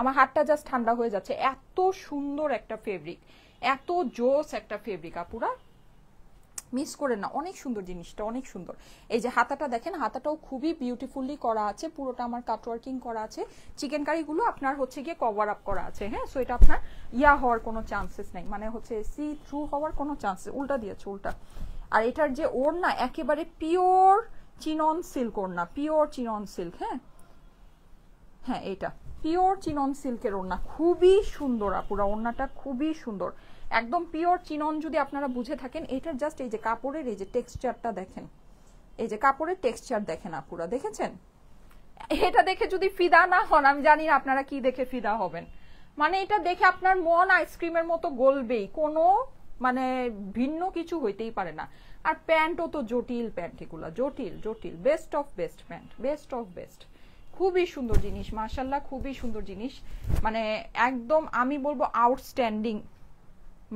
আমার হাতটা জাস্ট ঠান্ডা হয়ে যাচ্ছে, এত সুন্দর একটা ফেব্রিক, এত জোস একটা ফেব্রিক আপুরা, মিস করে না, অনেক সুন্দর জিনিসটা, অনেক সুন্দর। এই যে হাতাটা দেখেন, হাতাটাও খুবই বিউটিফুলি করা আছে, পুরোটা আমার কাটওয়ার্কিং করা আছে, চিকেন কারিগুলো আপনার হচ্ছে গিয়ে কভার আপ করা আছে। হ্যাঁ, সো এটা আপনার ইয়া হওয়ার কোনো চান্সেস নেই, মানে হচ্ছে সি থ্রু হওয়ার কোনো চান্সেস, উল্টা দিয়েছে উল্টা। আর এটার যে ওড়না, একেবারে পিওর চিনন সিল্ক ওড়না, পিওর চিনন সিল্ক। হ্যাঁ হ্যাঁ, এটা পিওর চিনন সিল্কের ওড়না, খুবই সুন্দর আপুরা, ওড়নাটা খুবই সুন্দর, একদম পিওর চিনন। যদি আপনারা বুঝে থাকেন, এটার জাস্ট এই যে কাপড়ের এই যে টেক্সচারটা দেখেন, এই যে কাপড়ের টেক্সচার দেখেন আপুরা, দেখেছেন? এটা দেখে যদি ফিদা না হন, আমি জানি না আপনারা কি দেখে ফিদা হবেন, মানে এটা দেখে আপনার মন আইসক্রিমের মতো গলবেই, কোনো মানে ভিন্ন কিছু হইতেই পারে না। আর প্যান্টও তো জটিল প্যান্ট, এগুলা জটিল জটিল, best of best pant, best of best, খুবই সুন্দর জিনিস মাশাআল্লাহ, খুবই সুন্দর জিনিস, মানে একদম আমি বলবো আউটস্ট্যান্ডিং,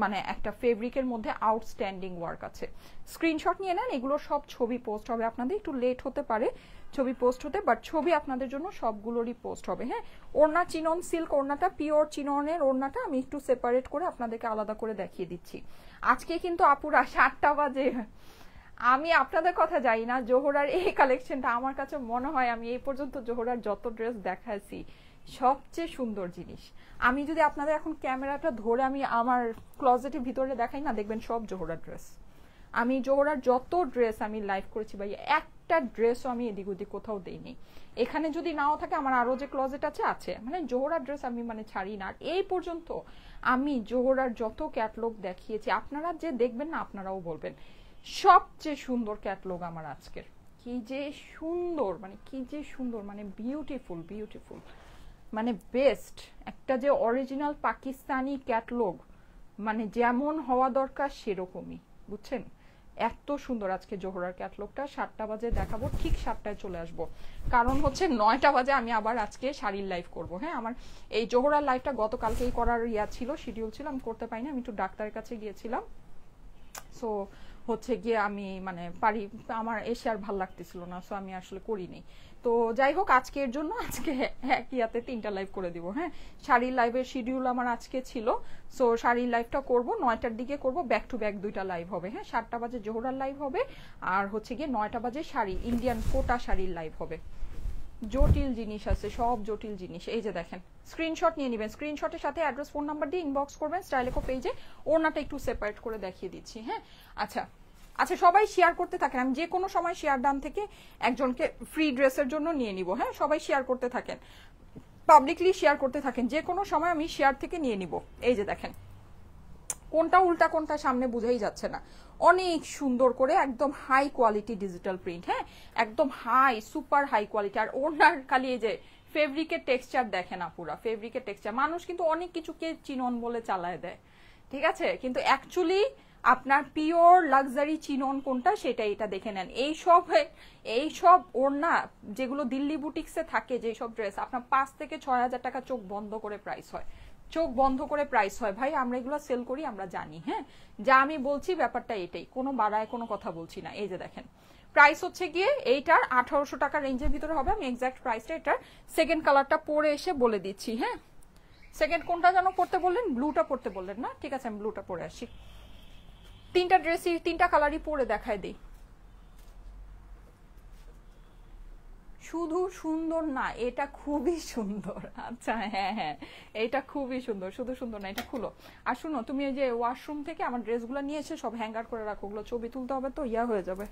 মানে একটা ফেব্রিকের মধ্যে আউটস্ট্যান্ডিং ওয়ার্ক আছে। স্ক্রিনশট নিয়ে নেন, এগুলো সব ছবি পোস্ট হবে, আপনাদের একটু লেট হতে পারে ছবি পোস্ট হতে, বাট ছবি আপনাদের জন্য সবগুলোরই পোস্ট হবে। হ্যাঁ, ওড়না চিনন সিল্ক, ওড়নাটা পিওর চিননের ওড়নাটা আমি একটু সেপারেট করে আপনাদেরকে আলাদা করে দেখিয়ে দিচ্ছি। আজকে কিন্তু আপুরা 7টা বাজে, আমি আপনাদের কথা জানি না, জোহরার এই কালেকশনটা আমার কাছে মনে হয় আমি এই পর্যন্ত জোহরার যত ড্রেস দেখাইছি সবচেয়ে সুন্দর জিনিস। আমি যদি আপনাদের এখন ক্যামেরাটা ধরে আমি আমার ক্লোজেটের ভিতরে দেখাই না, দেখবেন সব জোহরার ড্রেস। আমি জোহরার যত ড্রেস আমি লাইভ করেছি ভাই, একটা ড্রেসও আমি এদিক ওদিক কোথাও দেইনি। এখানে যদি নাও থাকে আমার আরো যে ক্লোজেট আছে আছে, মানে জোহরার ড্রেস আমি মানে ছাড়ি না। আর এই পর্যন্ত আমি জোহরার যত ক্যাটলগ দেখিয়েছি, আপনারা যে দেখবেন না আপনারাও বলবেন সবচেয়ে সুন্দর ক্যাটলগ আমার আজকের, কি যে সুন্দর, মানে কি যে সুন্দর, মানে বিউটিফুল বিউটিফুল, মানে বেস্ট একটা যে অরিজিনাল পাকিস্তানি ক্যাটলগ, মানে যেমন হওয়া দরকার সেরকমই, বুঝছেন? এত সুন্দর আজকে জোহরার ক্যাটলগটা। 7টা বাজে দেখাবো, ঠিক 7টায় চলে আসবো, কারণ হচ্ছে 9টা বাজে আমি আবার আজকে শাড়ির লাইভ করব। হ্যাঁ, আমার এই জোহরার লাইভটা গতকালকেই করার ছিল, শিডিউল ছিল, আমি করতে পারিনি, আমি একটু ডাক্তারের কাছে গিয়েছিলাম। সো হচ্ছে গিয়ে আমি মানে আমার এসে আর ভাল লাগতেছিল না, সো আমি আসলে করিনি। তো যাই হোক, আজকের জন্য আজকে একই হাতে 3টা লাইভ করে দিব। হ্যাঁ, শাড়ির লাইভের শিডিউল আমার আজকে ছিল, সো শাড়ির লাইভটা করব 9টার দিকে করব, ব্যাক টু ব্যাক 2টা লাইভ হবে। হ্যাঁ, 7টা বাজে জোহরার লাইভ হবে, আর হচ্ছে গিয়ে 9টা বাজে শাড়ি, ইন্ডিয়ান কোটা শাড়ির লাইভ হবে। জটিল জিনিস আছে, সব জটিল জিনিস। এই যে দেখেন, স্ক্রিনশট নিয়ে নেবেন, স্ক্রিনশটের সাথে অ্যাড্রেস ফোন নাম্বার দিয়ে ইনবক্স করবেন স্টাইলেকো পেজে। ওনাটা একটু সেপারেট করে দেখিয়ে দিচ্ছি। হ্যাঁ, আচ্ছা আচ্ছা, সবাই শেয়ার করতে থাকেন, আমি যে কোনো সময় শেয়ার ডান থেকে একজনকে ফ্রি ড্রেসের জন্য নিয়ে নিব। হ্যাঁ, সবাই শেয়ার করতে থাকেন, পাবলিকলি শেয়ার করতে থাকেন, যে কোনো সময় আমি শেয়ার থেকে নিয়ে নিব। এই যে দেখেন, কোনটা উল্টা কোনটা সামনে বুঝেই যাচ্ছে না, অনেক সুন্দর করে একদম হাই কোয়ালিটি ডিজিটাল প্রিন্ট। হ্যাঁ, একদম হাই, সুপার হাই কোয়ালিটি। আর ওনার খালি এই যে ফেব্রিকের টেক্সচার দেখেন না, পুরা ফেব্রিকের টেক্সচার। মানুষ কিন্তু অনেক কিছুকে চিনন বলে চালায় দেয়, ঠিক আছে, কিন্তু অ্যাকচুয়ালি আপনার পিওর লাক্সারি চিনন কোনটা সেটা এটা দেখে নেন। এইসব ওড়না যেগুলো দিল্লি বুটিক্সে থাকে, যেসব ড্রেস আপনার 5 থেকে 6 হাজার টাকা চোখ বন্ধ করে প্রাইস হয়, চোখ বন্ধ করে প্রাইস হয় ভাই। আমরা এগুলো সেল করি, আমরা জানি। হ্যাঁ, যা আমি বলছি ব্যাপারটা এটাই, কোনো বাড়ায় কোনো কথা বলছি না। এই যে দেখেন, প্রাইস হচ্ছে গিয়ে এইটার 1800 টাকা রেঞ্জের ভিতরে হবে। আমি এক্সাক্ট প্রাইসটা এটার সেকেন্ড কালারটা পরে এসে বলে দিচ্ছি। হ্যাঁ, সেকেন্ড কোনটা যেন পড়তে বললেন? ব্লুটা পড়তে বললেন না? ঠিক আছে, আমি ব্লুটা পরে আসি। 3টা ড্রেসই 3টা কালারই পরে দেখায় দিই। শুধু সুন্দর না, এটা খুবই সুন্দর। আচ্ছা, হ্যাঁ হ্যাঁ, এটা খুবই সুন্দর, শুধু সুন্দর না, এটা খুলো। আর শুনো, তুমি ওই যে ওয়াশরুম থেকে আমার ড্রেসগুলো নিয়ে এসে সব হ্যাঙ্গার করে রাখো, ওগুলো ছবি তুলতে হবে তো, হয়ে যাবে,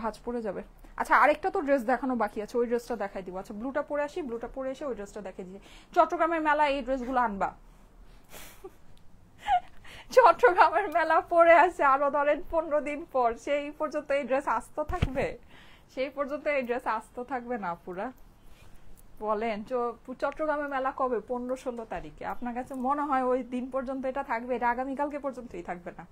ভাঁজ পড়ে যাবে। আচ্ছা, আরেকটা তো ড্রেস দেখানো বাকি আছে, ওই ড্রেসটা দেখাই দিব। আচ্ছা, ব্লুটা পরে আসি, ব্লুটা পরে এসে ওই ড্রেসটা দেখাই দিই। চট্টগ্রামের মেলা এই ড্রেসগুলো আনবা। চট্টগ্রামের মেলা পরে আছে আরো ধরেন 15 দিন পর, সেই পর্যন্ত এই ড্রেস আস্ত থাকবে, সেই পর্যন্ত এই ড্রেস আস্ত থাকবে না পুরা। বলেন, চট্টগ্রামের মেলা কবে? 15-16 তারিখে। আপনার কাছে মনে হয় ওই দিন পর্যন্ত এটা থাকবে? এটা আগামীকালকে পর্যন্তই থাকবে না।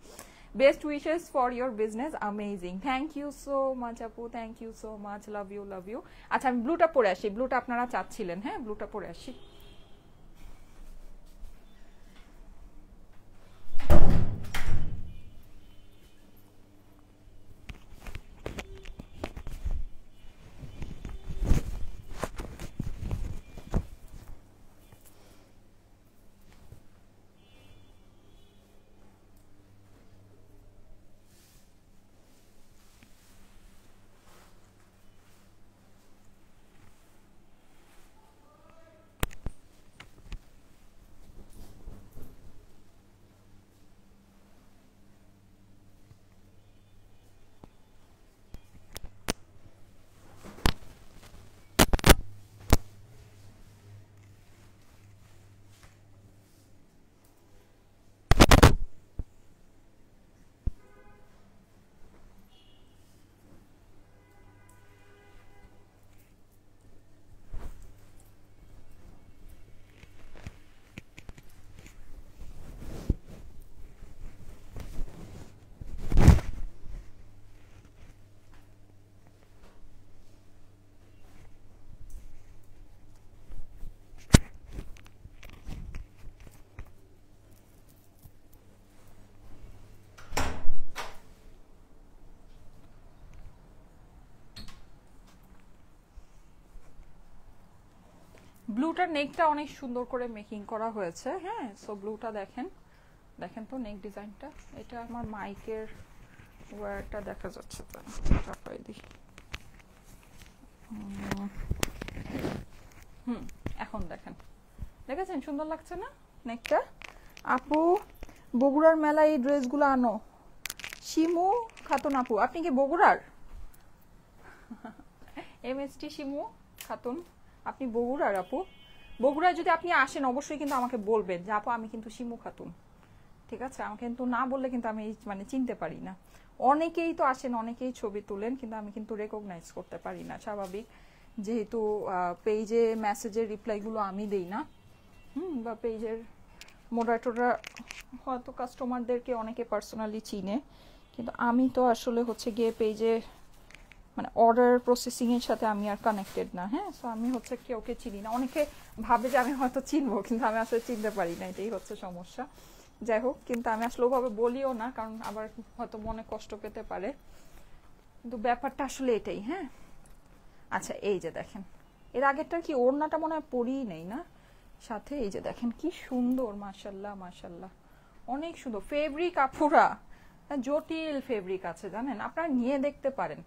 Best wishes for your business, amazing. Thank you so much আপু, thank you so much, love you love you. আচ্ছা, আমি ব্লুটা পরে আসি, ব্লুটা আপনারা চাচ্ছিলেন। হ্যাঁ, ব্লুটা পরে আসি। ব্লুটার নেকটা অনেক সুন্দর করে মেকিং করা হয়েছে। হ্যাঁ, সো ব্লুটা দেখেন, দেখেন তো নেক ডিজাইনটা। এটা আমার মাইকের ওয়্যারটা দেখা যাচ্ছে, চাপাই দিই। এখন দেখেন, দেখেছেন সুন্দর লাগছে না নেকটা? আপু, বগুড়ার মেলায় এই ড্রেসগুলো আনো। শিমু খাতুন আপু, আপনি কি বগুড়ার? এমএসটি শিমু খাতুন, আপনি বগুড়ার আপু? বগুড়ায় যদি আপনি আসেন অবশ্যই কিন্তু আমাকে বলবেন যে আপু আমি কিন্তু শিমু খাতুন, ঠিক আছে? আমাকে কিন্তু না বললে কিন্তু আমি মানে চিনতে পারি না। অনেকেই তো আসেন, অনেকেই ছবি তুলেন, কিন্তু আমি কিন্তু রেকগনাইজ করতে পারি না, স্বাভাবিক, যেহেতু পেজে মেসেজের রিপ্লাইগুলো আমি দেই না। বা পেজের মোডারেটররা হয়তো কাস্টমারদেরকে অনেকে পার্সোনালি চিনে, কিন্তু আমি তো আসলে হচ্ছে গিয়ে পেজে মানে অর্ডার প্রসেসিং এর সাথে আমি আর কানেক্টেড না। হ্যাঁ, সো আমি হচ্ছে ওকে চিনি না। অনেকে ভাবে যে আমি হয়তো চিনবো, কিন্তু আমি আসলে চিনতে পারি না, এটাই হচ্ছে সমস্যা। যাই হোক, কিন্তু আমি আসলে ওভাবে বলিও না, কারণ আবার হয়তো মনে কষ্ট পেতে পারে, কিন্তু ব্যাপারটা আসলে এটাই। হ্যাঁ, আচ্ছা এই যে দেখেন, এর আগেরটা কি ওড়নাটা মনে হয় পরিই নেই না সাথে। এই যে দেখেন কি সুন্দর, মাশাল্লাহ মাশাল্লাহ, অনেক সুন্দর ফেব্রিক আপুরা, জটিল ফেব্রিক আছে জানেন, আপনারা নিয়ে দেখতে পারেন,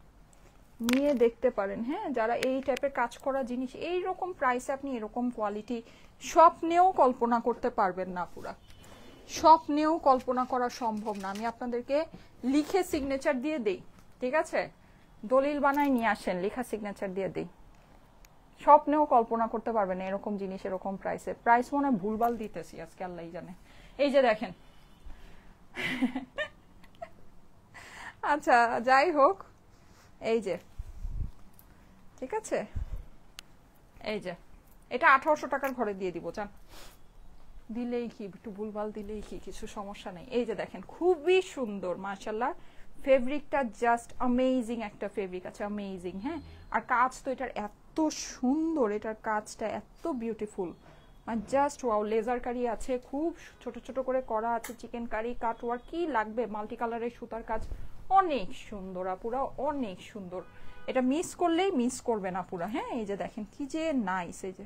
নিয়ে দেখতে পারেন। হ্যাঁ, যারা এই টাইপের কাজ করা জিনিস এই রকম প্রাইসে আপনি এরকম কোয়ালিটি স্বপ্নেও কল্পনা করতে পারবেন না পুরা, স্বপ্নেও কল্পনা করা সম্ভব না। আমি আপনাদেরকে লিখে সিগনেচার দিয়ে দেই, ঠিক আছে, দলিল বানায় নিয়ে আসেন, লেখা সিগনেচার দিয়ে দেই, স্বপ্নেও কল্পনা করতে পারবেন না এরকম জিনিস এরকম প্রাইসে। প্রাইস মনে হয় ভুলভাল দিতেছি আজকে, আল্লাহই জানে। এই যে দেখেন আচ্ছা যাই হোক, এই যে ঠিক আছে, এই যে এটা 1800 টাকার ঘরে দিয়ে দিব, চান দিলেই কি, একটু ভুলভাল দিলেই কি, কিছু সমস্যা নেই। এই যে দেখেন খুবই সুন্দর মাশাল্লাহ, ফেব্রিকটা জাস্ট অ্যামেজিং একটা ফেব্রিক আছে, অ্যামেজিং। হ্যাঁ, আর কাজ তো এটার এত সুন্দর, এটার কাজটা এত বিউটিফুল, মানে জাস্ট ওয়াও। লেজার কারি আছে, খুব ছোট ছোট করে করা আছে, চিকেন কারি, কাটওয়ার্ক, কি লাগবে, মাল্টি কালারের সুতার কাজ, অনেক সুন্দর আপুরা, অনেক সুন্দর। এটা মিস করলেই মিস করবে না পুরা। হ্যাঁ, এই যে দেখেন কি যে নাইস, এই যে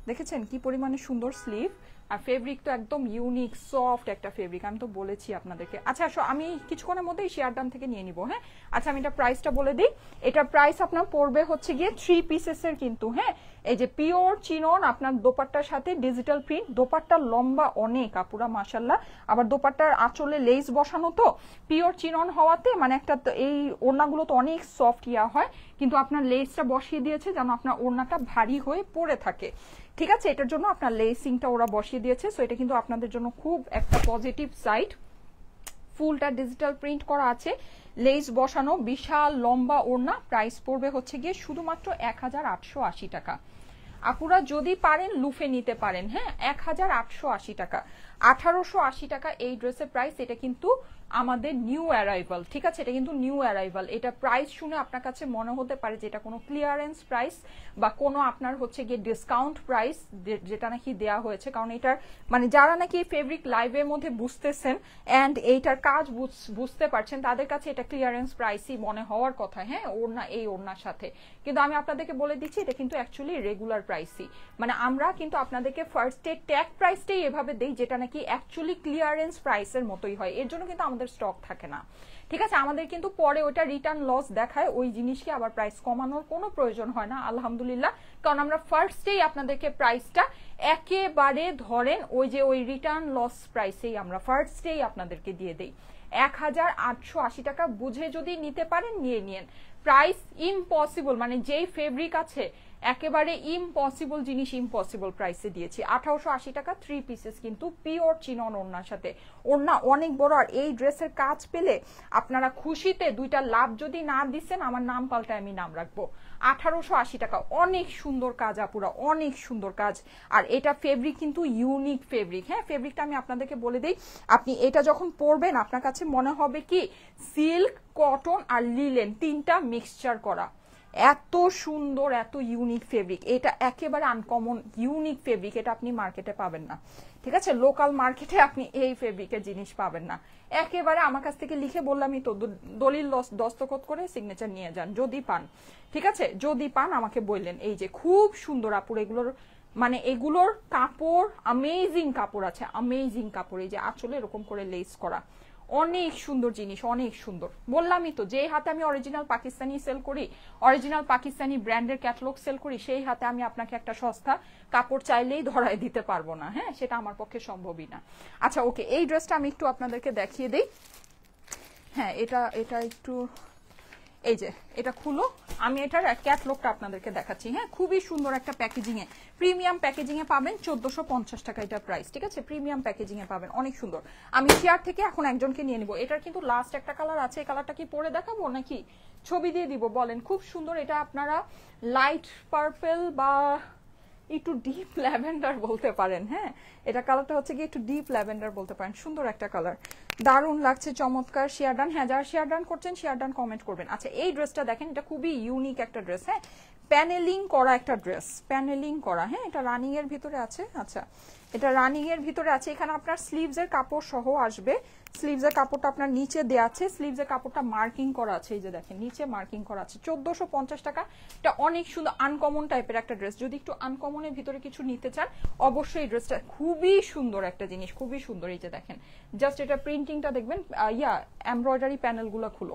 দেখেছেন কি পরিমাণে সুন্দর স্লিভ, আর ফেব্রিক তো একদম ইউনিক সফট একটা ফেব্রিক, আমি তো বলেছি আপনাদেরকে। আচ্ছা আসো, আমি কিছুক্ষণের মধ্যেই শেয়ার দাম থেকে নিয়ে নিব। হ্যাঁ, আচ্ছা আমি এটা প্রাইসটা বলে দিই। এটা প্রাইস আপনার পড়বে হচ্ছে গিয়ে 3 পিসেসের কিন্তু। হ্যাঁ, এই যে পিওর চিনন, আপনার দোপাট্টার সাথে ডিজিটাল প্রিন্ট, দোপাট্টা লম্বা অনেক আপুরা মাশাল্লাহ, আবার দোপাট্টার আঁচলে লেস বসানো, তো পিওর চিনন হওয়াতে মানে একটা এই ওড়নাগুলো তো অনেক সফট ইয়া হয়, কিন্তু আপনার লেসটা বসিয়ে দিয়েছে যেন আপনার ওড়নাটা ভারী হয়ে পড়ে থাকে। ঠিক আছে, এটার জন্য আপনার লেসিংটা ওরা বসিয়ে দিয়েছে, সো এটা কিন্তু আপনাদের জন্য খুব একটা পজিটিভ সাইড। ফুলটা ডিজিটাল প্রিন্ট করা আছে, লেস বসানো, বিশাল লম্বা ওড়না। প্রাইস পড়বে হচ্ছে গিয়ে শুধুমাত্র 1880 টাকা। আপুরা যদি পারেন লুফে নিতে পারেন। হ্যাঁ, 1880 টাকা, 1880 টাকা এই ড্রেসের প্রাইস। এটা কিন্তু আমাদের নিউ অ্যারাইভাল, ঠিক আছে, এটা কিন্তু নিউ অ্যারাইভাল। এটা প্রাইস শুনে আপনার কাছে মনে হতে পারে যে এটা কোনো ক্লিয়ারেন্স প্রাইস বা কোনো আপনার হচ্ছে গিয়ে ডিসকাউন্ট প্রাইস যেটা নাকি দেয়া হয়েছে, কারণ এটার মানে যারা নাকি ফেব্রিক লাইভের মধ্যে বুঝতেছেন অ্যান্ড এইটার কাজ বুঝতে পারছেন, তাদের কাছে এটা ক্লিয়ারেন্স প্রাইসই মনে হওয়ার কথা। হ্যাঁ, ওড়না এই ওড়নার সাথে, কিন্তু আমি আপনাদেরকে বলে দিচ্ছি এটা কিন্তু অ্যাকচুয়ালি রেগুলার প্রাইসই। মানে আমরা কিন্তু আপনাদেরকে ফার্স্টে ট্যাগ প্রাইসটাই এভাবে দেই যেটা নাকি অ্যাকচুয়ালি ক্লিয়ারেন্স প্রাইসের মতোই হয়, এর জন্য কিন্তু আমাদের স্টক থাকে না। ঠিক আছে, আমাদের কিন্তু পরে ওটা রিটার্ন লস দেখায়, ওই জিনিসকে আবার প্রাইস কমানোর কোনো প্রয়োজন হয় না আলহামদুলিল্লাহ, কারণ আমরা ফার্স্টেই আপনাদেরকে প্রাইসটা একেবারে ধরেন ওই যে ওই রিটার্ন লস প্রাইসেই আমরা ফার্স্টেই আপনাদেরকে দিয়ে দেই। 1880 টাকা বুঝে যদি নিতে পারেন নিয়ে নিন। প্রাইস ইম্পসিবল, মানে যেই ফেব্রিক আছে একেবারে ইম্পসিবল জিনিস ইম্পসিবল প্রাইসে দিয়েছি। 1880 টাকা 3 পিসেস কিন্তু পিওর চিনন ওড়নার সাথে। ওড়না অনেক বড়, আর এই ড্রেসের কাজ পেলে আপনারা খুশিতে দুইটা লাভ যদি না দিচ্ছেন আমার নাম পাল্টায় আমি নাম রাখবো। 1880 টাকা, অনেক সুন্দর কাজ আপুরা, অনেক সুন্দর কাজ। আর এটা ফেব্রিক কিন্তু ইউনিক ফেব্রিক। হ্যাঁ, ফেব্রিকটা আমি আপনাদেরকে বলে দিই, আপনি এটা যখন পরবেন আপনার কাছে মনে হবে কি সিল্ক, কটন আর লিলেন তিনটা মিক্সচার করা। এত সুন্দর, এত ইউনিক ফেব্রিক, এটা একেবারে আনকমন ইউনিক ফেব্রিক, এটা আপনি মার্কেটে পাবেন না। ঠিক আছে, লোকাল মার্কেটে আপনি এই ফেব্রিকের জিনিস পাবেন না। একেবারে আমার কাছ থেকে লিখে বললামই তো, দলিল দস্তখত করে সিগনেচার নিয়ে যান যদি পান। ঠিক আছে, যদি পান আমাকে বললেন। এই যে খুব সুন্দর আপুর, এগুলোর মানে এগুলোর কাপড় অ্যামেজিং কাপড় আছে, অ্যামেজিং কাপড়। এই যে আঁচলে এরকম করে লেস করা, অনেক সুন্দর জিনিস, অনেক সুন্দর। বললামই তো, যে হাতে আমি অরিজিনাল পাকিস্তানি সেল করি, অরিজিনাল পাকিস্তানি ব্র্যান্ডের ক্যাটালগ সেল করি, সেই হাতে আমি আপনাকে একটা সস্তা কাপড় চাইলেই ধরায় দিতে পারবো না। হ্যাঁ, সেটা আমার পক্ষে সম্ভবই না। আচ্ছা ওকে, এই ড্রেসটা আমি একটু আপনাদেরকে দেখিয়ে দিই। হ্যাঁ, এটা একটু, এই যে এটা খুলো, আমি এটার ক্যাটলগটা আপনাদেরকে দেখাচ্ছি। হ্যাঁ, খুবই সুন্দর একটা প্যাকেজিং এ, প্রিমিয়াম প্যাকেজিং এ পাবেন, 1450 টাকা এটা প্রাইস। ঠিক আছে, প্রিমিয়াম প্যাকেজিং এ পাবেন, অনেক সুন্দর। আমি শেয়ার থেকে এখন একজনকে নিয়ে নিব। এটার কিন্তু লাস্ট একটা কালার আছে, এই কালারটা কি পরে দেখাবো নাকি ছবি দিয়ে দিব বলেন? খুব সুন্দর, এটা আপনারা লাইট পার্পল বা একটু ডিপ ল্যাভেন্ডার বলতে পারেন। হ্যাঁ, এটা কালারটা হচ্ছে কি একটু ডিপ ল্যাভেন্ডার বলতে পারেন, সুন্দর একটা কালার, দারুণ লাগছে, চমৎকার। শেয়ার ডান, হ্যাঁ যারা শেয়ার ডান করছেন শেয়ার ডান কমেন্ট করবেন। আচ্ছা এই ড্রেসটা দেখেন, এটা খুবই ইউনিক একটা ড্রেস। হ্যাঁ, প্যানেলিং করা একটা ড্রেস, প্যানেলিং করা। হ্যাঁ, এটা রানিং এর ভিতরে আছে। আচ্ছা এটা রানিং এর ভিতরে আছে, এখানে আপনার স্লিভস এর কাপড় সহ আসবে। স্লিভস এর কাপড়টা আপনার নিচে দেওয়া আছে, স্লিভস এর কাপড়টা মার্কিং করা আছে, এই যে দেখেন নিচে মার্কিং করা আছে। 1450 টাকা। এটা অনেক সুন্দর আনকমন টাইপের একটা ড্রেস, যদি একটু আনকমনের ভিতরে কিছু নিতে চান অবশ্যই এই ড্রেসটা খুবই সুন্দর একটা জিনিস, খুবই সুন্দর। এই যে দেখেন জাস্ট এটা প্রিন্টিংটা দেখবেন, এমব্রয়ডারি প্যানেলগুলো খুলো,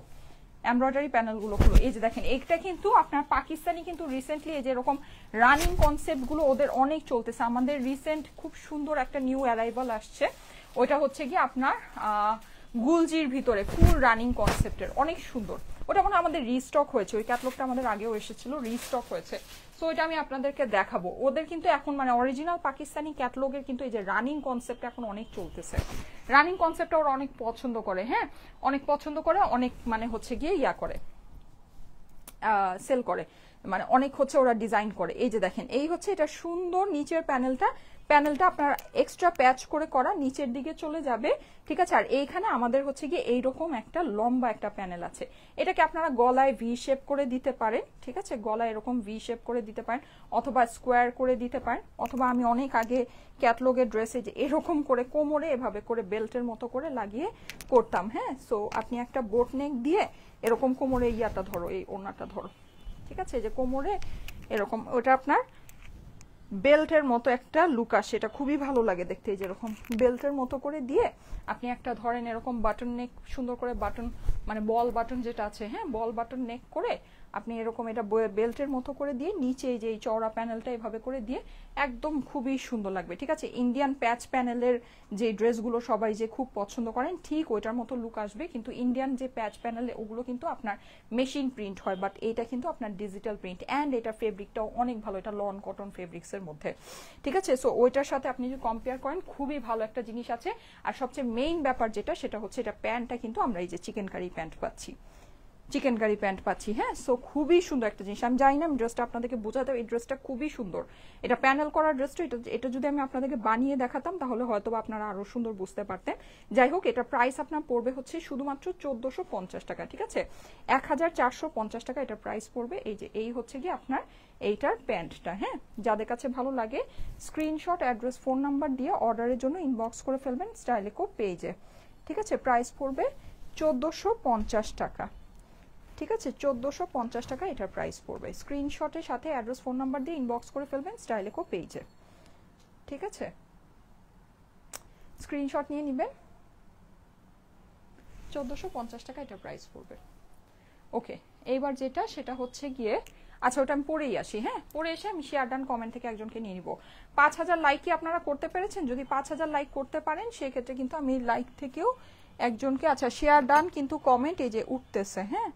এমব্রয়ডারি প্যানেলগুলো খুলো। এই যে দেখেন এটা কিন্তু আপনার পাকিস্তানি কিন্তু রিসেন্টলি এই যে এরকম রানিং কনসেপ্টগুলো ওদের অনেক চলতেছে। আমাদের রিসেন্ট খুব সুন্দর একটা নিউ অ্যারাইভাল আসছে, ওটা হচ্ছে কি আপনার গুলজির ভিতরে ফুল রানিং কনসেপ্টের, অনেক সুন্দর। ওটা মনে হয় আমাদের রিস্টক হয়েছে, ওই ক্যাটলগটা আমাদের আগেও এসেছিল, রিস্টক হয়েছে। সো এটা আমি আপনাদেরকে দেখাবো। ওদের কিন্তু এখন মানে অরিজিনাল পাকিস্তানি ক্যাটলগের কিন্তু এই যে রানিং কনসেপ্ট এখন অনেক চলতেছে, রানিং কনসেপ্টটা ওরা অনেক পছন্দ করে। হ্যাঁ, অনেক পছন্দ করে, অনেক মানে হচ্ছে গিয়ে ইয়া করে, সেল করে, মানে অনেক হচ্ছে ওরা ডিজাইন করে। এই যে দেখেন এই হচ্ছে এটা সুন্দর নিচের প্যানেলটা, প্যানেলটা আপনার এক্সট্রা প্যাচ করে করা, নিচের দিকে চলে যাবে। ঠিক আছে, আর এইখানে আমাদের হচ্ছে গিয়ে এইরকম একটা লম্বা একটা প্যানেল আছে। এটাকে আপনারা গলায় ভি শেপ করে দিতে পারেন। ঠিক আছে, গলায় এরকম ভি শেপ করে দিতে পারেন, অথবা স্কোয়ার করে দিতে পারেন, অথবা আমি অনেক আগে ক্যাটলগের ড্রেসে যে এরকম করে কোমরে এভাবে করে বেল্টের মতো করে লাগিয়ে করতাম। হ্যাঁ, সো আপনি একটা বোট নেক দিয়ে এরকম কোমরে ইয়াটা ধরো, এই ওড়নাটা ধরো। ঠিক আছে, যে কোমরে এরকম, ওটা আপনার বেল্টের মতো একটা লুক আসে, এটা খুবই ভালো লাগে দেখতে। যেরকম বেল্টের মতো করে দিয়ে আপনি একটা ধরেন এরকম বাটন নেক, সুন্দর করে বাটন মানে বল বাটন যেটা আছে, হ্যাঁ বল বাটন নেক করে আপনি এরকম এটা বেল্টের মতো করে দিয়ে নিচে যে এই চওড়া প্যানেলটা এভাবে করে দিয়ে একদম খুবই সুন্দর লাগবে। ঠিক আছে, ইন্ডিয়ান প্যাচ প্যানেলের যে ড্রেসগুলো সবাই যে খুব পছন্দ করেন ঠিক ওইটার মতো লুক আসবে, কিন্তু ইন্ডিয়ান যে প্যাচ প্যানেল ওগুলো কিন্তু আপনার মেশিন প্রিন্ট হয়, বাট এটা কিন্তু আপনার ডিজিটাল প্রিন্ট, অ্যান্ড এটা ফেব্রিকটাও অনেক ভালো, এটা লন কটন ফেব্রিক্সের মধ্যে। ঠিক আছে, সো ওইটার সাথে আপনি যদি কম্পেয়ার করেন খুবই ভালো একটা জিনিস আছে। আর সবচেয়ে মেইন ব্যাপার যেটা সেটা হচ্ছে এটা প্যান্টটা কিন্তু আমরা এই যে চিকেন কারি প্যান্ট পাচ্ছি, চিকেন কারি প্যান্ট পাচ্ছি। হ্যাঁ, সো খুবই সুন্দর একটা জিনিস। আমি জানি না আমি ড্রেসটা আপনাদেরকে বোঝাতে, এই ড্রেসটা খুবই সুন্দর, এটা প্যানেল করা ড্রেসটা। এটা যদি আমি আপনাদেরকে বানিয়ে দেখাতাম তাহলে হয়তো আপনারা আরো সুন্দর বুঝতে পারতেন। যাই হোক, এটা প্রাইস আপনার পড়বে হচ্ছে শুধুমাত্র 1450 টাকা। ঠিক আছে, 1450 টাকা এটা প্রাইস পড়বে। এই যে এই হচ্ছে কি আপনার এইটার প্যান্টটা। হ্যাঁ, যাদের কাছে ভালো লাগে স্ক্রিনশট, অ্যাড্রেস, ফোন নাম্বার দিয়ে অর্ডারের জন্য ইনবক্স করে ফেলবেন স্টাইলেকো পেজে। ঠিক আছে, প্রাইস পড়বে 1450 টাকা। ঠিক আছে, 1450 টাকা এটার প্রাইস পড়বে। স্ক্রিনশটের সাথে অ্যাড্রেস, ফোন নাম্বার দিয়ে ইনবক্স করে ফেলবেন স্টাইলেকো পেজে। ঠিক আছে, স্ক্রিনশট নিয়ে নেবেন, 1450 টাকা এটা প্রাইস পড়বে। ওকে, এইবার যেটা সেটা হচ্ছে গিয়ে, আচ্ছা ওটা আমি পড়েই আসি। হ্যাঁ, পড়ে এসে আমি শেয়ার ডান কমেন্ট থেকে একজনকে নিয়ে নিব। 5000 লাইক কি আপনারা করতে পেরেছেন? যদি 5000 লাইক করতে পারেন সেক্ষেত্রে কিন্তু আমি লাইক থেকেও একজনকে, আচ্ছা শেয়ার ডান কিন্তু কমেন্ট এই যে উঠতেছে। হ্যাঁ,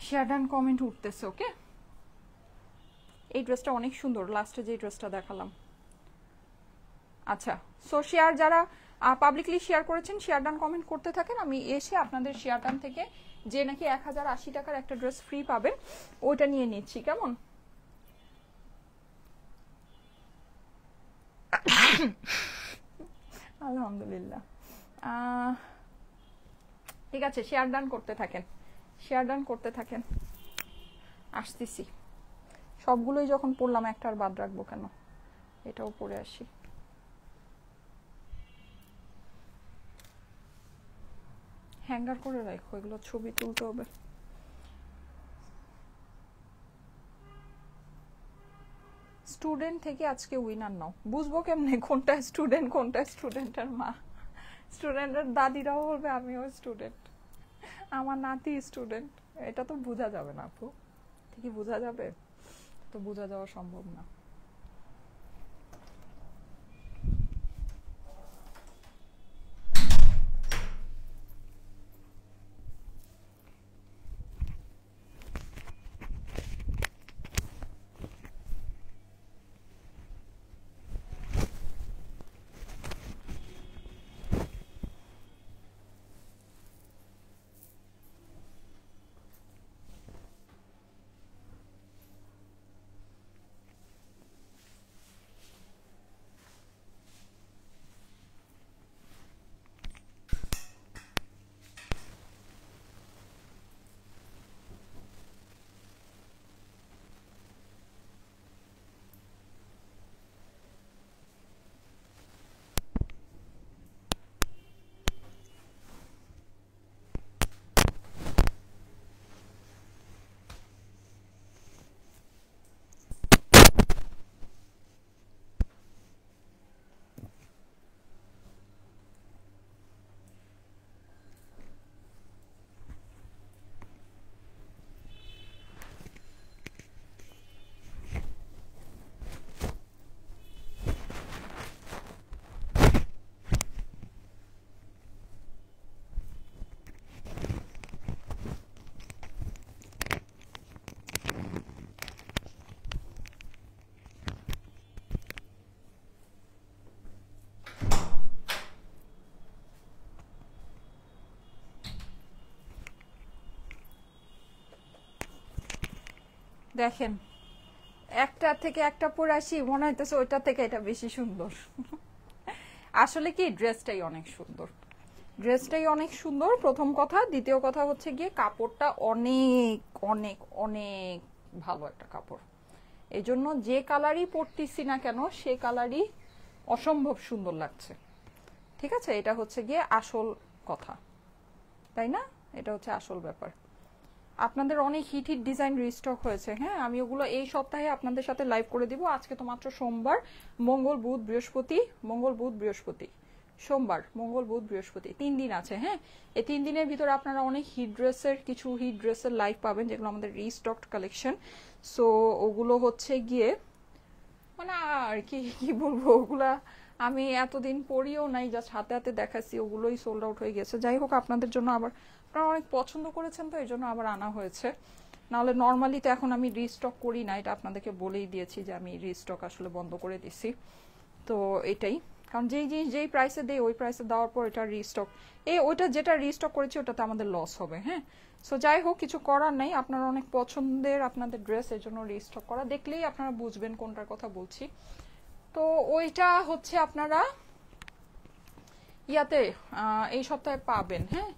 শেয়ার ডান কমেন্ট উঠতেছে। ওকে, এই ড্রেসটা অনেক সুন্দর, লাস্টে যে ড্রেসটা দেখালাম। আচ্ছা, সো শেয়ার যারা পাবলিকলি শেয়ার করেছেন শেয়ার ডান কমেন্ট করতে থাকেন, আমি এসে আপনাদের শেয়ার ডান থেকে যে নাকি 1080 টাকার একটা ড্রেস ফ্রি পাবেন ওইটা নিয়ে নিচ্ছি। কেমন? আলহামদুলিল্লাহ। ঠিক আছে, শেয়ার ডান করতে থাকেন, শেয়ার ডান করতে থাকেন, আসতেছি। সবগুলোই যখন পড়লাম একটা আর বাদ রাখবো কেন, এটাও পড়ে আসি। হ্যাঙ্গার করে রাখো, এগুলো ছবি তুলতে হবে। স্টুডেন্ট থেকে আজকে উইনার নাও, বুঝবো কেমনে কোনটা স্টুডেন্ট কোনটা স্টুডেন্টের মা? স্টুডেন্টের দাদিরাও বলবে আমিও স্টুডেন্ট, আমার নাতি স্টুডেন্ট, এটা তো বোঝা যাবে না আপু। ঠিকই বোঝা যাবে? তো বোঝা যাওয়া সম্ভব না। দেখেন একটা থেকে একটা পরে আসি, মনে হইতেছে ওইটা থেকে এটা বেশি সুন্দর। আসলে কি ড্রেসটাই অনেক সুন্দর, ড্রেসটাই অনেক সুন্দর প্রথম কথা। দ্বিতীয় কথা হচ্ছে গিয়ে কাপড়টা অনেক অনেক অনেক ভালো একটা কাপড়। এই জন্য যে কালারই পরতেছি না কেন সে কালারই অসম্ভব সুন্দর লাগছে। ঠিক আছে, এটা হচ্ছে গিয়ে আসল কথা, তাই না? এটা হচ্ছে আসল ব্যাপার। আপনাদের অনেক হিট হিট ডিজাইন রিস্টক হয়েছে। হ্যাঁ, আমি ওগুলো এই সপ্তাহে আপনাদের সাথে লাইভ করে দিব। আজকে তো মাত্র সোমবার, মঙ্গল বুধ বৃহস্পতি, মঙ্গল বুধ বৃহস্পতি, সোমবার মঙ্গল বুধ বৃহস্পতি, 3 দিন আছে। হ্যাঁ, এই 3 দিনের ভিতরে আপনারা অনেক কিছু হিট ড্রেসের লাইভ পাবেন, যেগুলো আমাদের রিস্টকড কালেকশন। সো ওগুলো হচ্ছে গিয়ে মানে আর কি কি বলবো, ওগুলা আমি এতদিন পরিও নাই, জাস্ট হাতে হাতে দেখাচ্ছি, ওগুলোই সোল্ড আউট হয়ে গেছে। যাই হোক, আপনাদের জন্য আবার, আপনারা অনেক পছন্দ করেছেন তো এই জন্য আবার আনা হয়েছে। নাহলে নর্মালি তো এখন আমি রিস্টক করি না, এটা আপনাদেরকে বলেই দিয়েছি যে আমি রিস্টক আসলে বন্ধ করে দিছি। তো এটাই, কারণ যেই জিনিস যেই প্রাইসে দেয় ওই প্রাইসে দেওয়ার পর এটা রিস্টক, ওইটা যেটা রিস্টক করেছি ওটাতে আমাদের লস হবে। হ্যাঁ, সো যাই হোক, কিছু করার নাই, আপনারা অনেক পছন্দের আপনাদের ড্রেস, এর জন্য রিস্টক করা, দেখলেই আপনারা বুঝবেন কোনটার কথা বলছি। তো ওইটা হচ্ছে আপনারা ইয়াতে এই সপ্তাহে পাবেন। হ্যাঁ,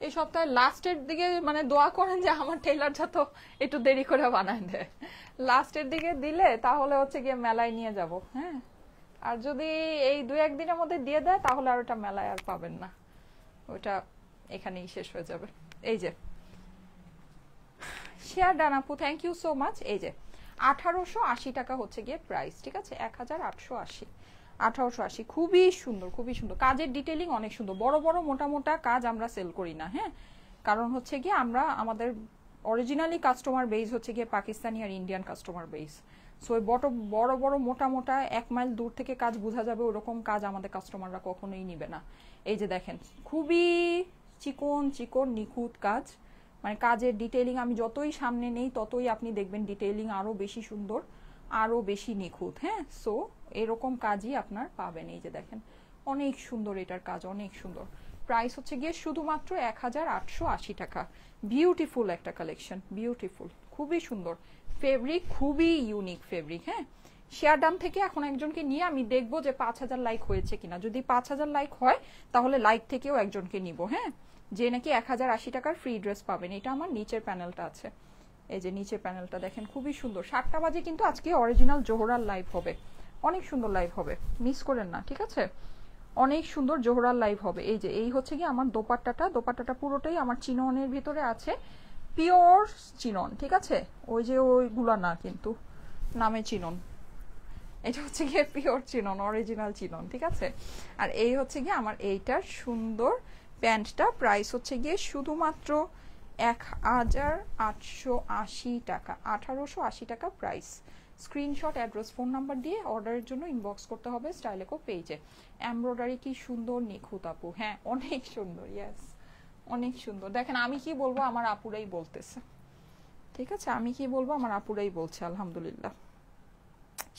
এই সপ্তাহে লাস্টের দিকে, মানে দোয়া করেন যে আমার টেইলার যত একটু দেরি করে বানায় দেয়, লাস্টের দিকে দিলে তাহলে হচ্ছে গিয়ে মেলায় নিয়ে যাব। হ্যাঁ, আর যদি এই 2-1 দিনের মধ্যে দিয়ে দেয় তাহলে আর ওটা মেলায় আর পাবেন না, ওটা এখানেই শেষ হয়ে যাবে। এই যে শেয়ার ডান আপু, থ্যাংক ইউ সো মাচ। এই যে 1880 টাকা হচ্ছে গিয়ে প্রাইস, ঠিক আছে, 1880, 1880, খুবই সুন্দর, খুবই সুন্দর। কাজের ডিটেইলিং অনেক সুন্দর, বড় বড় মোটা মোটা কাজ আমরা সেল করি না। হ্যাঁ, কারণ হচ্ছে গিয়ে আমরা আমাদের অরিজিনালি কাস্টমার বেস হচ্ছে গিয়ে পাকিস্তানি আর ইন্ডিয়ান কাস্টমার বেস। সো ওই বড় বড় মোটা মোটা 1 মাইল দূর থেকে কাজ বোঝা যাবে ওরকম কাজ আমাদের কাস্টমাররা কখনোই নিবে না। এই যে দেখেন, খুবই চিকন চিকন নিখুঁত কাজ, মানে কাজের ডিটেইলিং আমি যতই সামনে নেই ততই আপনি দেখবেন ডিটেইলিং আরো বেশি সুন্দর, আরো বেশি নিখুঁত। হ্যাঁ, সো এরকম কাজই আপনার পাবেন। এই যে দেখেন, অনেক সুন্দর এটার কাজ, অনেক সুন্দর। প্রাইস হচ্ছে গিয়ে শুধুমাত্র 1880 টাকা। বিউটিফুল একটা কালেকশন, বিউটিফুল, খুবই সুন্দর ফেব্রিক, খুবই ইউনিক ফেব্রিক। হ্যাঁ, শেয়ার ডান থেকে এখন একজনকে নিয়ে আমি দেখবো যে 5000 লাইক হয়েছে কিনা। যদি 5000 লাইক হয় তাহলে লাইক থেকেও একজনকে নিব। হ্যাঁ, যে নাকি 1080 টাকার ফ্রি ড্রেস পাবেন। এটা আমার নিচের প্যানেলটা আছে, এই যে নিচের প্যানেলটা দেখেন, খুবই সুন্দর। 7টা বাজে কিন্তু আজকে অরিজিনাল জোহরার লাইভ হবে, অনেক সুন্দর লাইভ হবে, মিস করেন না, ঠিক আছে? অনেক সুন্দর জোহরার লাইভ হবে। এই যে এই হচ্ছে কি আমার দোপাট্টাটা পুরোটাই আমার চিননের ভিতরে আছে, পিওর চিনন, ঠিক আছে? ওই যে ওইগুলা না কিন্তু নামে চিনন, এটা হচ্ছে গিয়ে পিওর চিনন, অরিজিনাল চিনন, ঠিক আছে? আর এই হচ্ছে গিয়ে আমার এইটার সুন্দর প্যান্টটা, প্রাইস হচ্ছে গিয়ে শুধুমাত্র 1880 টাকা, 1880 টাকা price. Screenshot, address, phone number দিয়ে অর্ডারের জন্য ইনবক্স করতে হবে স্টাইলেকো পেজে। এমব্রয়ডারি কি সুন্দর নিখুঁত আপু, হ্যাঁ অনেক সুন্দর, ইয়েস অনেক সুন্দর। দেখেন আমি কি বলবো, আমার আপুরাই বলতেছে, ঠিক আছে? আমি কি বলবো, আমার আপুরাই বলছে আলহামদুলিল্লাহ।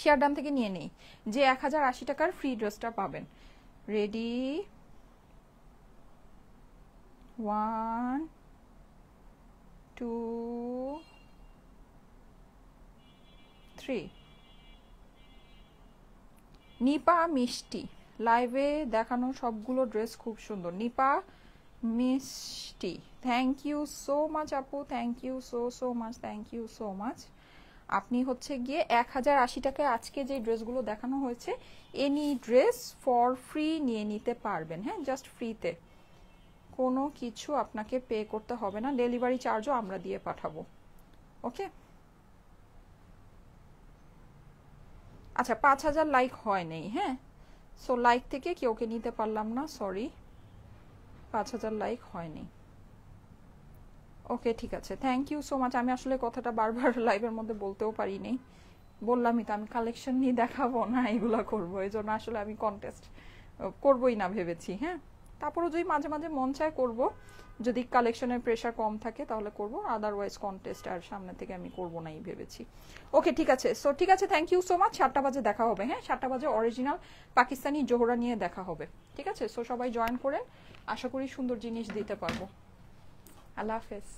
শেয়ার ডান থেকে নিয়ে নেই, যে 1080 টাকার ফ্রি ড্রেসটা পাবেন। রেডি, 1 2 3। নিপা মিষ্টি, লাইভে দেখানো সবগুলো ড্রেস খুব সুন্দর। নিপা মিষ্টি, থ্যাংক ইউ সো মাচ আপু, thank you so much, thank you so much. আপনি হচ্ছে গিয়ে 1080 টাকায় আজকে যে ড্রেসগুলো দেখানো হয়েছে, এনি ড্রেস ফর ফ্রি নিয়ে নিতে পারবেন। হ্যাঁ, জাস্ট ফ্রিতে, কোনো কিছু আপনাকে পে করতে হবে না, ডেলিভারি চার্জও আমরা দিয়ে পাঠাবো। ওকে, আচ্ছা 5000 লাইক হয় নাই। হ্যাঁ, সো লাইক থেকে কেউকে নিতে পারলাম না, সরি, 5000 লাইক হয়নি। ওকে, ঠিক আছে, থ্যাংক ইউ সো মাচ। আমি আসলে কথাটা বারবার লাইভের মধ্যে বলতেও পারিনি, বললামই তো আমি কালেকশন নিয়ে দেখাবো না, এগুলা করবো, এই জন্য আসলে আমি কন্টেস্ট করবোই না ভেবেছি। হ্যাঁ, তারপরও যদি মাঝে মাঝে মন চায় করবো, যদি কালেকশনের প্রেশার কম থাকে তাহলে করবো, আদারওয়াইজ কন্টেস্ট আর সামনে থেকে আমি করবো নাই ভেবেছি। ওকে, ঠিক আছে, সো ঠিক আছে, থ্যাংক ইউ সো মাচ। 7টা বাজে দেখা হবে। হ্যাঁ, 7টা বাজে অরিজিনাল পাকিস্তানি জোহরা নিয়ে দেখা হবে, ঠিক আছে? সো সবাই জয়েন করেন, আশা করি সুন্দর জিনিস দিতে পারবো। আল্লাহ হাফেজ।